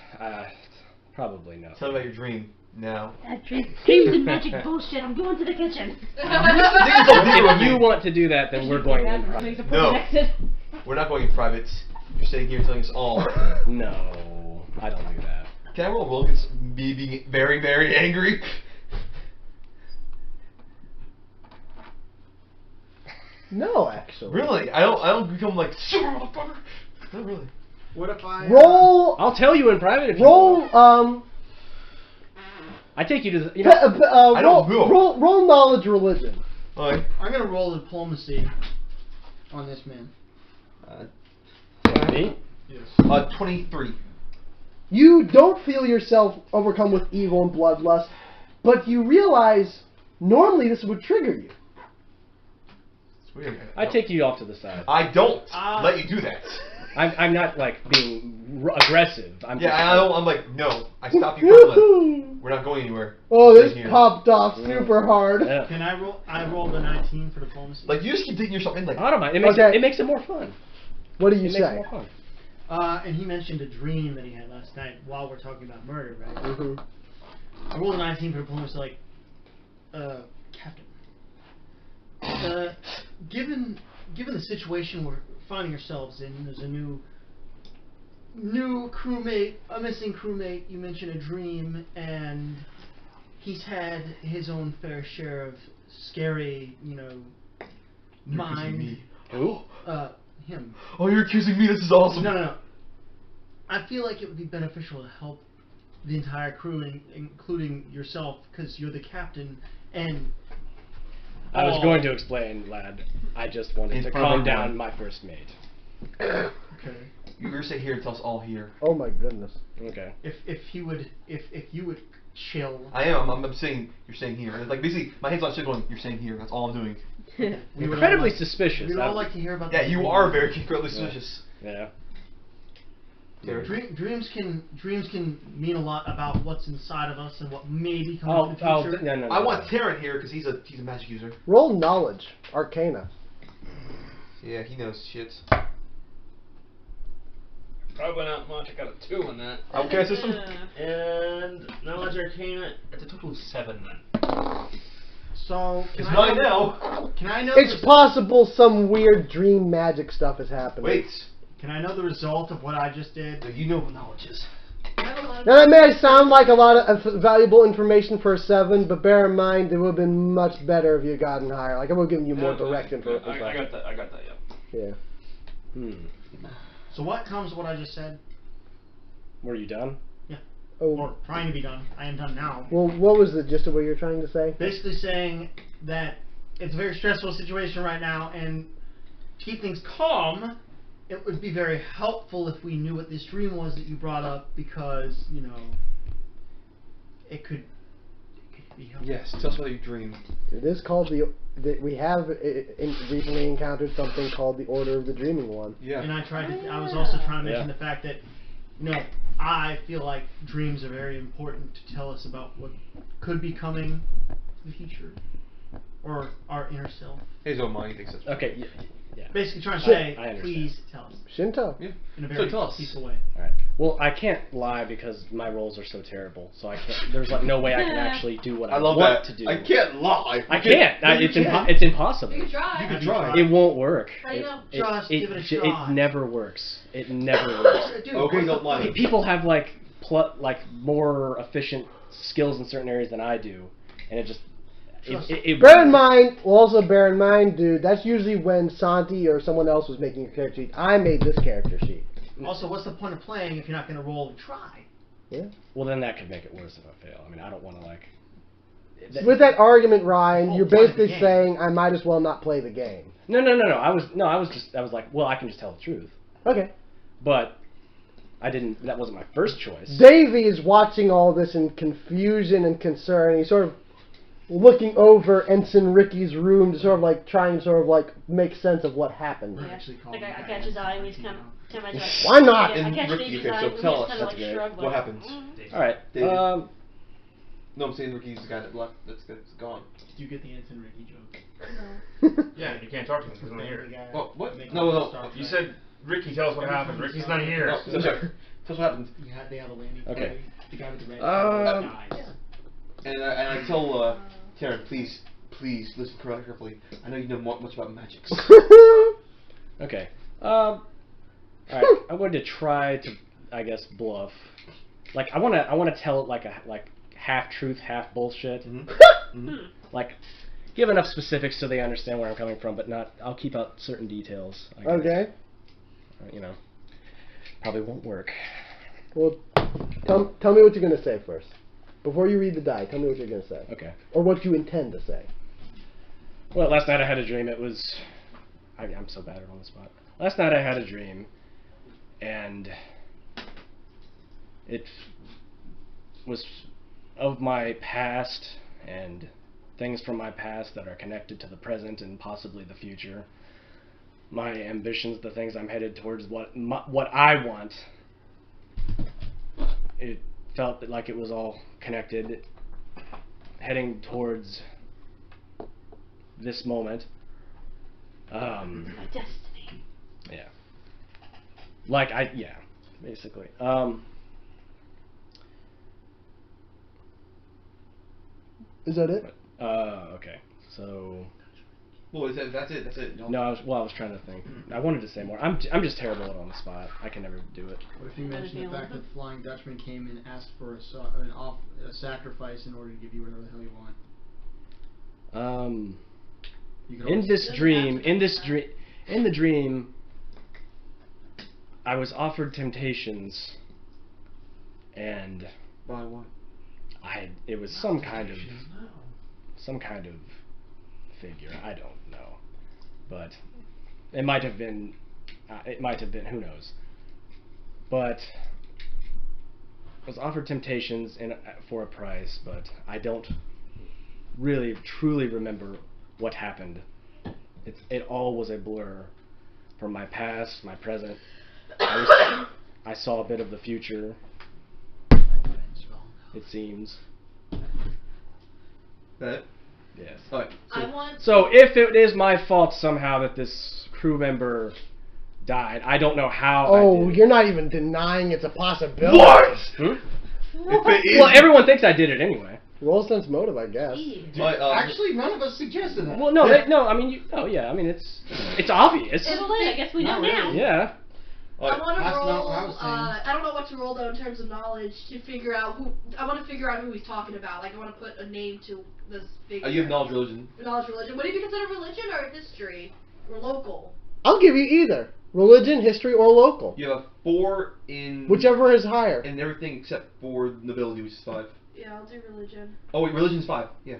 Probably no. Tell me about your dream now. That dreams and magic bullshit. I'm going to the kitchen. Niggas don't do it with If you me. want to do that, then we're going in private. No. We're not going in private. You're sitting here telling us all. No, I don't do that. Can I roll against me being very, very angry? No, actually. Really? I don't become like super motherfucker. Not really. What if I Roll. I'll tell you in private if you Roll. want. I take you to the. You know, I don't know. Roll knowledge religion. Like, I'm gonna roll diplomacy on this man. me? Yes. 23. You don't feel yourself overcome with evil and bloodlust, but you realize normally this would trigger you. It's weird. I take you off to the side. I don't let you do that. I'm not like being aggressive. I'm Yeah, just, I don't. I'm like, no. I stop you from that. We're not going anywhere. Oh, Stay this here. popped off super hard. Yeah. Can I roll? I rolled a 19 for diplomacy. Like, you just keep digging yourself in. Like, I don't mind. It makes it more fun. What do you It makes it say? more fun. And he mentioned a dream that he had last night while we're talking about murder, right? Mhm. I rolled a 19 for diplomacy, like, Captain. Given the situation we're finding ourselves in, there's a new crewmate, a missing crewmate. You mentioned a dream, and he's had his own fair share of scary, You're accusing mind. me. Who? Him. Oh, you're accusing me. This is awesome. No. I feel like it would be beneficial to help the entire crew, including yourself, because you're the captain, and... I was going to explain, lad. I just wanted to calm down my first mate. Okay. You're staying here and tell us all here. Oh my goodness. Okay. If you would chill... I am. I'm saying you're staying here. Like, basically, my hand's on shit going, you're staying here. That's all I'm doing. we would Incredibly all like- suspicious. We would all like to hear about Yeah, the you dream. are very incredibly suspicious. Yeah. Dreams can mean a lot about what's inside of us and what may be coming Oh, in the future. no. I want Terran here because he's a magic user. Roll knowledge, arcana. Yeah, he knows shit. Probably not much. I got a 2 on that. Okay, system. And knowledge arcana. It's a total of 7 then. So can It's I 9 know, now. Can I know? It's possible some weird dream magic stuff is happening. Wait. Can I know the result of what I just did? You know what knowledge is. Now that may sound like a lot of valuable information for a 7, but bear in mind it would have been much better if you had gotten higher. Like I would have given you more direct information. I got that. I got that. Yeah. Yeah. So what comes what I just said? Were you done? Oh. Or trying to be done. I am done now. Well, what was the gist of what you're trying to say? Basically saying that it's a very stressful situation right now, and to keep things calm, it would be very helpful if we knew what this dream was that you brought up, because it could be helpful. Yes, tell us what you dream. It is called we have recently encountered something called the Order of the Dreaming One. Yeah. And I was also trying to mention Yeah. the fact that, I feel like dreams are very important to tell us about what could be coming in the future, or our inner self. His own mind thinks that's Okay. Yeah. Basically trying to Shit. say, I understand. please tell us Shinto. Yeah. in a So very tell us. peaceful way. All right. Well, I can't lie because my rolls are so terrible. So I can't. There's like no way I can actually do what I, love want that. to do. I can't lie. I can't. No, you It's can. it's impossible. You can try. You can try. It won't work. How do you know? Just give it a shot. It never works. It never works. Dude, Okay, what's don't the lie. point? People have like more efficient skills in certain areas than I do, and it just Bear in mind, dude, that's usually when Santi or someone else was making a character sheet. I made this character sheet. Also, what's the point of playing if you're not going to roll and try? Yeah. Well, then that could make it worse if I fail. I mean, I don't want to like. With that argument, Ryan, you're play the basically game. saying I might as well not play the game. No. I was like, well, I can just tell the truth. Okay. But I didn't. That wasn't my first choice. Davey is watching all this in confusion and concern. He's sort of looking over Ensign Ricky's room to sort of like try and sort of like make sense of what happened. We're Yeah. actually calling Like, I it catch his eye and he's you kind know. of, to imagine, like, Why not? Yeah, I And catch Ricky, Davy's okay, eye so and he's tell us, kind of that's like great. shrug, What like, happens? All right. David. Um, No, I'm saying Ricky's the guy that left. That's gone. Did you get the Ensign Ricky joke? Yeah, you can't talk to him because he's not here. The guy Well, what? making No. Star You Trek. said, Ricky, tell us what happened. Ricky's not here. No, I'm sorry. Tell us what happened. They have a landing Okay. party. The guy with the red dies. And I tell Karen, please listen carefully. I know you know much about magics. okay. All right. I wanted to try to, I guess, bluff. Like I want to tell it like half truth, half bullshit. Like give enough specifics so they understand where I'm coming from, but not. I'll keep out certain details. I guess. Okay. You know, probably won't work. Well, tell me what you're gonna say first. Before you read the die, tell me what you're gonna say. Okay. Or what you intend to say. Well, last night I had a dream. It was. I'm so bad at on the spot. Last night I had a dream, and it was of my past and things from my past that are connected to the present and possibly the future. My ambitions, the things I'm headed towards, what I want. It felt like it was all connected, heading towards this moment. my destiny. Yeah. Basically. Is that it? Okay. So. Well, that's it. No, I was trying to think. I wanted to say more. I'm just terrible at on the spot. I can never do it. What if you mention the fact that the Flying Dutchman came and asked for a sacrifice in order to give you whatever the hell you want? You can In always- this dream, in the dream, I was offered temptations, and By what? it was some kind of figure. I don't know, but it might have been. Who knows? But I was offered temptations for a price, but I don't really truly remember what happened. It all was a blur from my past, my present. I saw a bit of the future. It seems. That? Yes. Alright. So if it is my fault somehow that this crew member died, I don't know how. Oh, I did it. you're not even denying it's a possibility. What? Hmm? If it is, Well, everyone thinks I did it anyway. Roll sense motive, I guess. Actually, none of us suggested that. Well, no, I mean, I mean, it's obvious. It'll I guess we know Not now. really. Yeah. I want to That's not roll. what I was saying. I don't know what to roll though in terms of knowledge to figure out who. I want to figure out who he's talking about. Like I want to put a name to this figure. you have knowledge religion. Knowledge religion. What do you consider religion or history or local? I'll give you either. Religion, history, or local. You have a 4 in Whichever is higher. in everything except for nobility, which is 5. Yeah, I'll do religion. Oh wait, religion's 5. Yeah.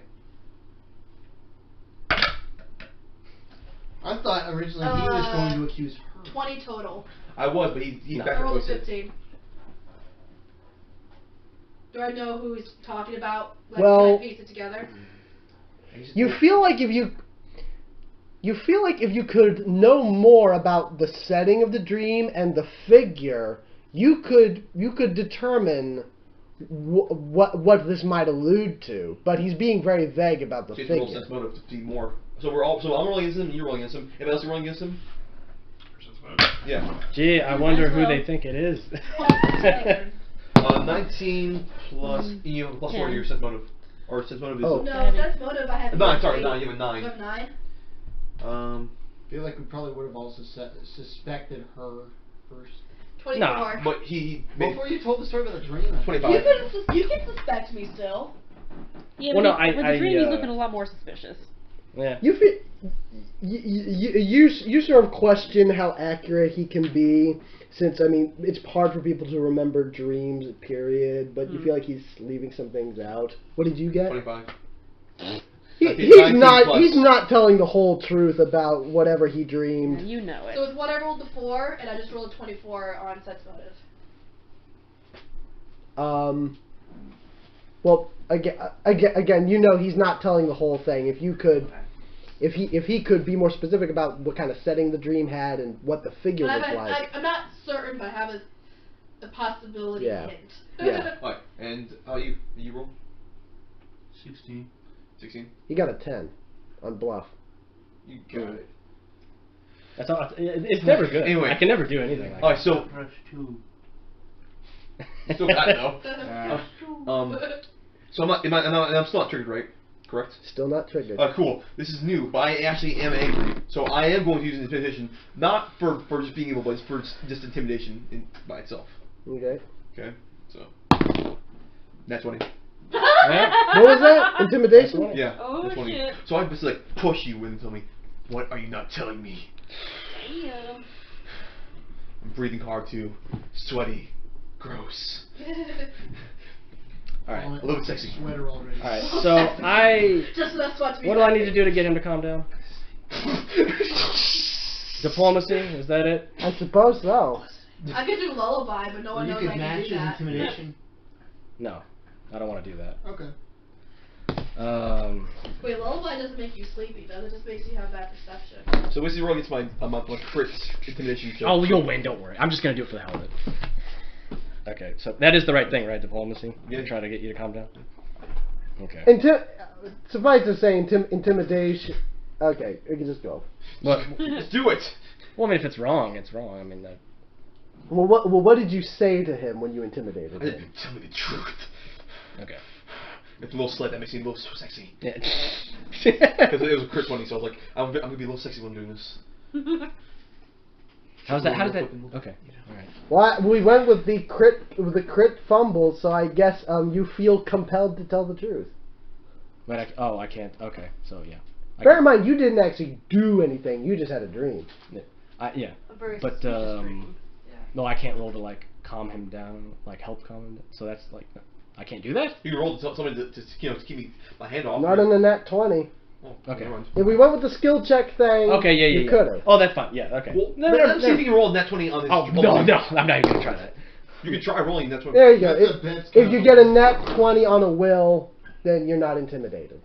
I thought originally he was going to accuse her. 20 total. I was, but he No. backed I rolled a up. 15. Do I know who he's talking about? Like, Well- can I piece it together? You feel like if you could know more about the setting of the dream and the figure, you could determine what this might allude to. But he's being very vague about the So you have to roll figure. sense motive to see more. So I'm rolling against him, and you're rolling against him. Anybody else rolling against him? Yeah. Gee, I wonder who they think it is. 19 plus you have a plus 4 to your sense motive. Or sense motive is Oh. No, that's motive. I have 9, sorry, 8. 9, you have a 9. You have 9? I feel like we probably would have also suspected her first. 24. Nah, but he made Before you told the story about the dream, I 25. You can suspect me still. Yeah, Well, but no, with the I, dream, he's uh, looking a lot more suspicious. Yeah. You feel you sort of question how accurate he can be, since I mean it's hard for people to remember dreams. Period. But you feel like he's leaving some things out. What did you get? 25. He's not telling the whole truth about whatever he dreamed. You know it. So it's what I rolled before, and I just rolled a 24 on sense motive. Well, again, you know he's not telling the whole thing. If you could, if he could be more specific about what kind of setting the dream had and what the figure was like. I'm not certain, but I have a possibility hint. Yeah. Alright, and you roll? 16. 16? He got a 10 on bluff. You got it. That's all. It's never good. Anyway. I can never do anything like Alright, so Press 2. still got it though. So I'm still not triggered, right? Correct? Still not triggered. Cool. This is new, but I actually am angry. So I am going to use intimidation, not for just being evil, but it's for just intimidation by itself. Okay. Okay? So. That's 20. What was that? Intimidation? Yeah. Oh, that's 20. shit. So I just like push you and tell me, what are you not telling me? Damn. I'm breathing hard too. Sweaty. Gross. Alright. A little bit sexy. Sweater already. Alright, so I... Just enough sweat to be What do I need to do to get him to calm down? Diplomacy? Is that it? I suppose so. I could do lullaby, but no one You knows could I can match do his that. intimidation. No. I don't want to do that. Okay. Wait, lullaby doesn't make you sleepy, does it? Just makes you have bad perception. So basically, roll against my crit intimidation. So Oh, you'll win, don't worry. I'm just going to do it for the hell of it. Okay, so that is the right thing, right? Diplomacy? Yeah. Try to get you to calm down? Okay. Suffice to say, intimidation. Okay, we can just go. What? let's do it. Well, I mean, if it's wrong, it's wrong. I mean, that... Well, what did you say to him when you intimidated I him? didn't tell me the truth. Okay. It's a little slut that makes me a little so sexy. Yeah. Because it was a crit 20, so I was like, I'm gonna be a little sexy when I'm doing this. How does that? Okay. All right. Well, we went with the crit fumble, so I guess you feel compelled to tell the truth. But I can't. Okay. So yeah. Bear in mind, you didn't actually do anything. You just had a dream. Yeah. A very But suspicious dream. no, I can't roll to like calm him down, like help calm him down. So that's like, I can't do that. You can roll to tell somebody to keep me my hand off. Not in the nat 20. Oh, Okay. never mind. If we went with the skill check thing, Okay. Yeah. you could have. Oh, that's fine. Yeah. Okay. Well, No, let's see if you can roll nat 20 on this. Oh no, I'm not even gonna try that. You can try rolling nat 20. There you go. That's a bad If you skill. get a nat 20 on a will, then you're not intimidated.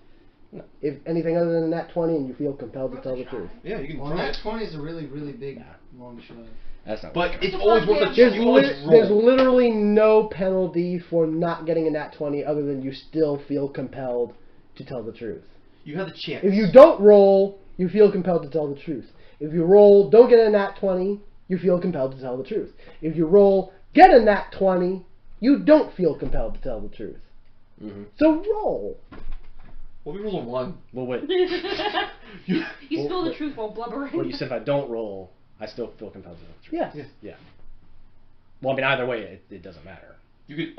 If anything other than a nat 20 and you feel compelled to tell the truth. Yeah, you can Well, try nat it. 20 is a really, really big, long shot. That's not. But working. it's always worth a There's chance. You always There's roll. literally no penalty for not getting a nat 20 other than you still feel compelled to tell the truth. You have the chance. If you don't roll, you feel compelled to tell the truth. If you roll, don't get a nat 20, you feel compelled to tell the truth. If you roll, get a nat 20, you don't feel compelled to tell the truth. Mm-hmm. So roll. Well, we roll a 1. Well, wait. You spill the Well, truth while blubbering. Well, you said if I don't roll, I still feel compelled to tell the truth. Yes. Yeah. Well, I mean, either way, it doesn't matter. You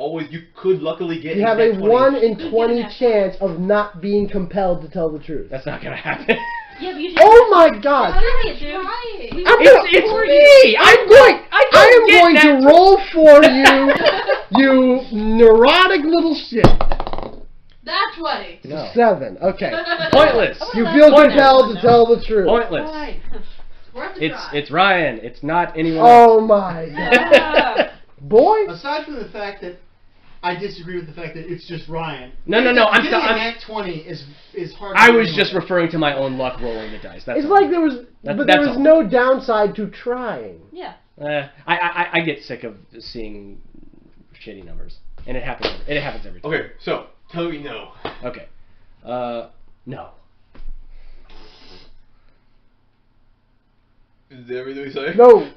could luckily get. You have nat a 20. 1 in You 20 get a nat chance of not being compelled to tell the truth. That's not gonna happen. Yeah, but you Oh my god! Try Try it, it, dude. try it. We- I'm It's gonna, me! I'm going. I don't get am going nat to roll for you, you neurotic little shit. That's 20. No. 7. Okay. Pointless. You feel Pointless. compelled to tell the truth. Pointless. Fine. Worth a try. It's Ryan. It's not anyone else. Oh my god. Ah. Boy. Aside from the fact that I disagree with the fact that it's just Ryan. No. I'm Getting a I'm nat 20 is hard. I to do was just anyway. referring to my own luck rolling the dice. That's It's all. like there was, That- but that's there was all. no downside to trying. Yeah. I get sick of seeing shitty numbers, and it happens. It happens every time. Okay, so tell me no. Okay. No. Is that everything we say? No.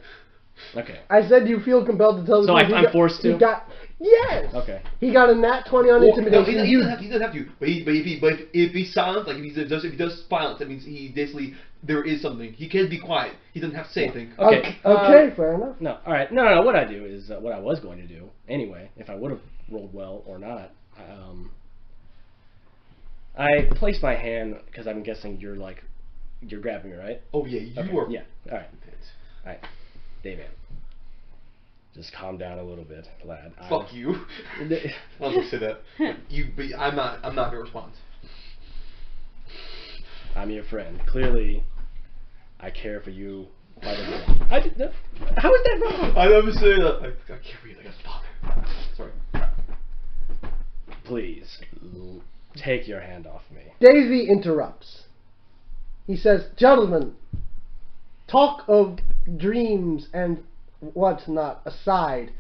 Okay. I said you feel compelled to tell the So truth. I'm forced to? He got, yes. Okay. He got a nat 20 on Well, intimidation. no, he You- doesn't have to. But if he's silent, like if he does violence, that means he basically there is something. He can be quiet. He doesn't have to say anything. Okay. Okay, fair enough. No. All right. No. What I do is what I was going to do anyway. If I would have rolled well or not, I place my hand because I'm guessing you're grabbing me, right? Oh yeah, you Okay, are. Yeah. All right, David. Just calm down a little bit, lad. Fuck you. I was gonna say that. But I'm not gonna respond. I'm your friend. Clearly, I care for you quite a bit. How is that wrong? I never say that. I care for you like a father. Sorry. Please, take your hand off me. Davy interrupts. He says, "Gentlemen, talk of dreams and whatnot aside,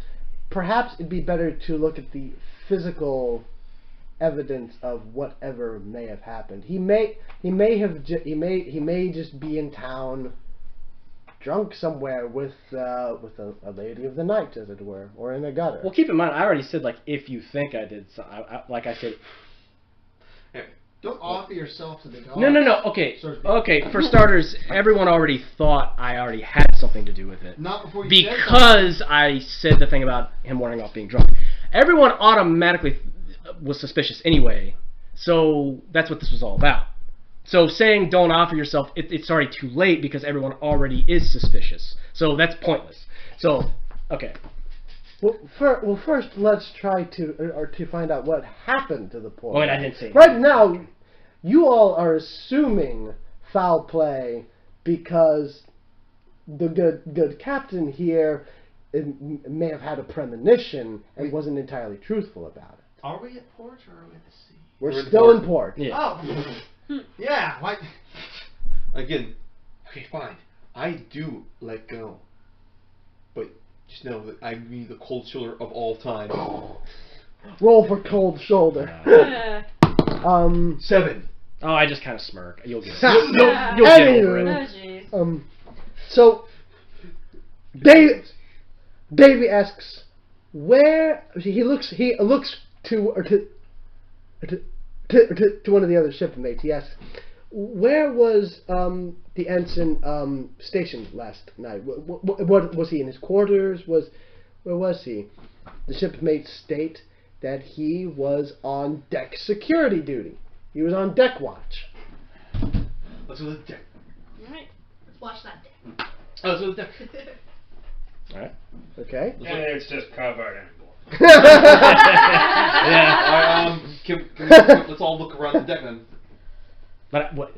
perhaps it'd be better to look at the physical evidence of whatever may have happened. He may just be in town, drunk somewhere with a lady of the night, as it were, or in a gutter." Well, keep in mind, I already said if you think I did, like I said. Don't offer yourself to the gods. No. Okay. For starters, everyone already thought I already had something to do with it. Not before you because I said the thing about him running off being drunk. Everyone automatically was suspicious anyway. So that's what this was all about. So saying don't offer yourself, it's already too late because everyone already is suspicious. So that's pointless. So, okay. Well, first let's try to find out what happened to the poor. Oh, and I didn't say right now, you all are assuming foul play because the good captain here may have had a premonition and wasn't entirely truthful about it. Are we at port or are we at the sea? We're still in port. Yeah. Oh. Yeah. Why? Again, okay, fine. I do let go. But just know that I mean the cold shoulder of all time. Roll for cold shoulder. 7. Oh, I just kind of smirk. You'll get it. You'll get over it. Oh, jeez. So, Davy asks, where he looks to one of the other shipmates. He asks, where was the ensign stationed last night? What was he in his quarters? Where was he? The shipmates state that he was on deck security duty. He was on deck watch. Let's go to the deck. Alright, let's watch that deck. Oh, let's go to the deck. Alright. Okay. And it's just covered in blood. Yeah. Let's all look around the deck then. But what?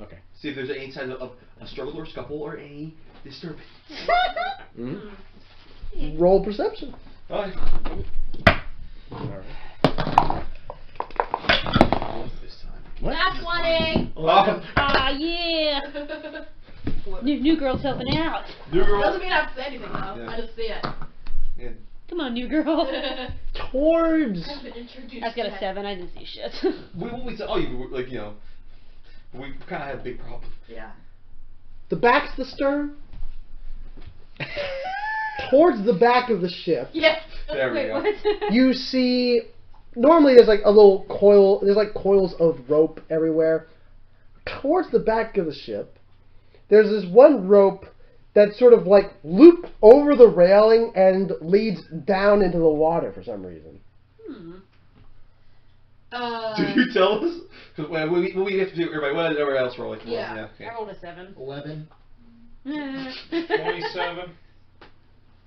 Okay. See if there's any sign of a struggle or scuffle or any disturbance. Roll perception. Alright. This time. What? That's 20! Ah, yeah. New girl's helping out. New girl. Doesn't mean I have to say anything though. Yeah. I just see it. And Come on, new girl. Towards I've been introduced I've got to a it. 7. I didn't see shit. we said, oh, you like, you know, we kind of had a big problem. Yeah. the back's the stern. Towards the back of the ship, Yeah. There we Wait, go. what? you see. Normally, there's like a little coil. There's like coils of rope everywhere. Towards the back of the ship, there's this one rope that sort of like looped over the railing and leads down into the water for some reason. Did you tell us? Because we have to do everybody. What did everybody else roll? Like, Yeah. Okay. I rolled a 7. 11. 27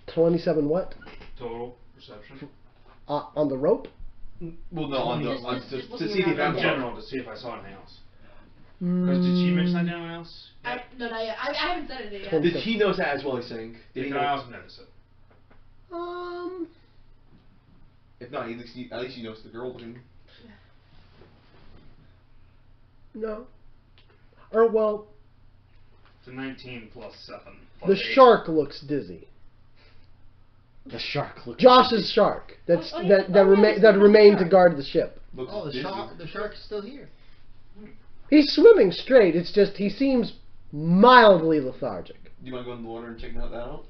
27 what? total perception. On the rope? Well, no, on the Just to looking see the around In event. general, to see if I saw anything else. Because did she mention anything else? No, not yet. I haven't said anything yet. Did he notice that as well? He's saying. Did he Did I know? also notice it? If not, at least you noticed the girl looking. No. Or well, It's a 19 plus 7. the Plus 8. shark looks dizzy. The shark looks. Josh's shark. That's Oh, yeah. that remained to guard the ship. Looks Oh, dizzy. the shark is still here. He's swimming straight. It's just he seems mildly lethargic. Do you want to go in the water and check that out?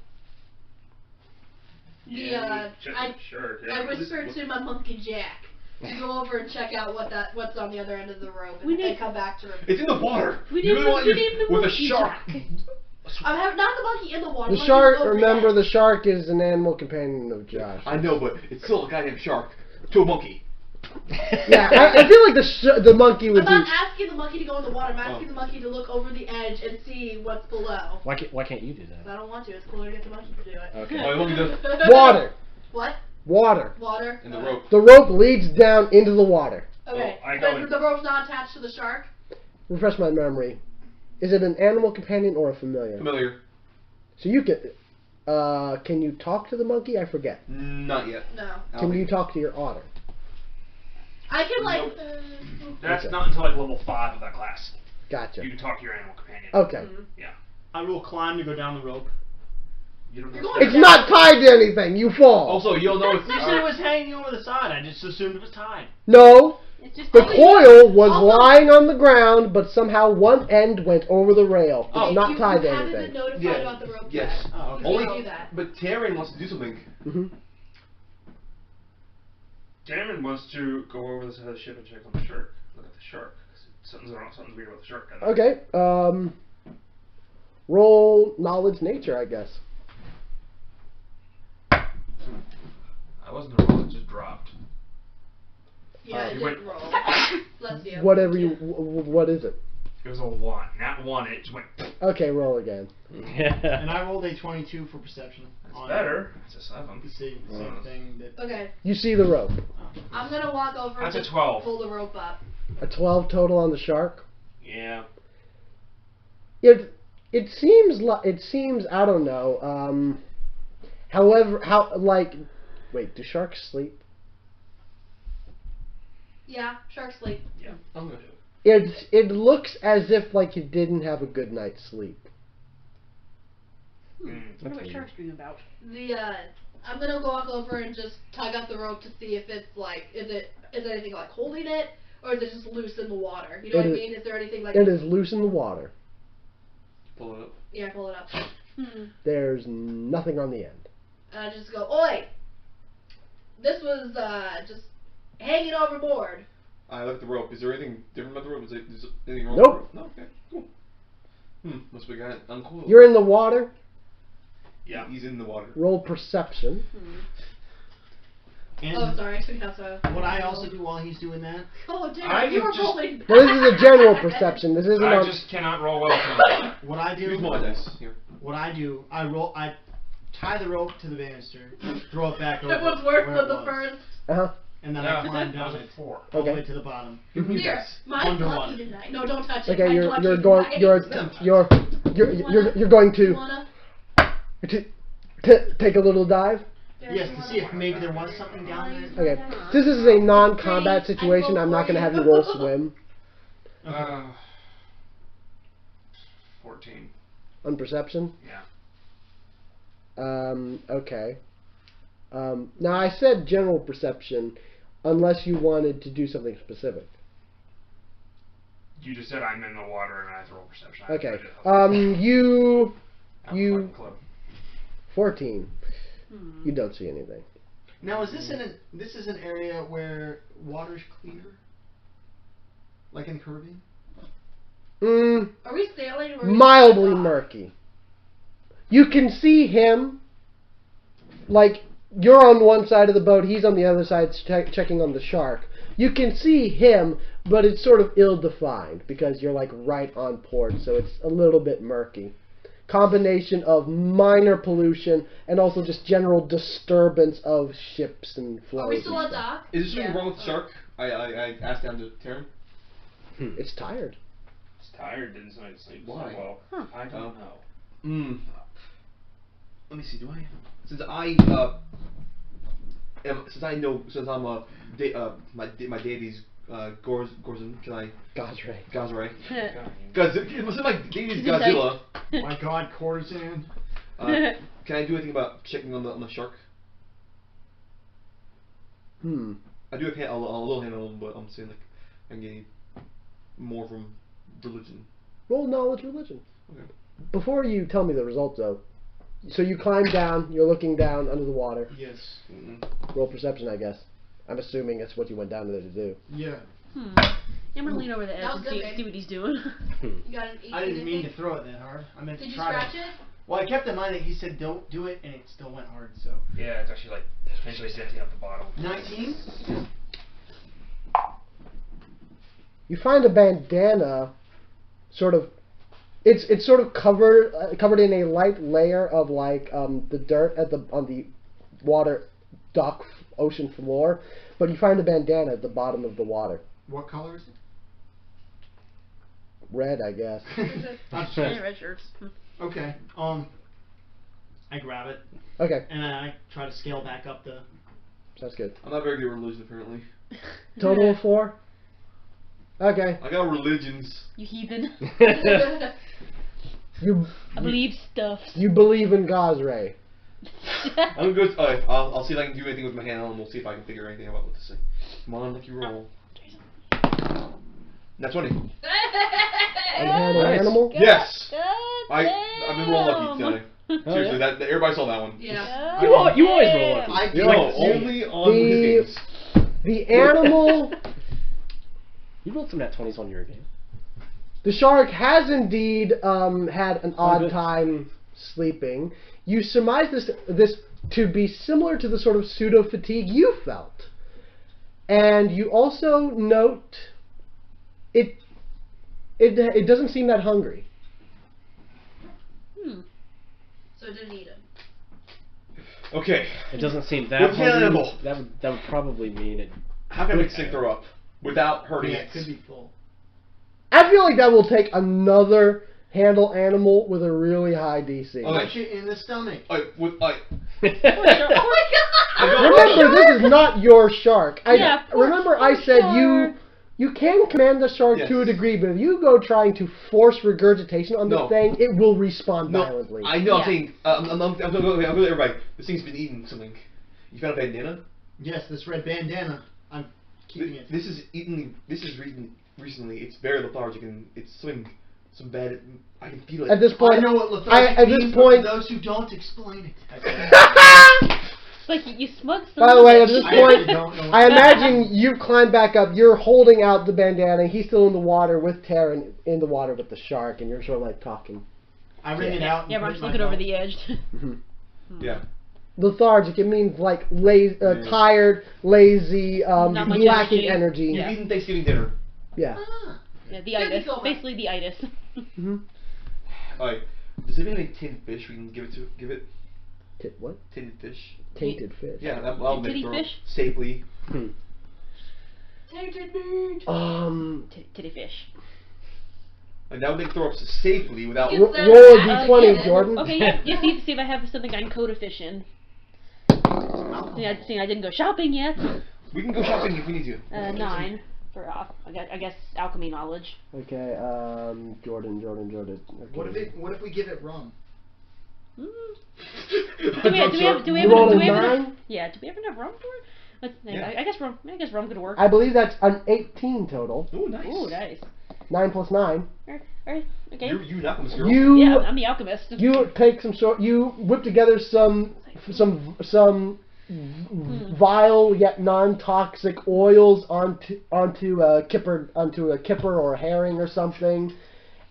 Yeah, sure. Yeah. I whispered to my monkey Jack to go over and check out what's on the other end of the rope and, We need- and come back to report. It's in the water. We you named really the- want we your, named the with a monkey shark. Jack. I'm not the monkey in the water. The monkey shark. was over Remember, there. the shark is an animal companion of Josh. I know, but it's still a goddamn shark to a monkey. Yeah, I feel like the monkey would I'm do. not asking the monkey to go in the water. I'm asking the monkey to look over the edge and see what's below. Why can't you do 'Cause that? I don't want to. It's cooler to get the monkey to do it. Okay. Oh, you want me to? Water. What? Water. Water. And the rope. The rope leads down into the water. Okay. Oh, I go But in. the rope's not attached to the shark. Refresh my memory. Is it an animal companion or a familiar? Familiar. So you can you talk to the monkey? I forget. Not yet. No. Can you talk to your otter? I can like. That's Okay. not until like level 5 of that class. Gotcha. You can talk to your animal companion. Okay. I will climb to go down the rope. You don't know. You're going It's not tied to anything. You fall. Also, you'll know it's. You said it was hanging over the side. I just assumed it was tied. No. It's just The probably- coil was Also- lying on the ground, but somehow one end went over the rail. It's Oh, not you, tied you to haven't been anything. notified Yeah. about the rope Yes. yet. Oh, You Only. can't do that. But Taryn wants to do something. Hmm. Damon wants to go over the side of the ship and check on the shark. Look at the shark. Something's weird about the shark. I think. Okay. Roll knowledge nature, I guess. I wasn't the roll, it just dropped. Yeah, it you didn't went- roll. Bless you. Whatever you. What is it? It was a 1. Not 1, it just went. Okay, roll again. And I rolled a 22 for perception. It's on better. It's a 7. The same thing that. Okay, You see the rope. I'm gonna walk over That's and a just 12. pull the rope up. A 12 total on the shark. Yeah. It seems I don't know. However, wait, do sharks sleep? Yeah, shark sleep. Yeah. I'm gonna do it. It looks as if like you didn't have a good night's sleep. I wonder what sharks dream about. I'm gonna walk over and just tug up the rope to see if it's like, is anything like holding it, or is it just loose in the water? You know what I mean? Is there anything like? It is loose in the water. Pull it up. Yeah, pull it up. There's nothing on the end. And I just go, oi! This was just hanging overboard. I look at the rope. Is there anything different about the rope? Is there anything wrong Nope. with the rope? No? Okay, cool. Must we got it uncoiled. You're in the water. Yeah. He's in the water. Roll perception. And Oh, sorry, I took out so. what I also do while he's doing that. Oh, damn, I you could were just- rolling. Well, this is a general perception. This isn't I on. just cannot roll well tonight. What I do. Use my dice. Here. What I do. I tie the rope to the banister, throw it back over. It was worse where than it the was, first. Uh-huh. And then Yeah, I climb that down was a it 4. all the Okay. way to the bottom. Give me Here, dice. mine's Under lucky one. tonight. No, don't touch it. Okay, Mine's you're lucky you're going tonight. you're going You to wanna? take a little dive. Yes, to see if maybe there was something down there. Okay. Since this is a non-combat situation, I'm not going to have you roll swim 14. on perception. Yeah. Okay. Now I said general perception, unless you wanted to do something specific. You just said I'm in the water and I have to roll perception. I Okay. tried to- You I'm you- fucking club. 14. You don't see anything. Now, is this this is an area where water's clear? Like in Caribbean? Are we sailing? Or are we Mildly dock? murky. You can see him, like, you're on one side of the boat, he's on the other side checking on the shark. You can see him, but it's sort of ill-defined because you're, like, right on port, so it's a little bit murky. Combination of minor pollution and also just general disturbance of ships and flows. Are we still and on stuff. dock? Is there something Yeah. wrong with the shark? I asked down to Taryn. It's tired. It's tired, didn't sleep so Why? well. I don't know. Let me see. Do I? Since my deity's Gorzin, can I? Gazray. Gazray. Since my deity's Godzilla, My God, Corzan. can I do anything about checking on the shark? I do have a little hand on him, but I'm saying like I'm getting more from religion. Roll knowledge religion. Okay. Before you tell me the result, though, so you climb down, you're looking down under the water. Yes. Roll perception, I guess. I'm assuming it's what you went down there to do. Yeah. I'm gonna lean over the edge That and was good, see babe. what he's doing. You got an 18. I didn't mean think? to throw it that hard. I meant Did to you try scratch to. it? Well, I kept in mind that he said don't do it, and it still went hard. So Yeah, it's actually like potentially denting up the bottom. 19. you find a bandana, sort of. It's sort of covered in a light layer of like the dirt on the water dock ocean floor, but you find a bandana at the bottom of the water. What color is it? Red, I guess. Red shirts. Okay. I grab it Okay, and I try to scale back up the. sounds good. I'm not very good at religion, apparently. Total of 4. Okay. I got religions. You heathen. You I believe stuff. you believe in Gazray. I'm good. I'll see if I can do anything with my hand, and we'll see if I can figure anything out what to say. Come on, lucky roll. That's 20. Unhandle animal. Yes. God I've been rolling lucky today. Seriously, yeah? that everybody saw that one. Yeah. You always roll lucky. I No, only on his games. The animal. You rolled some nat 20s on your game. The shark has indeed had an odd good. time sleeping. You surmise this to be similar to the sort of pseudo fatigue you felt, and you also note it doesn't seem that hungry. So it didn't eat him. Okay. It doesn't seem that With hungry. animal. That would probably mean it. How can I make Sync throw up without hurting Yeah, it? it could be full. I feel like that will take another handle animal with a really high DC. Okay. Punch it in the stomach. Remember, I this is not your shark. Yeah, poor I said shark. you can command the shark Yes. to a degree, but if you go trying to force regurgitation on the No. thing, it will respond No, violently. I know. Yeah. I'm saying. I'm going to everybody. This thing's been eating something. You found a bandana. Yes, this red bandana. I'm keeping it. This is eaten. This is eaten recently. It's very lethargic and it's something bad. I can feel it. At this I point, know what lethargic at means, this but point, for those who don't, explain it. It's like you smug some by the way, at this I point, actually don't know. I imagine you climb back up. You're holding out the bandana. He's still in the water with Taryn in the water with the shark, and you're sort of like talking. I wring it out. Yeah, and but I'm put just it in looking my over belt. the edge. Yeah. Lethargic. It means like Yeah. tired, lazy, Not much lacking energy. energy. You've eaten Thanksgiving dinner. Yeah. Ah. Yeah, the Good to itis. go back. Basically the itis. hmm Alright. Does anybody have any tinned fish we can give it? What? Tinned fish. Tainted fish. Yeah, that'll make Titty throw fish? safely. Tainted meat. Titty fish. Like that would make throw up safely without. Yes. Roll a d20, Yeah. Jordan. Okay, yeah, see if I have something I can code a fish in. Yeah, see, I didn't go shopping yet. We can go shopping if we need to. 9 for I guess alchemy knowledge. Okay, Jordan. Okay. What if we give it rum? Do we have You rolled a enough? 9? Yeah, do we ever have rum for it? Yeah. I guess rum could work. I believe that's an 18 total. Oh, nice. Ooh, nice. 9 plus 9. Alright, okay. You're an alchemist girl. Yeah, I'm the alchemist. You take you whip together some vile yet non-toxic oils onto a kipper or a herring or something,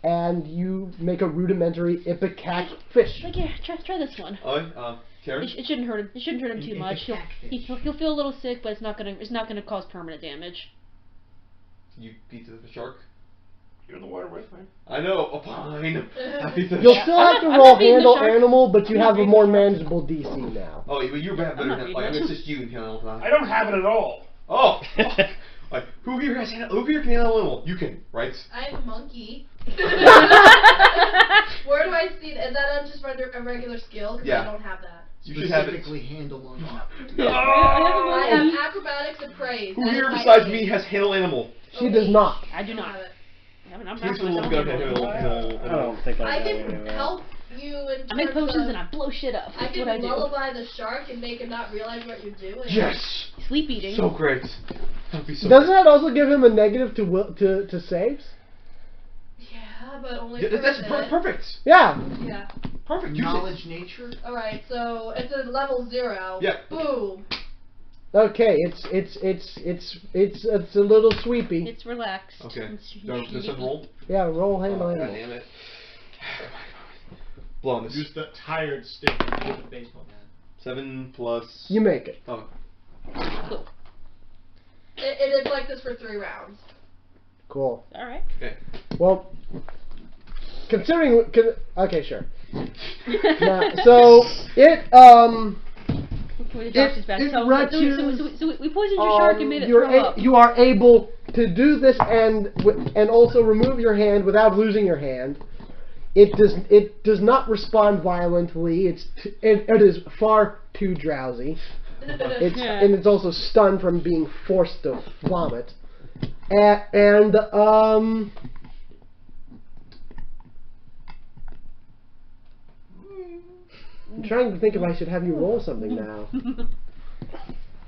and you make a rudimentary ipecac fish. Like, yeah, try this one. Karen? It shouldn't hurt him. It shouldn't hurt him too much. He'll feel a little sick, but it's not gonna cause permanent damage. You beat the shark? You're in the water with me. I know. Oh, fine. I beat the You'll shark. still have to I'm roll not beating the handle shark. animal, but you I'm not have a beating more the shark. manageable DC now. Oh, you're better. I'm not I'm beating gonna it. assist you in handling animal. I don't have it at all. Oh. Like, who here can handle animal? You can, right? I'm a monkey. Where do I see that? Is that on just a regular skill? Because Yeah. I don't have that. You should have it. Specifically handle monkey. I have acrobatics and praise. Who That here is my besides thing. me has handle animal? She does not. I do I not. have it. I'm Here's a little bit of handle. I don't think I I got can any of that. help you in I make terms potions of- and I blow shit up. I That's can what I do. lullaby the shark and make him not realize what you're doing. Yes. Sleep eating. So great. That'd be so. Doesn't that also give him a negative to saves? Yeah, but only Yeah, for that's a minute. perfect. Yeah. Yeah. Perfect. Use it. Knowledge nature. Alright, so it's a level 0. Yeah. Boom. Okay, it's a little sweepy. It's relaxed. Okay. It's Does it roll? Yeah, roll handle God animal. damn it. Blow on this. Use the tired stick with the baseball bat. 7 plus. You make it. Oh. Cool. It is like this for 3 rounds. Cool. All right. Okay. Well, considering, okay, sure. So it So we poisoned your shark and made it throw up. you are able to do this and also remove your hand without losing your hand. It does not respond violently. It is far too drowsy. And it's also stunned from being forced to vomit. And I'm trying to think if I should have you roll something now.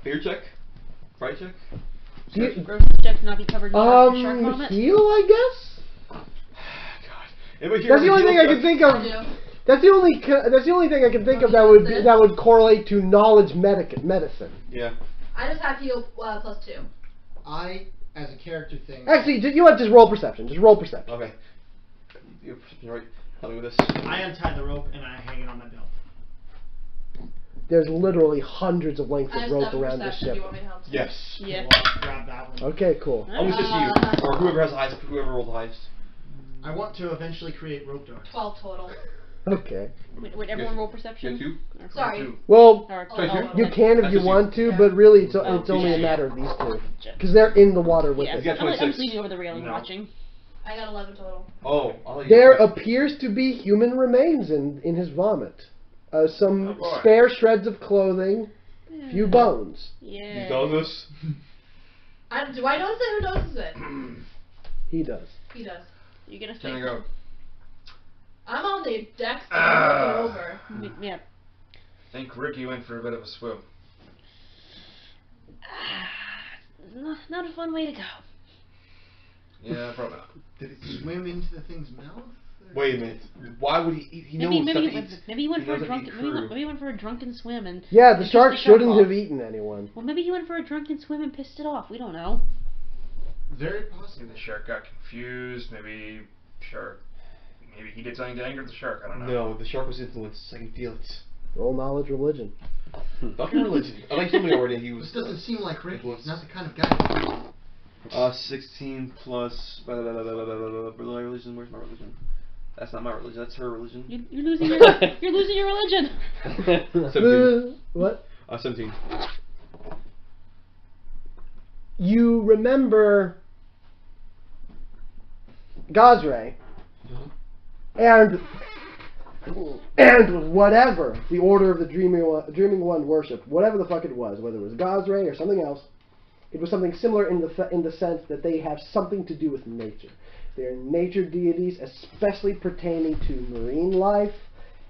Fear check? Fright check? Gross check to not be covered in shark vomit. Heal, I guess. God. That's the only thing I can think of. That's the only thing I can think of that would correlate to knowledge medicine. Yeah. I just have heal +2. I, as a character thing. Actually, you want to just roll perception. Just roll perception. Okay. You're right. Help me with this. I untie the rope and I hang it on my belt. There's literally hundreds of lengths I of have rope 7 around this perception. Do ship. you want me to help? Yes. Yeah. I'll grab that one. Okay, cool. I'm gonna just you, or whoever has the highest, whoever rolled the highest. I want to eventually create rope darts. 12 total. Okay. Would everyone roll perception? Get 2. Or- Sorry. Well, Or- you can if you want to, but really it's only a matter of these two. Because they're in the water with Yeah, it. You got I'm just 26. leaning over the railing No. watching. I got 11 total. Oh, I'll let you There go. appears to be human remains in his vomit. Some Oh, boy. spare shreds of clothing, few bones. Yeah. You know this? Do I notice it? Who notices it? He does. He does. You get a Can I thing. go? I'm on the deck. I'm looking over. Yeah. I think Ricky went for a bit of a swim. Not a fun way to go. Yeah, probably not. Did it swim into the thing's mouth? Wait a minute. Why would he eat? He knows Maybe stuff he he went, eats. maybe he went He for a knows that drunken he maybe, crew. maybe he went for a drunken swim and Yeah, the pissed shark shouldn't off. have eaten anyone. Well, maybe he went for a drunken swim and pissed it off. We don't know. Very Maybe possible. the shark got confused. Maybe he did something to anger the shark. I don't know. No, the shark was influenced. I can feel it. Roll knowledge, religion. Fucking religion. I like somebody already. He was. This doesn't seem like Rick. influenced. He's not the kind of guy. 16 plus. Religion. Where's my religion? That's not my religion. That's her religion. You're losing your you're losing your religion. 17. What? 17. You remember Gazray and whatever the order of the Dreaming One worship, whatever the fuck it was, whether it was Gazray or something else, it was something similar in the sense that they have something to do with nature. They're nature deities, especially pertaining to marine life,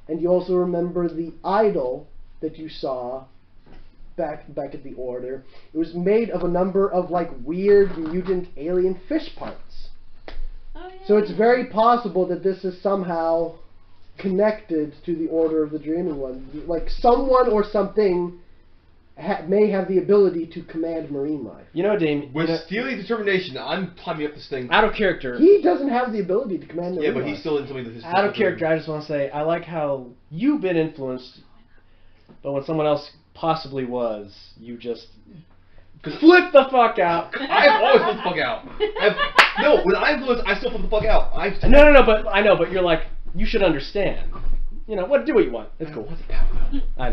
and you also remember the idol that you saw back at the order. It was made of a number of like weird mutant alien fish parts. Oh, yeah. So it's very possible that this is somehow connected to the Order of the Dreaming One. Like someone or something may have the ability to command marine life. You know, Dame, With steely determination, I'm climbing up this thing. out of character. He doesn't have the ability to command marine Yeah, but life. he still didn't tell me that his. Out of character, I just want to say I like how you've been influenced, but when someone else possibly was, you just flip the fuck out. I've always flipped the fuck out. No, when I influence, I still flip the fuck out. No, but I know, but you're like, you should understand. You know, do what you want. It's I cool. want the power. I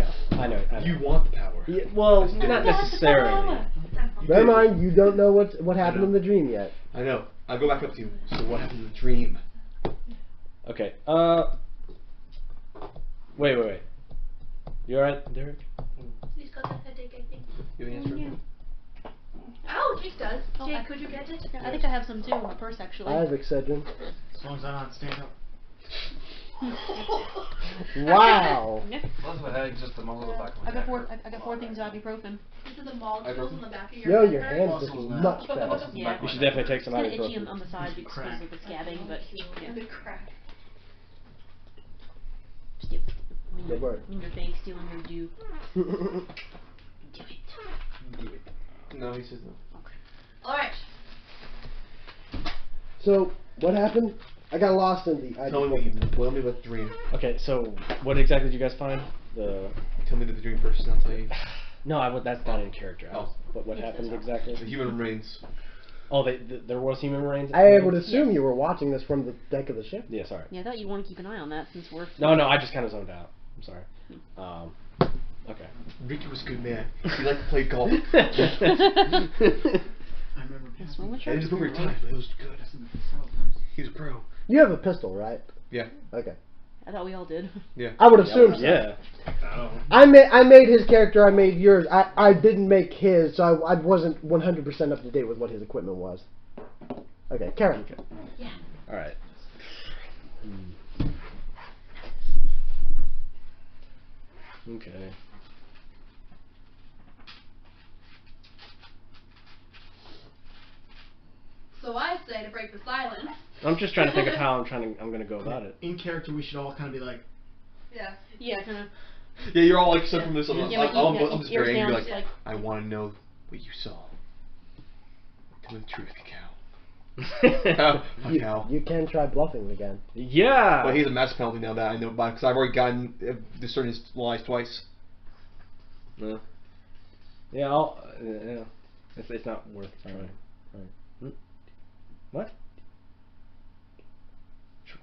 know. You want the power. Yeah, well, not necessarily. Never mind, you don't know what happened in the dream yet. I know. I'll go back up to you. So what happened in the dream? Okay. Wait. You alright, Derek? He's got a headache, I think. You have an answer? Oh, Jake does. Oh, Jake, I- could you get it? I think I have some too in my purse actually. I have Excedrin. As long as I'm not stand up. Wow. Yeah. Most of it had just the muscle of the back of my I got neck. I got 4 things of ibuprofen. These are the molecules on the back of your Yo, head. your hand's looking much better. Yeah. You should definitely take It's some kind of itchy ibuprofen. on the side because of the scabbing, but yeah. The crack. Just Good work. when your face stealing your due. Do it. No, he says no. Alright. So, what happened? I got lost in the... Tell me about the dream. Okay, so what exactly did you guys find? Tell me the dream first, and I'll tell you. No, that's not in character. Oh. What happened exactly? The human remains. Oh, there was human remains. I would assume you were watching this from the deck of the ship. Yeah, sorry. Yeah, I thought you want to keep an eye on that since we're. No, I just kind of zoned out. I'm sorry. Okay. Ricky was a good man. He liked to play golf. I remember. That's one And his movie time, but it was good. He was a pro. You have a pistol, right? Yeah. Okay. I thought we all did. Yeah. I would assume so. Yeah. I made his character. I made yours. I didn't make his, so I wasn't 100% up to date with what his equipment was. Okay, Karen. Okay. Yeah. All right. Okay. So I say to break the silence. I'm just trying to think of how I'm gonna go about it. In character, we should all kind of be like, Yeah. Yeah, kind of. Yeah, you're all like stuck from this. I'm just ears very down, angry. just Like, like- I want to know what you saw. Tell me the truth, Cow. Cow. You can try bluffing again. Yeah. Well, he's a mass penalty now that I know about because I've already gotten discerned his lies twice. Yeah. Yeah. I'll. Yeah. It's not worth trying. What?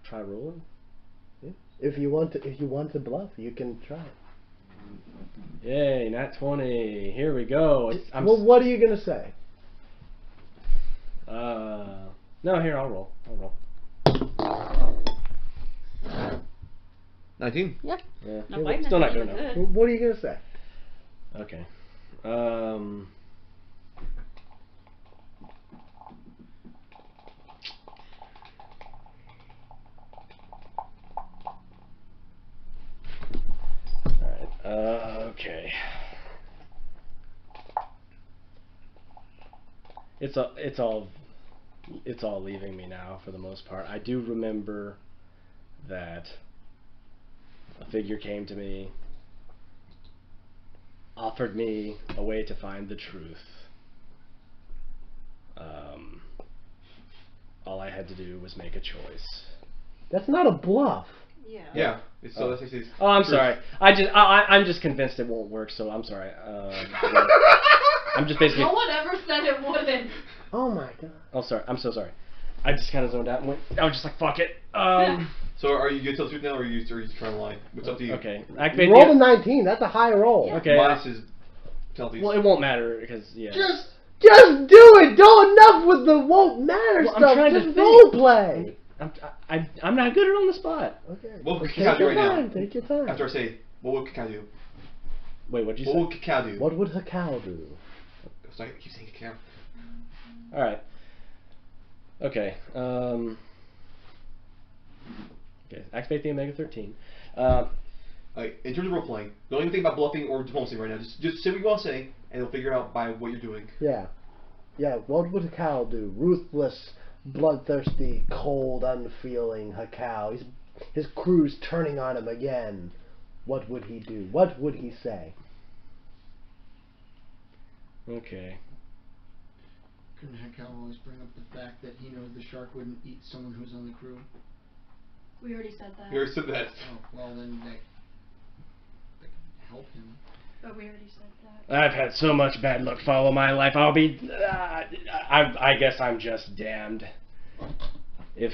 Try rolling? Yeah. If you want to bluff, you can try. Yay! Nat 20. Here we go. Well, what are you gonna say? No. Here, I'll roll. 19. Yeah. Yeah. Not biting. Still not good Good. enough. What are you gonna say? Okay. Okay. It's all leaving me now for the most part. I do remember that a figure came to me, offered me a way to find the truth. All I had to do was make a choice. That's not a bluff. Yeah. Yeah. It's, so that's Oh, I'm sorry. I'm just convinced it won't work. So I'm sorry. I'm just basically. No one ever said it wouldn't. Oh my god. Oh, sorry. I'm so sorry. I just kind of zoned out and went. I was just like, fuck it. So are you gonna tell the truth now, or are you trying to lie? What's up to you? Okay. You rolled a 19. That's a high roll. Okay. Minus is penalties. Well, it won't matter because yeah. Just do it. Don't enough with the won't matter Well, I'm stuff. trying to Just think. role play. I'm not good at on the spot. Okay. What would Take Cacao do your right time. now? Take your time. After I say, what would Cacao do? Wait, what'd you What say? would Cacao do? What would Hakao do? So I keep saying Cacao. All right. Okay. Okay. Activate the Omega 13. In terms of role playing, don't even think about bluffing or diplomacy right now. Just say what you want to say, and they'll figure it out by what you're doing. Yeah. Yeah, what would Hakao do? Ruthless, bloodthirsty, cold, unfeeling Hakao. His crew's turning on him again. What would he do? What would he say? Okay. couldn't Hekal always bring up the fact that he knows the shark wouldn't eat someone who's on the crew? We already said that. You already said that. Oh, well then that could help him. But we already said that. I've had so much bad luck follow my life. I'll be. I guess I'm just damned. If.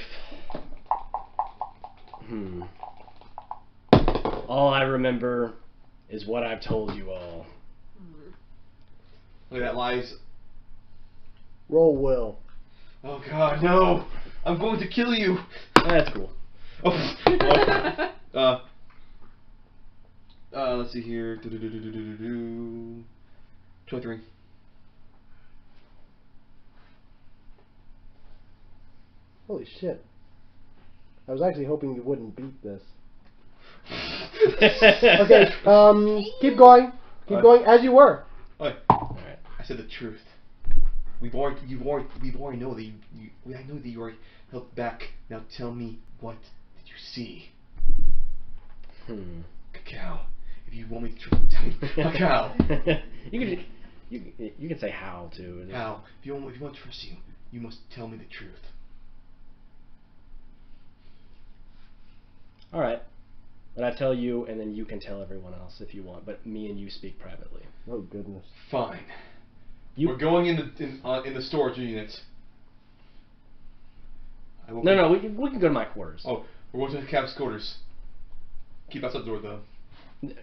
All I remember is what I've told you all. Look at that, lies. Roll will. Oh God, no! I'm going to kill you. That's cool. Oh. Let's see here. 23. Holy shit. I was actually hoping you wouldn't beat this. Okay, keep going. Keep going as you were. Alright. I said the truth. We've already know that I know that you already held back. Now tell me, what did you see? Cacao. If you want me to tell me, Cacao. You can say how too. Cacao. If you want to trust you, you must tell me the truth. All right. But I tell you, and then you can tell everyone else if you want. But me and you speak privately. Oh goodness. Fine. We're going in the storage unit. I woke No, up. we can go to my quarters. Oh, we're going to Cap's quarters. Keep outside the door though.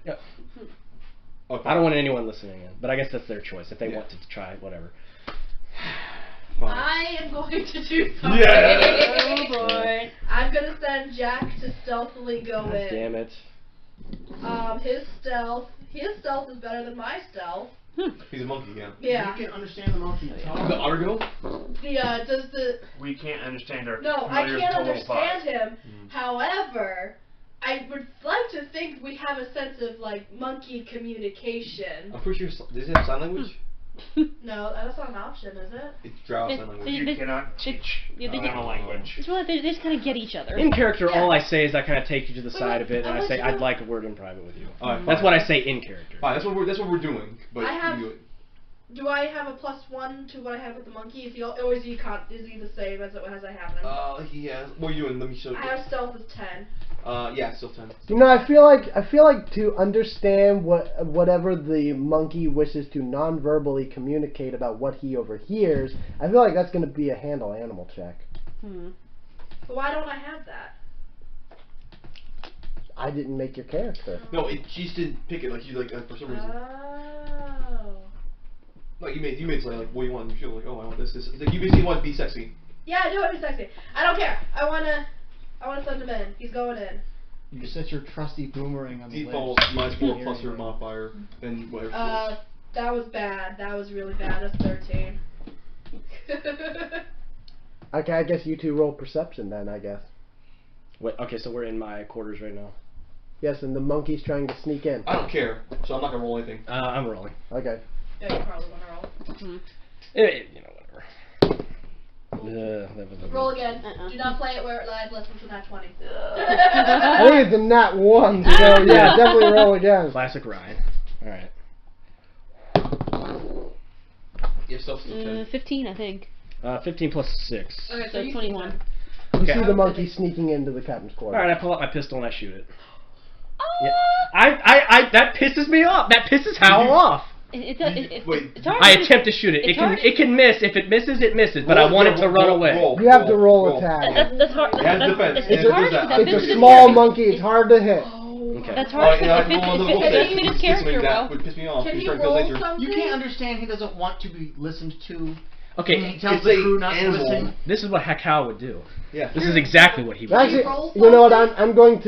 Yeah. Okay. I don't want anyone listening in, but I guess that's their choice. If they Yeah. want to try, whatever. Fine. I am going to do something. Yeah. Oh boy. I'm gonna send Jack to stealthily go God in. damn it. His stealth is better than my stealth. He's a monkey, yeah. Yeah. You can understand the monkey talk. The argo? Does the We can't understand our No, I familiar's can't total understand five. him. However, I would like to think we have a sense of like monkey communication. I'm pretty sure. Does it have sign language? No, that's not an option, is it? It's drow sign language. You cannot teach yeah, they animal language. It's really, they just kind of get each other. In character, Yeah. all I say is I kind of take you to the Wait, side of it, and I'll I let say you I'd know. like a word in private with you. Alright, That's fine. what I say in character. Fine, that's what we're doing. But I have- you do it. Do I have a +1 to what I have with the monkey? Is he the same as I have him? He has. What are you doing? Let me show you. I have stealth as 10. Yeah, still 10. You know, I feel like to understand whatever the monkey wishes to non-verbally communicate about what he overhears, I feel like that's going to be a handle animal check. But why don't I have that? I didn't make your character. No, she just didn't pick it. Like you for some reason. Oh. Like you made something like, what do you want? And she was like, oh, I want this. It's like you basically want to be sexy. Yeah, I do want to be sexy. I don't care. I wanna send him in. He's going in. You set your trusty boomerang on the Default ledge. -4 plus your modifier, then whatever. That was bad. That was really bad. That's 13. Okay, I guess you two roll perception then, I guess. Wait, okay, so we're in my quarters right now. Yes, and the monkey's trying to sneak in. I don't care, so I'm not gonna roll anything. I'm rolling. Okay. Yeah, you probably want to roll. You know, whatever. Roll again. Do not play it where it lies less than that 20. I think it's a nat 1, so yeah, definitely roll again. Classic Ryan. Alright. Yeah, still 10. 15, I think. 15 plus 6. Okay, So you 21. You Okay. see the monkey sneaking into the captain's quarters. Alright, I pull out my pistol and I shoot it. Yeah. I that pisses me off. That pisses Hal off. Wait. It's hard. I attempt to shoot it. It's hard. It can miss. If it misses, it misses. But I Roll, want it to run roll, away. roll, You have to roll attack. That's hard. It has defense. It's It hard does that. because It's that a fits small his monkey. It's hard to hit. Okay. That's Alright, hard. yeah, I can roll another roll It save. fits his This character thing that well. would piss me off. Can He's he trying to kill roll nature. something? You can't understand he doesn't want to be listened to. Okay, He tells It's the a crew not to animal. listen. this is what Hal would do. Yeah. This is exactly what he would do. Actually, roll you know what? something? I'm going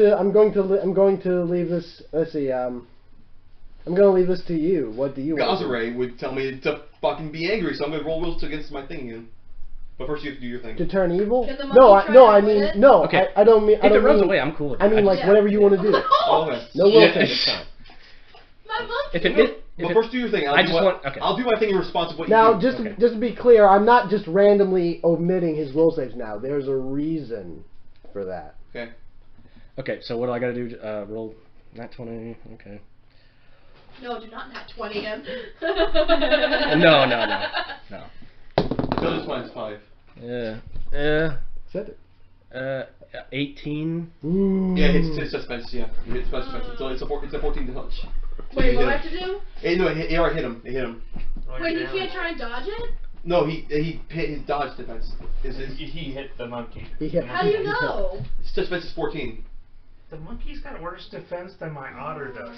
to leave this. Let's see. I'm going to leave this to you. What do you want? to do? Gazare would tell me to fucking be angry, so I'm gonna roll wills against my thing again. But first you have to do your thing. To turn evil? Can the No, monkey try I to mean win it? no. Okay. I don't mean. I If don't it runs mean, away, I'm cool with it. I mean like Yeah. whatever you want to do. Oh, okay. No will Yeah. save this time. My monkey. If it miss, Well, first do your thing. I just want- okay. I'll do my thing in response to what Now, you do. just Okay. just to be clear, I'm not just randomly omitting his will saves. Now, there's a reason for that. Okay. Okay, so what do I gotta do? Roll nat 20. Okay. No, do not nat 20 him. No. So this one's 5. Said it. 18. Ooh. Yeah, it's suspense. Yeah, it's suspense. So it's a 14 to touch. So Wait, you what do hit I have to do? him. No, it already hit him. It hit him. Wait, you can't try and dodge it? No, he hit his dodge defense. He hit the monkey. He hit. How do you know? His defense is 14. The monkey's got worse defense than my otter does.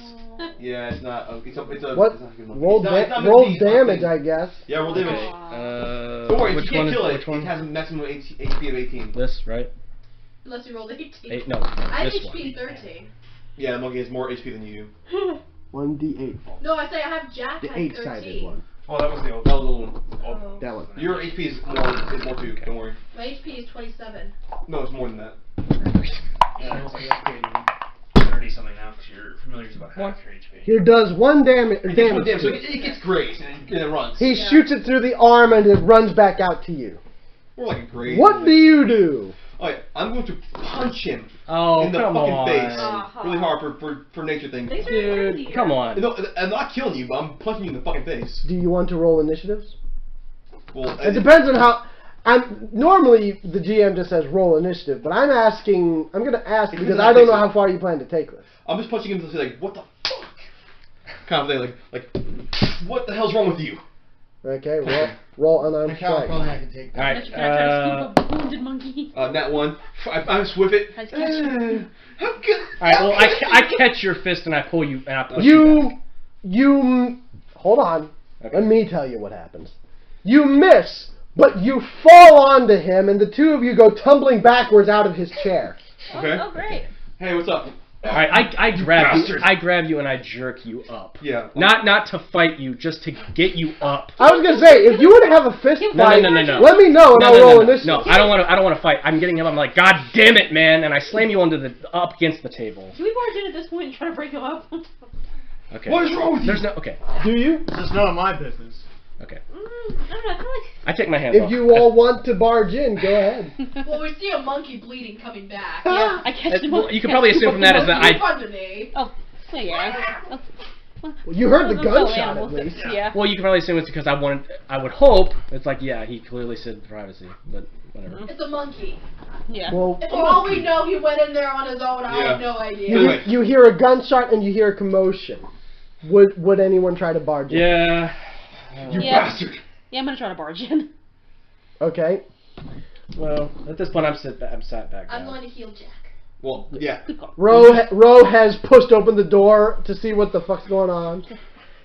Yeah, it's not. It's a. What? It's not a good monkey. Roll, It's not- it's not roll meant to be damage, something. I guess. Yeah, roll damage. Okay. Don't worry, if which you can't one? kill it, Which one? it has a maximum HP of 18. This, right? Unless you rolled 18. 8. No, I have this HP one. 13. Yeah, the monkey has more HP than you do. 1d8. No, I say I have Jack The at 8-sided 13. one. Oh, that was the old. That was a little one. Oh. That one. Your HP is more too. Don't worry. My HP is 27. No, it's more than that. Yeah, it's like upgrading 30 something now because your familiar's about half your HP. Here does one damage. It gets one damage damage, so to it. it gets grazed and it runs. He Yeah. shoots it through the arm and it runs back out to you. More like a graze. What do you do? Alright, I'm going to punch him Oh, in the come fucking on. face. Really hard for nature things. Things are Dude, crazy. come on. No, I'm not killing you, but I'm punching you in the fucking face. Do you want to roll initiatives? Well, It depends on how. Normally the GM just says roll initiative, but I'm asking. I'm going to ask It because depends I on don't know how how far you plan to take this. I'm just punching him to say like, what the fuck? Kind of thing, like, what the hell's wrong with you? Okay, roll unarmed Cal strike. probably I can take that. Alright, Can I try to scoop a Wounded monkey. That one. I swift it. Has catch you. How good? All right. Well, I catch your fist and I pull you and I push you. You hold on. Okay. Let me tell you what happens. You miss, but you fall onto him, and the two of you go tumbling backwards out of his chair. Okay. Oh, great. Hey, what's up? All right, I grab you. bastard. I grab you and I jerk you up. Yeah. Not to fight you, just to get you up. I was gonna say, if you would have a fist No, fight, no. let me know and I'll roll initiative. No, I don't want to fight. I'm getting him. I'm like, God damn it, man! And I slam you up against the table. Can we barge in at this point and try to break him up? Okay. What is wrong with you? There's no. Okay. Do you? This is none of my business. Okay. I don't know. I feel like. I take my hands off. If you all want to barge in, go ahead. Well, we see a monkey bleeding coming back. Yeah, I catch him. Well, you can probably assume from that is that He's I. fun to me. Oh, yeah. Oh, Well, you heard the those little gunshot at animals. least. Yeah. Well, you can probably assume it's because I would hope it's like, yeah, he clearly said privacy, but whatever. It's a monkey. Yeah. Well, And for all we know, he went in there on his own. I Yeah. have no idea. Anyway. you hear a gunshot and you hear a commotion. Would anyone try to barge in? Yeah. You Yeah. bastard. Yeah, I'm gonna try to barge in. Okay. Well, at this point, I'm sat back I'm down. going to heal Jack. Well, yeah. Good call. Ro has pushed open the door to see what the fuck's going on.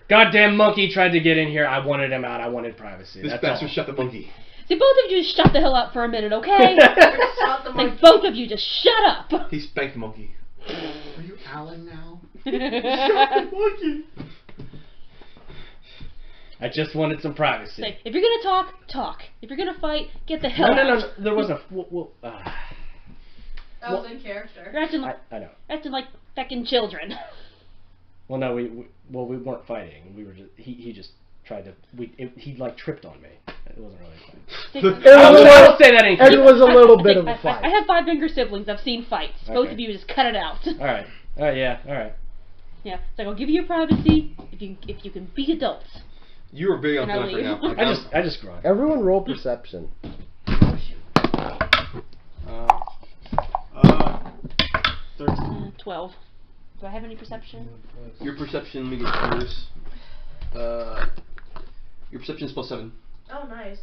Goddamn monkey tried to get in here. I wanted him out. I wanted privacy. This That's bastard all. shut the monkey. See, both of you just shut the hell up for a minute, okay? Shot the monkey. Like, both of you just shut up. He spanked the monkey. Are you Alan now? Monkey. I just wanted some privacy. Say, if you're gonna talk, talk. If you're gonna fight, get the hell No. out. There was a. That was in character. You're acting like, I know. acting like feckin' children. Well, no, we weren't fighting. We were just. He just tried to. He like tripped on me. It wasn't really a fight. It I was, will say that in it was a little bit of a fight. I have 5 younger siblings. I've seen fights. Both Okay. of you just cut it out. All right. Yeah. All right. Yeah. It's like, I'll give you your privacy if you can be adults. You are big on And I time right now. leave. Like, I just grunt. Everyone roll perception. 13. 12. Do I have any perception? your perception, let me get yours. Your perception is +7. Oh, nice.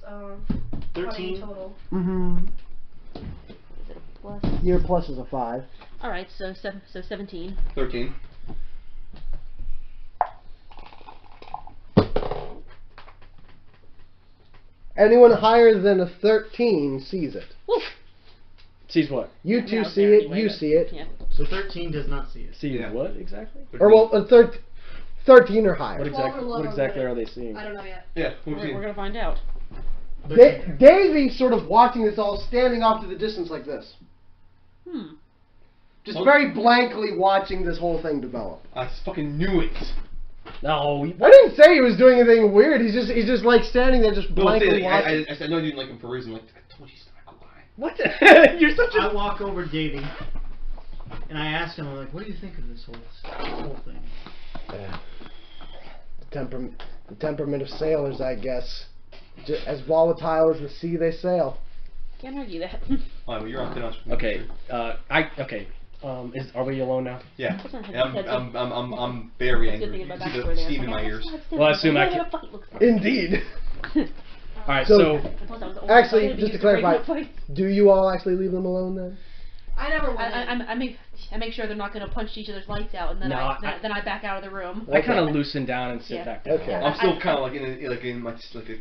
13. 20 total. Mm-hmm. Is it a plus? Your plus is a 5. Alright, so 17. 13. Anyone higher than a 13 sees it. Woof! Sees what? You two Yeah, I was see there it, anyway, you but- see it. Yeah. So 13 does not see it. Sees Yeah. what exactly? Or well, 13 or higher. What 12 or exactly? What lower exactly would it? are they seeing? I don't know yet. Yeah, what was We're gonna find out. Davey's sort of watching this all, standing off to the distance like this. Just very blankly watching this whole thing develop. I fucking knew it. No. I didn't say he was doing anything weird. He's just like standing there, just No, blankly I watching. I know you didn't like him for a reason. Like, I told you he's not gonna lie. What? You're such I a. walk over to Davey, and I ask him, I'm like, what do you think of this whole thing? Yeah. The temperament of sailors, I guess. As volatile as the sea they sail. Can't argue that. Alright, well, you're on thin ice. Okay. Okay. Are we alone now? Yeah. That's not And heavy. I'm very Good angry. thing You in my can see backstory the there. steam in my ears. Well, I assume I What can- a fight looks like. Indeed. All right. So- So. Plus, I was old, Actually, so I didn't just to use break clarify, up fights. do you all actually leave them alone then? I never went in. I make sure they're not gonna punch each other's lights out, and then No, then I back out of the room. I kind of loosen down and sit Yeah. back down. Okay. Yeah. I'm still kind of like in my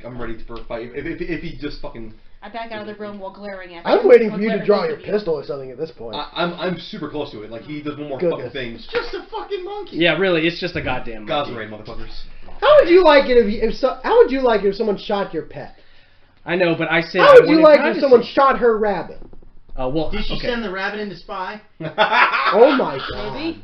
I'm ready for a fight. If he just fucking. I back out of the room while glaring at. I'm you. waiting for While you to glaring draw at your both of you. pistol or something at this point. I'm super close to it. Like he does one more Goodness. fucking thing. It's just a fucking monkey. Yeah, really, it's just a goddamn monkey. God's rain, motherfuckers. How would you like it how would you like it if someone shot your pet? I know, but I said. How I would you wanted like it if privacy. someone shot her rabbit? Well, Did she okay. send the rabbit in to spy? Oh my god. Maybe.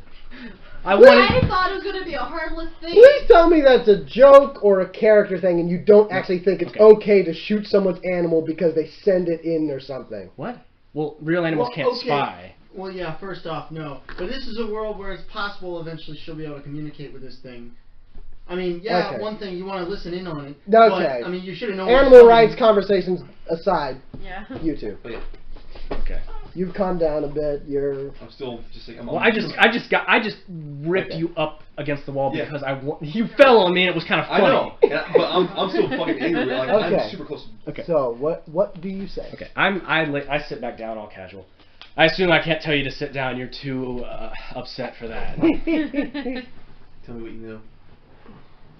I wanted. I thought it was going to be a harmless thing. Please tell me that's a joke or a character thing and you don't actually think it's okay to shoot someone's animal because they send it in or something. What? Well, real animals can't okay. spy. Well, yeah, first off, no. But this is a world where it's possible eventually she'll be able to communicate with this thing. I mean, yeah, Okay. one thing, you want to listen in on it. Okay. But, I mean, you should have known. Animal rights conversations aside, Yeah. you two. But yeah. Okay. You've calmed down a bit. You're. I'm still just like. Well, I just ripped Okay. you up against the wall Yeah. because you fell on me and it was kind of I funny. know, but I'm still fucking angry. Like, Okay. I'm super close. Okay. So what do you say? Okay. I sit back down all casual. I assume I can't tell you to sit down. You're too upset for that. Tell me what you know.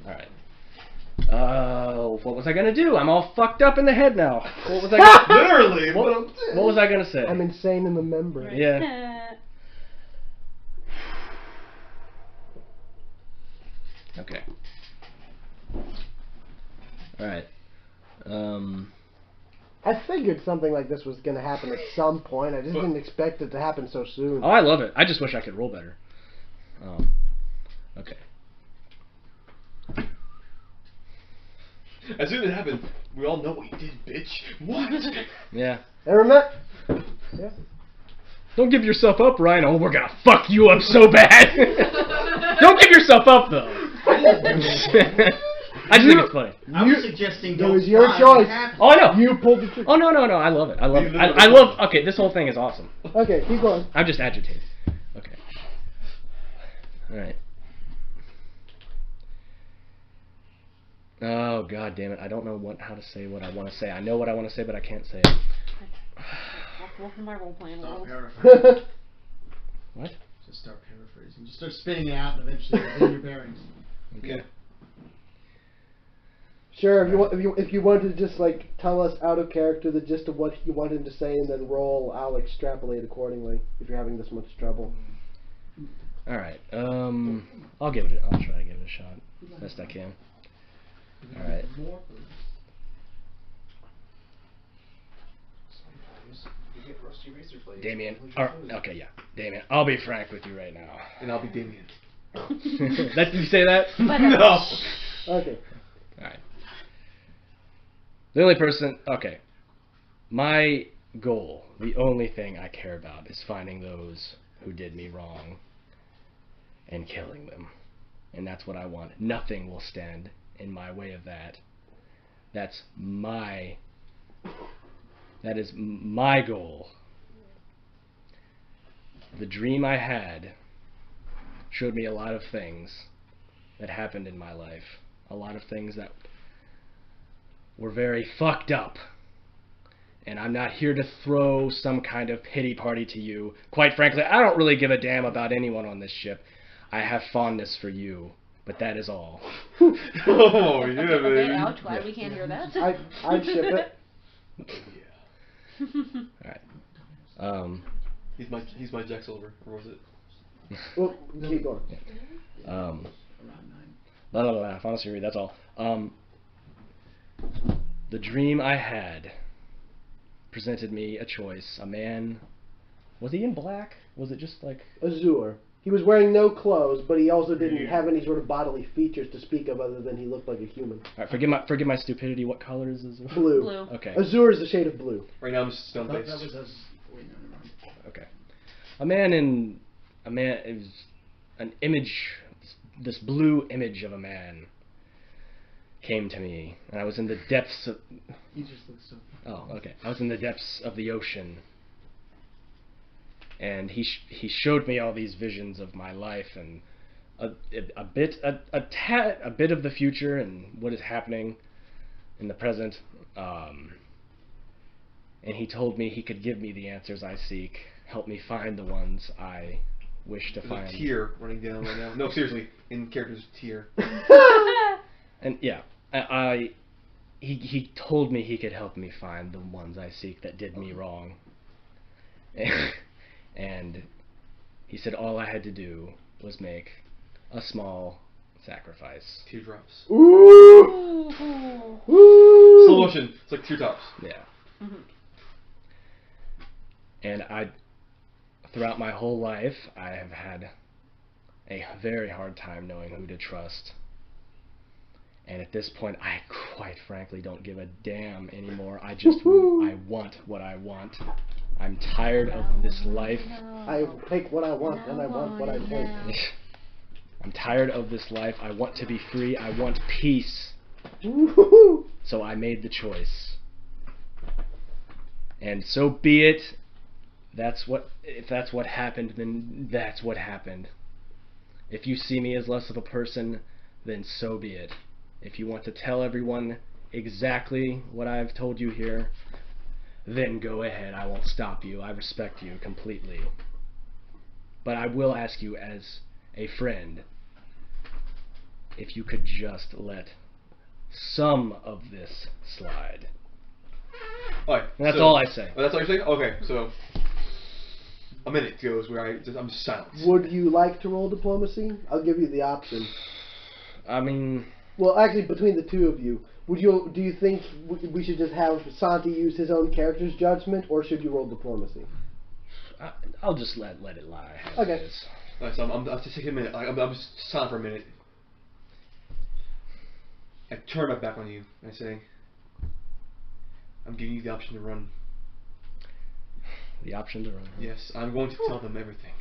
All right. What was I gonna do? I'm all fucked up in the head now. What was I? Gonna, Literally. what was I gonna say? I'm insane in the membrane. Yeah. Okay. All right. I figured something like this was going to happen at some point. I just didn't expect it to happen so soon. Oh, I love it. I just wish I could roll better. Okay. As soon as it happened, we all know what you did, bitch. What? Yeah. And remember, yeah. Don't give yourself up, Ryan. Oh, we're gonna fuck you up so bad. Don't give yourself up, though. I just think it's funny. I was suggesting It don't was your fly choice. happy. Oh, I know. You pulled the trigger. Oh, no. I love it. I love it. I love... Okay, this whole thing is awesome. Okay, keep going. I'm just agitated. Okay. Alright. Oh, god damn it. I don't know how to say what I want to say. I know what I want to say, but I can't say it. Welcome to my role playing Start world. paraphrasing. What? Just start paraphrasing. Just start spinning it out and eventually get your bearings. Okay. Sure, if you wanted to just like tell us out of character the gist of what you wanted to say and then roll, I'll extrapolate accordingly if you're having this much trouble. Alright. I'll give it. I'll try to give it a shot. Best I can. Alright. Damien. Okay, yeah. Damien. I'll be frank with you right now. And I'll be Damien. Did you say that? No. Okay. Alright. The only person... Okay. My goal, the only thing I care about, is finding those who did me wrong and killing them. And that's what I want. Nothing will stand in my way of that. That's my... That is my goal. The dream I had showed me a lot of things that happened in my life. A lot of things that were very fucked up. And I'm not here to throw some kind of pity party to you. Quite frankly, I don't really give a damn about anyone on this ship. I have fondness for you, but that is all. Oh, yeah, Okay, baby. ouch, glad we can't hear that. I'd ship it. Alright. He's my Jack Silver, or was it? Well, keep going. Final series, that's all. The dream I had presented me a choice. A man... Was he in black? Was it just like... Azure. He was wearing no clothes, but he also didn't have any sort of bodily features to speak of other than he looked like a human. Alright, forgive my stupidity. What color is Azure? Blue. Blue. Okay. Azure is the shade of blue. Right now I'm just stone That faced. was us. Wait, no, never mind. Okay. It was an image, this blue image of a man came to me, and I was in the depths of... You just look so... Oh, okay. I was in the depths of the ocean, and he showed me all these visions of my life and a bit of the future and what is happening in the present. And he told me he could give me the answers I seek, help me find the ones I wish to There's find. a tear running down right now. No, seriously, in character's tear. And yeah, he told me he could help me find the ones I seek that did me wrong. And he said all I had to do was make a small sacrifice. Teardrops. Ooh! Ooh! Slow motion. It's like teardrops. Yeah. And throughout my whole life, I have had a very hard time knowing who to trust. And at this point, I quite frankly don't give a damn anymore. I want what I want. I'm tired of this life. I take what I want, and I want what I take. I'm tired of this life. I want to be free. I want peace. Woo-hoo-hoo. So I made the choice. And so be it. if that's what happened, then that's what happened. If you see me as less of a person, then so be it. If you want to tell everyone exactly what I've told you here, then go ahead. I won't stop you. I respect you completely. But I will ask you as a friend, if you could just let some of this slide. Alright, That's all I say. Oh, that's all you're saying? Okay, so a minute goes where I'm just silent. Would you like to roll diplomacy? I'll give you the option. I mean, well, actually, between the two of you, do you think we should just have Santi use his own character's judgment, or should you roll diplomacy? I'll just let it lie. Okay. Alright, so I'll just take a minute. I'm just silent for a minute. I turn my back on you and I say, I'm giving you the option to run. The option to run? Yes, I'm going to tell them everything.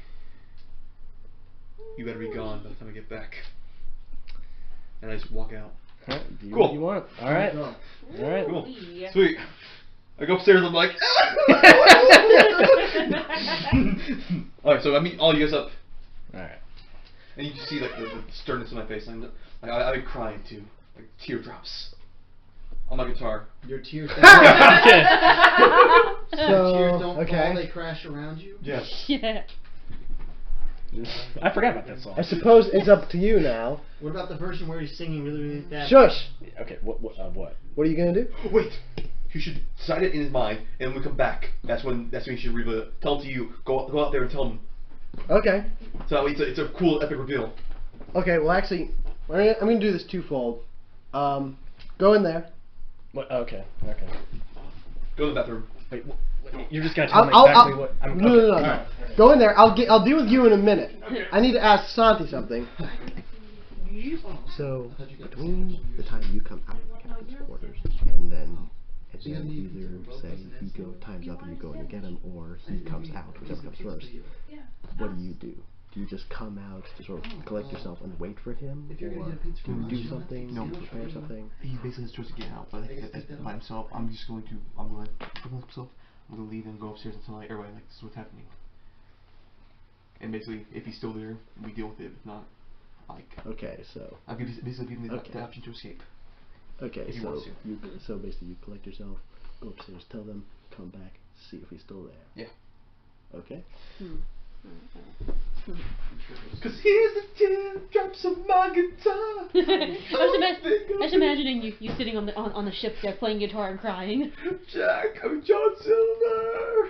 You better be gone by the time I get back. And I just walk out. Alright, do cool. what you want. Alright. Alright. Cool. Sweet. I go upstairs and I'm like, alright, so I meet all you guys up. Alright. And you just see like the sternness in my face. I've been crying too. Like teardrops. On my guitar. Your tears So, tears don't okay. fall, they crash around you? Yes. Yeah. I forgot about that song. I suppose it's up to you now. What about the version where he's singing really, really fast? Shush! Okay, what? What are you gonna do? Wait! He should decide it in his mind, and when we come back, that's when he should reveal it. Tell him to you. Go out there and tell him. Okay. So that way it's a cool, epic reveal. Okay, well actually, I'm gonna do this twofold. Go in there. What? Okay. Okay. Go to the bathroom. Wait, you're just gonna tell me exactly what? I'm, no, okay. no, no, no. Right. Go in there. I'll deal with you in a minute. Okay. I need to ask Santi something. So between the time you come out of the captain's quarters and then either say you go time's up and you go and you get him, or he comes out, whichever comes first. What do? Do you just come out to sort of collect yourself and wait for him, or do you do something? No, prepare something. He basically has choice to get out, but by himself. I'm going to leave and go upstairs and tell everybody like this is what's happening. And basically, if he's still there, we deal with it. If not, like Okay, so I'll basically give him Okay. the option to escape. okay, If he so wants to. so basically you collect yourself, go upstairs, tell them, come back, see if he's still there. Yeah. Okay. Cause here's the teardrops of my guitar. I was imagining you sitting on the ship deck playing guitar and crying. Jack, I'm John Silver.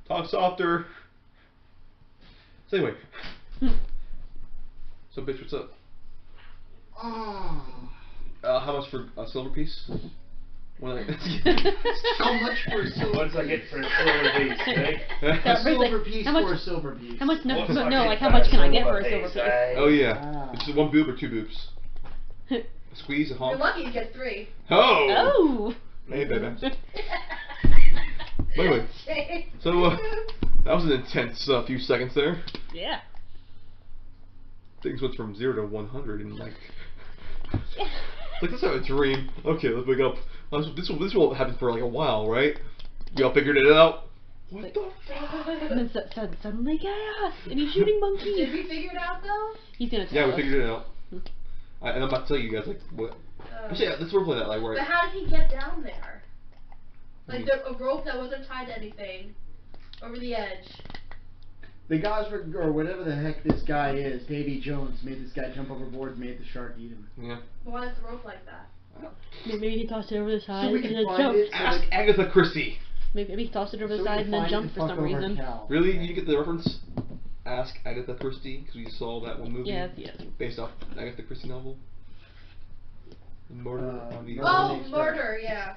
Talk softer. So anyway. So bitch, what's up? How much for a silver piece? How much for a silver What does I get for a silver piece, eh? A silver Like, piece how much- for a silver piece. How much? No, What's no, I no. get Like how for much a can I get silver for a silver piece, piece? eh? Oh yeah. It's just one boob or two boobs? A squeeze, a You're honk. lucky you get 3. Oh! Oh. Hey baby. But anyway, so that was an intense few seconds there. Yeah. Things went from 0 to 100 in like this is a dream. Okay, let's wake up. This will happen for like a while, right? Y'all figured it out. What the fuck? And then suddenly chaos, and he's shooting monkeys. Did we figure it out though? He's gonna tell Yeah, we us. figured it out. And I'm about to tell you guys like what. Actually, yeah, let's roleplay that like where. But how did he get down there? Like a rope that wasn't tied to anything over the edge. The guys or whatever the heck this guy is, Davy Jones, made this guy jump overboard and made the shark eat him. Yeah. Why is the rope like that? Maybe he tossed it over the side So we and can then find jumped. it. Ask Agatha Christie. Maybe he tossed it over So the we side can and then find it jumped for fuck some over reason. Cal. Really? You get the reference? Ask Agatha Christie because we saw that one movie. Yeah, yeah. Based off Agatha Christie novel. Murder on the. Oh, murder, yeah.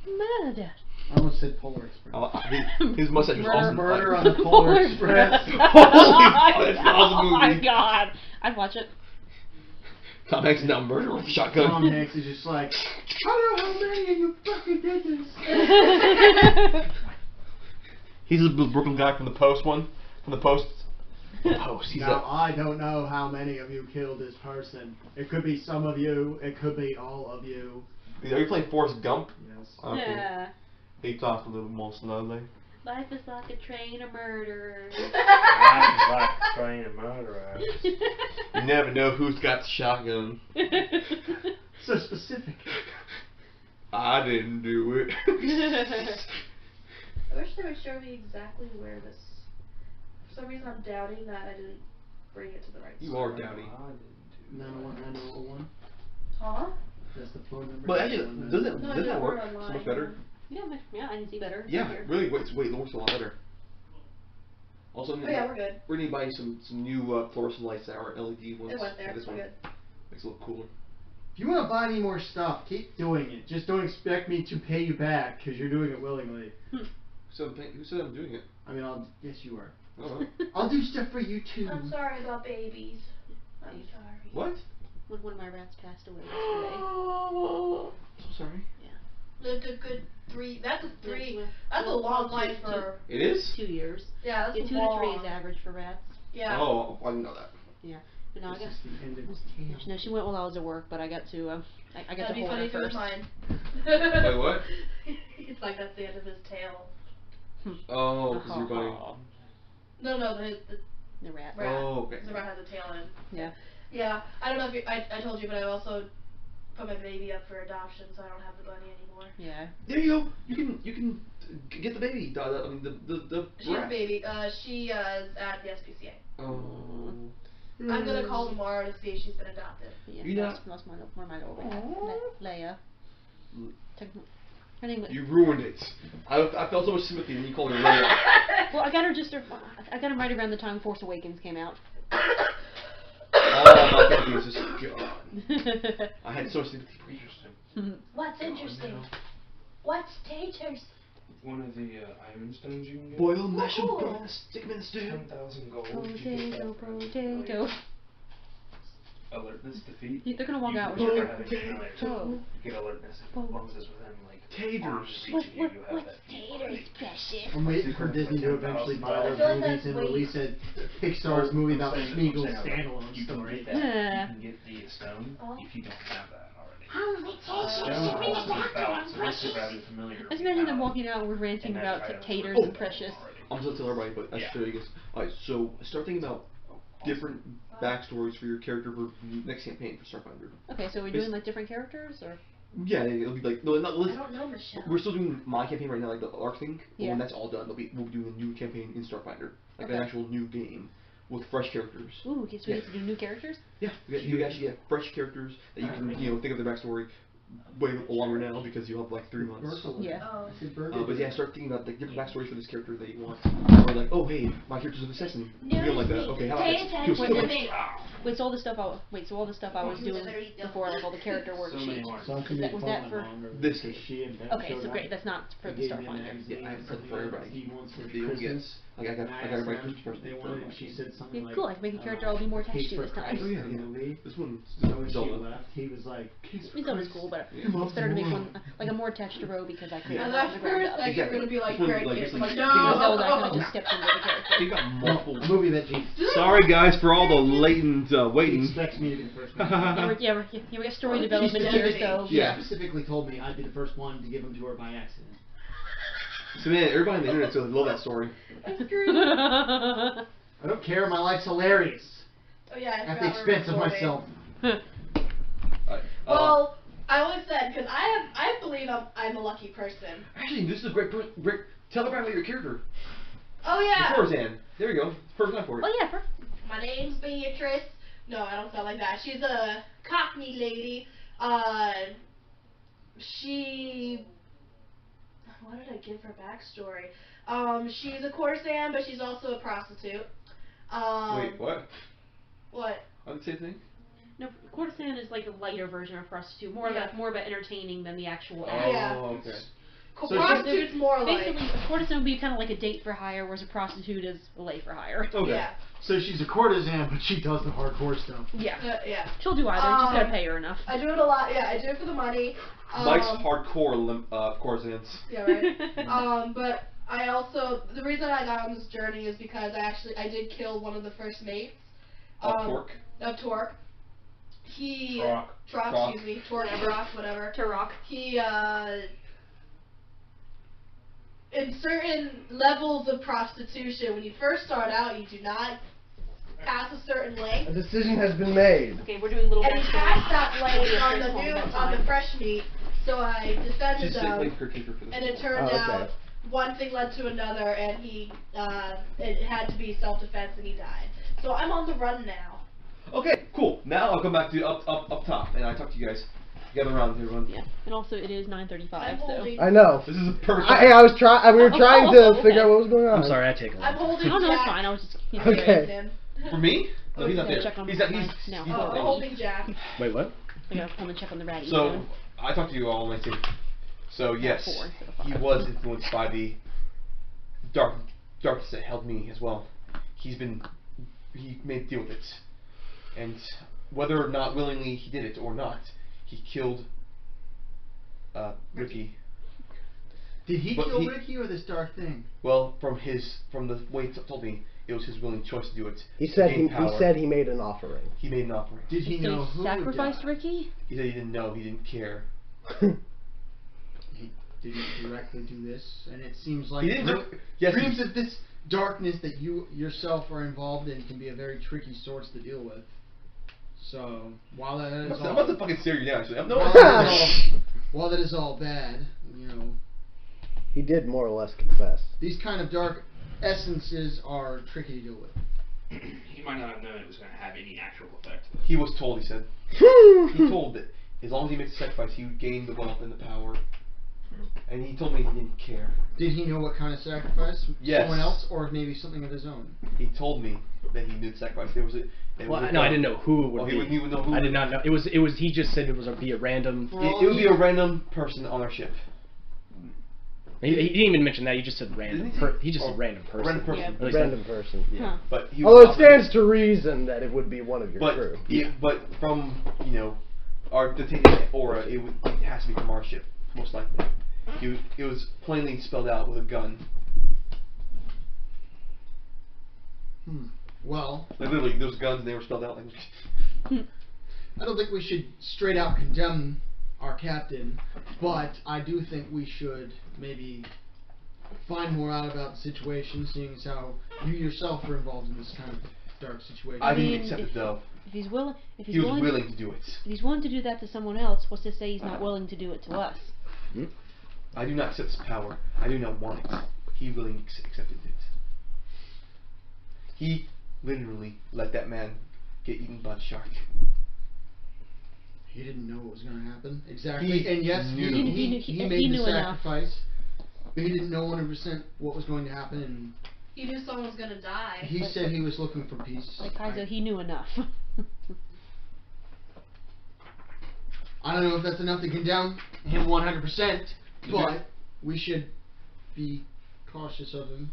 Murder. I almost said Polar Express. His mustache was awesome. Murder on the Polar Express. Holy! That's an awesome Oh my movie. god. I'd watch it. Tom Hanks is now murder with a shotgun. Tom Hanks is just like, I don't know how many of you fucking did this. He's the Brooklyn guy from the Post one. From the Post. The Post. He's Now, a, I don't know how many of you killed this person. It could be some of you. It could be all of you. Are you playing Forrest Gump? Yes. Okay. Yeah. He talks a little more slowly. Life is like a train of murderers. Like trying to murder us. You never know who's got the shotgun. So specific. I didn't do it. I wish they would show me exactly where this. For some reason, I'm doubting that I didn't bring it to the right. You are doubting. 901-901. Huh? That's the phone number. But actually, doesn't No, doesn't yeah, that we're work so online, much better? Yeah, I can see better. Yeah, Here. really. Wait, it works a lot better. Also, Oh yeah, we're good. we're gonna buy some new fluorescent lights that are LED ones. It went there. This We're one good. makes it look cooler. If you want to buy me more stuff, keep doing it. Just don't expect me to pay you back because you're doing it willingly. Who said I'm doing it? I mean, yes, you are. I don't know. I'll do stuff for you too. I'm sorry about babies. I'm sorry. What? One of my rats passed away yesterday. So sorry. Lived a good 3. That's a 3. Yeah, That's a well, long two- life two- for. It is? 2 years. Yeah, that's Yeah, 2 long. to 3 is average for rats. Yeah. Oh, I didn't know that. Yeah. But no, I This got. is the end of his tail. No, she went while I was at work, but I got to. I got That'd to be hold funny her if it was first. mine. Wait, what? It's like that's the end of his tail. Oh, because you're bunny. No, the The rat. rat. Oh, okay. The rat has a tail in. Yeah. Yeah, I don't know if I told you, but I also put my baby up for adoption, so I don't have the bunny anymore. Yeah. There you go. You can get the baby. I mean the She's a rat. baby. She is at the SPCA. Oh. I'm gonna call tomorrow to see if she's been adopted. Yeah. You Lost my little rat. Leia. Her name was. You ruined it. I felt so much sympathy when you called her Leia. Well, I got her I got him right around the time Force Awakens came out. Oh, my baby is just gone. I had so much sympathy for you. What's interesting? What's taters? One of the iron stones you can get. Boil, mash them, burn, stick them in the stew. 10,000 gold. You get that for, Potato. like, alertness defeat. They're gonna walk out with You your have you get alertness as long as it's within like Taters. arm's reach of you. You have that. Taters, precious. I'm waiting for Disney to eventually buy I feel their like movies that's and way- release a Pixar's movie about I'm saying Smeagol's that, standalone you can story. get that. Yeah. You can get the stone Oh. if you don't have that already. Oh, Stone holds the balance. Unless you're rather familiar. I just imagine them walking out and we're ranting And about that's right, taters that's and Precious. already. I'm just gonna tell everybody, but I should Yeah. show you guys. Alright, so start thinking about different backstories for your character for next campaign for Starfinder. Okay, so we're doing like different characters, or Yeah, it'll be like no, not. I don't know, Michelle. We're still doing my campaign right now, like the arc thing. But Yeah. when that's all done, we'll be doing a new campaign in Starfinder, like an Okay. actual new game with fresh characters. ooh, okay, so we get to do new characters. Yeah, you actually get fresh characters that you can think of their backstory way longer now because you have like 3 months. Yeah. Oh. I said burger. But yeah, start thinking about like different backstories for this character that you want. Or like, oh hey, my character's an assassin. You don't like that? Okay, how about this? Tay, Kill tay, someone. tay. Wait, so all the stuff I was doing before, like all the character worksheet. So I'm That- was that for- This because she and Ben Okay, showed so up. great. That's not for They the gave me a Starfinder. magazine Yeah, I have and something something for like everybody. Steve wants for Deal Christmas. gets. I got And my asked them Christmas present. They for wanted, everybody. she said something Yeah, like, cool. I can make a character I'll be more attached Case to for this time. Christ Oh yeah, in the movie. This one's So when she Zelda. left, he was like, Case for Zelda's Christ. cool, but Yeah. it's better to make one like I'm more attached to Ro because I created Yeah. And her at from the ground first, up. like, you're gonna be like, This one, great like, kids. it's I'm like- like, Because no. Zelda, I kind of just stepped into the character. They got multiple. A movie that he Sorry guys for all the latent waiting. expects me to be the first one. Yeah, we got story development here, so She Yeah. specifically told me I'd be the first one to give them to her by accident. So man, everybody on the internet's gonna love that story. That's true. I don't care, my life's hilarious. Oh yeah, I At forgot the we're expense of recording. myself. Alright, Well, I always said, because I believe I'm a lucky person. actually, this is a great. Tell everybody about your character. Oh yeah. Tarzan. There you go. First time for it. Oh yeah, My name's Beatrice. No, I don't sound like that. She's a Cockney lady. She. What did I give her backstory? She's a courtesan, but she's also a prostitute. Wait, what? What? Oh, the same thing. no, courtesan is like a lighter version of prostitute, more Yeah. about entertaining than the actual. Yeah. Oh, okay. So Prostitute's more like. Basically, a courtesan would be kind of like a date for hire, whereas a prostitute is a lay for hire. Okay. Yeah. So she's a courtesan, but she does the hardcore stuff. Yeah. Yeah. She'll do either. You just gotta pay her enough. I do it a lot. Yeah, I do it for the money. Mike's hardcore corsans. Yeah, right. But I also, the reason I got on this journey is because I did kill one of the first mates. Torque. Of Torque. he Troc. Troc, excuse me, Troc, whatever. Turok. He in certain levels of prostitution, when you first start out, you do not pass a certain A length. decision has been made. Okay, we're doing little And he backstory. passed that length Yeah, on the first one new, at a on time. the fresh meat, so I defended She's them, like her keeper for this. and it turned Oh, okay. out one thing led to another, and he, it had to be self-defense, and he died. So I'm on the run now. Okay, cool. Now I'll come back to up top, and I talk to you guys. Gather around, everyone. Yeah, and also it is 9:35, I'm so. holding, I know. This is a perfect. I was trying. We were trying to figure out what was going on. I'm sorry, I take a I'm lot. holding Oh no, it's Jack. fine. I was just. Okay. Him. For me? No, he's not Yeah, there. check on He's my not. He's now. he's Oh, not I'm there. holding Jack. Wait, what? I gotta come and check on the ratty. So I talked to you all on my team. So yes, 4 instead of 5. he was influenced by the darkness that held me as well. He made a deal with it, and whether or not willingly he did it or not, he killed Ricky. Did he But kill he- Ricky or this dark thing? Well, from the way he told me, it was his willing choice to do it. He to said gain he power. said he made an offering. He made an offering. Did he So know he who sacrificed would die? Ricky? He said he didn't know. He didn't care. He didn't directly do this, and it seems like He didn't. Yes. dreams of this darkness that you yourself are involved in can be a very tricky source to deal with. So while that is I'm all, about to fucking stare you down. Actually, I'm while that is all bad, you know, He did more or less confess. these kind of dark essences are tricky to deal with. He might not have known it was going to have any actual effect. He was told. He said. He told that as long as he makes a sacrifice, he would gain the wealth and the power. And he told me he didn't care. Did he know what kind of sacrifice? Yes. Someone else, or maybe something of his own? He told me that he did sacrifice. There was a. Well, no, I didn't know who it would Oh, be. he would know who. I did not know. It was. He just said it was be a random. It would be a random person on our ship. He didn't even mention that. He just said random. Didn't he? He just said random person. Random person. Yeah. At least Random person. Yeah. Huh. But he Although it was stands to reason that it would be one of your But crew. but from our detective aura, it has to be from our ship, most likely. It was plainly spelled out with a gun. Well, Like literally, those guns and they were spelled out like. I don't think we should straight out condemn our captain, but I do think we should maybe find more out about the situation, seeing as how you yourself were involved in this kind of dark situation. I didn't mean, accept it though. If he's willing, if he's He was willing, willing to do it. if he's willing to do that to someone else, what's to say he's not willing to do it to us? I do not accept this power. I do not want it. He willingly accepted it. He literally let that man get eaten by the shark. He didn't know what was going to happen exactly, He and yes, knew. he made He the knew enough. sacrifice, but he didn't know 100% what was going to happen, and He knew someone was gonna die. he said he was looking for peace. Like Kaizo, he knew enough. I don't know if that's enough to condemn him 100%, but we should be cautious of him.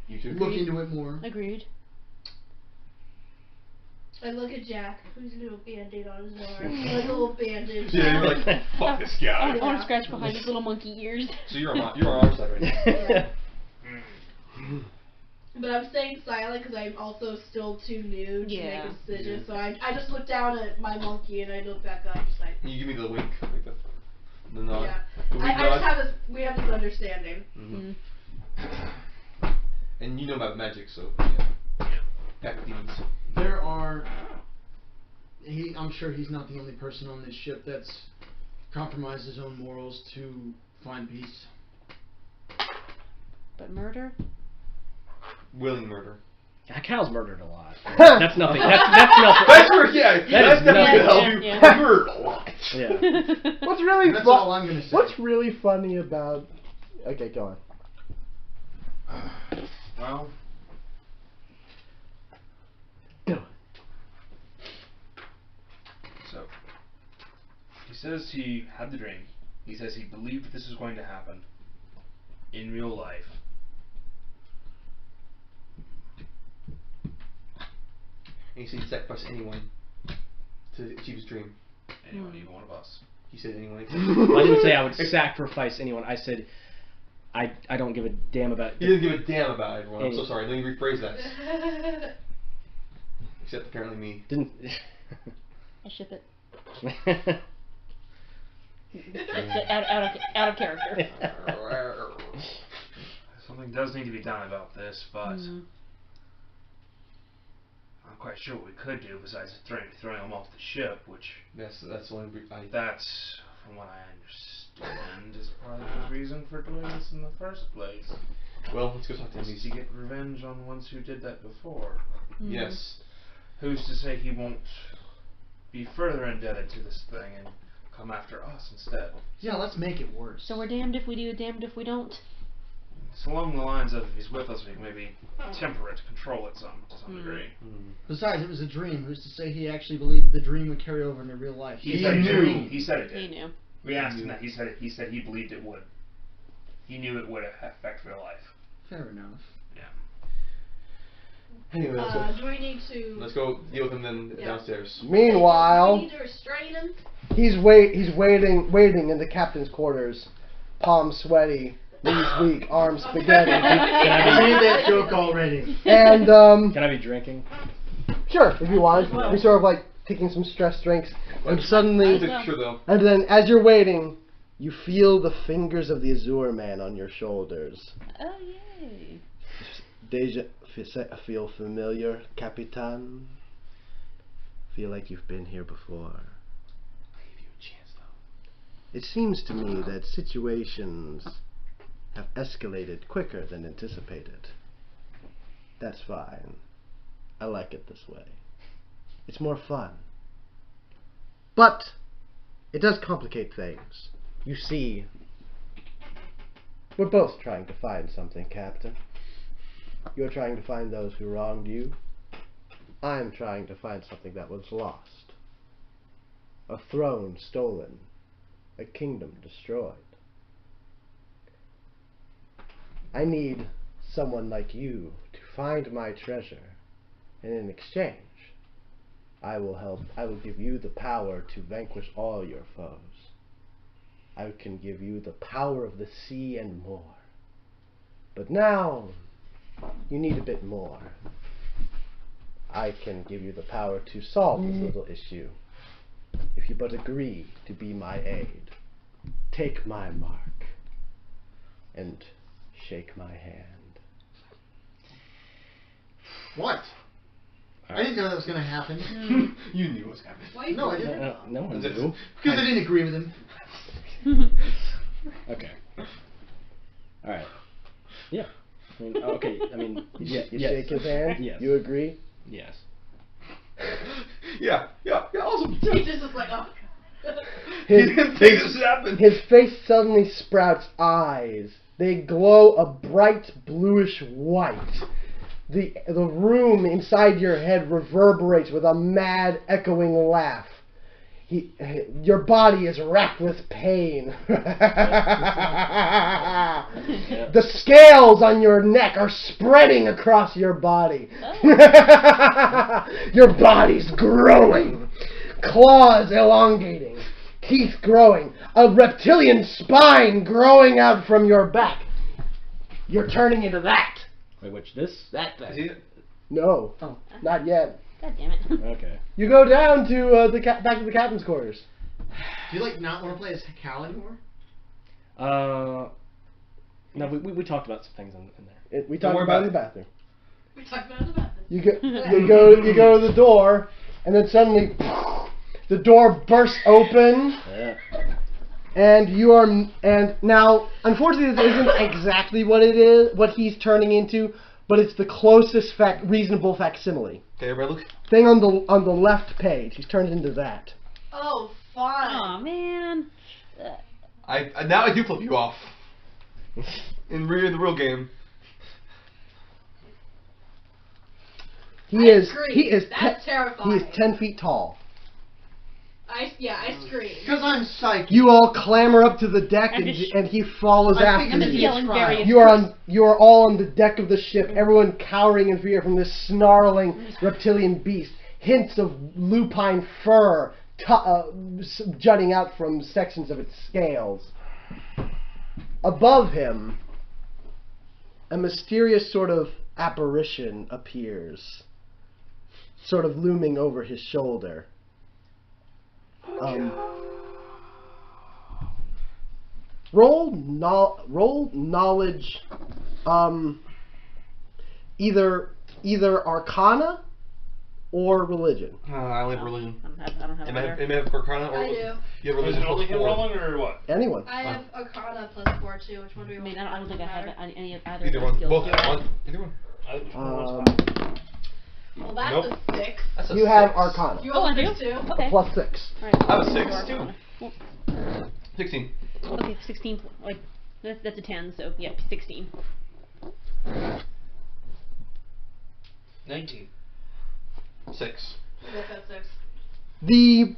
You too. Look into it more. Agreed. I look at Jack, who's a little band-aid on his arm. Like a little bandage. Yeah, you're like, fuck this I guy. want to scratch behind his little monkey ears. So you're on our side right now. Yeah. But I'm staying silent because I'm also still too new to Yeah. make a decision. So I just look down at my monkey and I look back up, just like, You give me the wink, like the nod. yeah. The wink I just nod. have this. We have this understanding. Mhm. Mm. And you know about magic, so yeah. Pack demons. There are. I'm sure he's not the only person on this ship that's compromised his own morals to find peace. But murder? Willing murder. Yeah, Cal's murdered a lot. That's nothing. That's nothing. That's where, yeah, that's is definitely nothing. gonna help you. Yeah. You murdered a lot. Yeah. What's really That's all I'm gonna say. What's really funny about? Okay, go on. Well, so he says he had the dream. He says he believed that this was going to happen in real life. And he said he'd sacrifice anyone to achieve his dream. Anyone, even one of us. He said anyone. I didn't say I would sacrifice anyone. I said I don't give a damn about. He didn't give a damn about everyone. I'm so sorry. Let me rephrase that. Except apparently me. Didn't. I ship it. out of character. Something does need to be done about this, but I'm not quite sure what we could do besides throwing him off the ship, which that's one. That's, from what I understand, is part of the reason for doing this in the first place. Well, let's go talk to him. Needs to get revenge on the ones who did that before. Yes. Who's to say he won't be further indebted to this thing and come after us instead? Yeah, let's make it worse. So we're damned if we do, damned if we don't. It's along the lines of, if he's with us, we can maybe temper it, control it to some degree. Besides, it was a dream. Who's to say he actually believed the dream would carry over into real life? He said knew. He said it did. He knew. We asked him that. He said he believed it would. He knew it would affect real life. Fair enough. Yeah. Anyway, Do we need to... let's go deal with him then downstairs. Meanwhile, Do we need to restrain him? he's waiting in the captain's quarters, palms sweaty, knees weak, arms spaghetti. I made that joke already. And Can I be drinking? sure, if you want, we sort of like taking some stress drinks, and suddenly, Sure though. and then as you're waiting, you feel the fingers of the Azure Man on your shoulders. Oh, yay. Deja, feel familiar, Capitan? Feel like you've been here before. I'll give you a chance though. It seems to me that situations have escalated quicker than anticipated. That's fine. I like it this way. It's more fun. But it does complicate things. You see, we're both trying to find something, Captain. You're trying to find those who wronged you. I'm trying to find something that was lost. A throne stolen. A kingdom destroyed. I need someone like you to find my treasure, and in exchange, I will give you the power to vanquish all your foes. I can give you the power of the sea and more. But now, you need a bit more. I can give you the power to solve this little issue, if you but agree to be my aid. Take my mark, and shake my hand. What? I didn't know that was going to happen. You knew what was happening. Why No, I didn't. No one That's- knew. Because I didn't agree with him. Okay. Alright. Yeah. I mean, okay, I mean, You yes. shake his hand? Yes. You agree? Yes. Yeah, awesome. He just was like, oh. He didn't think this would happen. His face suddenly sprouts eyes. They glow a bright bluish white. The room inside your head reverberates with a mad echoing laugh. Your body is racked with pain. The scales on your neck are spreading across your body. Your body's growing. Claws elongating. Teeth growing. A reptilian spine growing out from your back. You're turning into that. Wait, which this? That Is thing. he? No. Oh. Not yet. God damn it. Okay. You go down to back to the captain's quarters. Do you like not want to play as Cal anymore? No, we talked about some things in there. We Don't talked worry about it in about the bathroom. We talked about it in the bathroom. You go to the door, and then suddenly the door bursts open, Yeah. and now unfortunately this isn't exactly what he's turning into, but it's the closest reasonable facsimile. Okay, everybody look. Thing on the left page, he's turned into that. Oh, fine. Aw, man. Now I do flip you off. In the real game. He is That's terrifying. He is 10 feet tall. I scream. Because I'm psychic. You all clamber up to the deck, I'm and, just- and he follows I'm after thinking I'm just you. yelling various You are all on the deck of the ship, everyone cowering in fear from this snarling reptilian beast. Hints of lupine fur jutting out from sections of its scales. Above him, a mysterious sort of apparition appears, sort of looming over his shoulder. Roll knowledge. Either Arcana or religion. I only have religion. I don't have Am either. I have Arcana or I do. You have Is religion it only him +4. rolling or what? Anyone. I have Arcana +4 too. Which one do we I want? mean, I don't think I have any of either Either of one. the skills. Both. Either one. Well, that's Nope. a 6. That's a You have 6. Arcana. You Oh, I have do? a 6 too. Okay. Plus 6. Alright. I have a 6 Four. too. 16. Okay, 16. Like that's a 10. So yeah, 16. 19. 6. Both have 6. The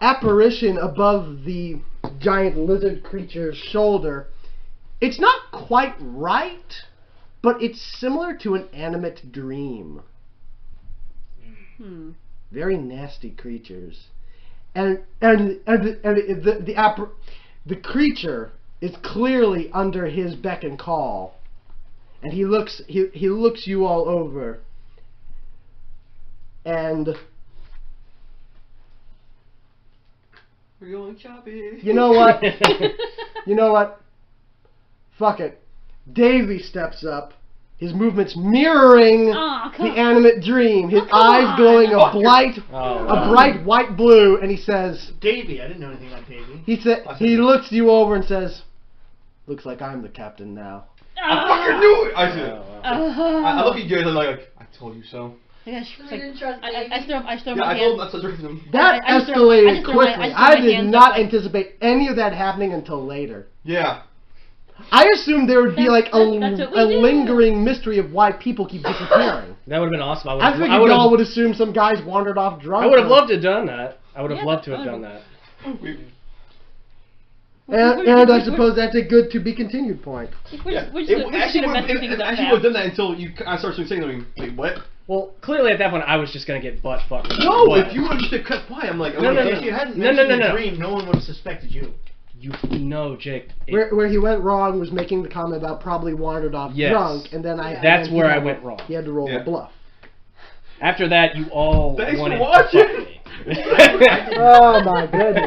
apparition above the giant lizard creature's shoulder, it's not quite right, but it's similar to an animate dream. Hmm. Very nasty creatures. And the creature is clearly under his beck and call. And he looks you all over. And We're going shopping. you know what? You know what? Fuck it. Davy steps up. His movements mirroring Aw, the come- animate dream. His Oh, come eyes on. glowing a Oh, bright white blue, and he says, Davy, I didn't know anything about Davy. he looks you over and says, "Looks like I'm the captain now." I fucking knew it! I did. I look at you guys and I'm like, I told you so. Yeah, So we didn't trust Davy. I throw Yeah, my I hands. told him that's the truth of him. That I just throw- I escalated just throw my- quickly. I just throw my did hands not up like- anticipate any of that happening until later. Yeah. I assumed there would be like That's what we a do. lingering mystery of why people keep disappearing. That would have been awesome. I figured y'all would assume some guys wandered off drunk. I would have or- loved to have done that. I would have Yeah, loved to have that done that. And I suppose that's a good to be continued point. We're Yeah. just gonna mess things up actually fast. would have done that until you I started saying something. Wait, what? Well, clearly at that point I was just gonna get butt fucked. no No, what? if you would have just cut quiet, I'm like, No, no, If you hadn't No, no, mentioned no, the no. dream, no one would have suspected you. You know, Jake. Where he went wrong was making the comment about probably wandered off Yes. drunk, and then That's and where he I had- went wrong. He had to roll Yeah. a bluff. After that, you all Thanks for wanted watching. to fuck me. Oh my goodness.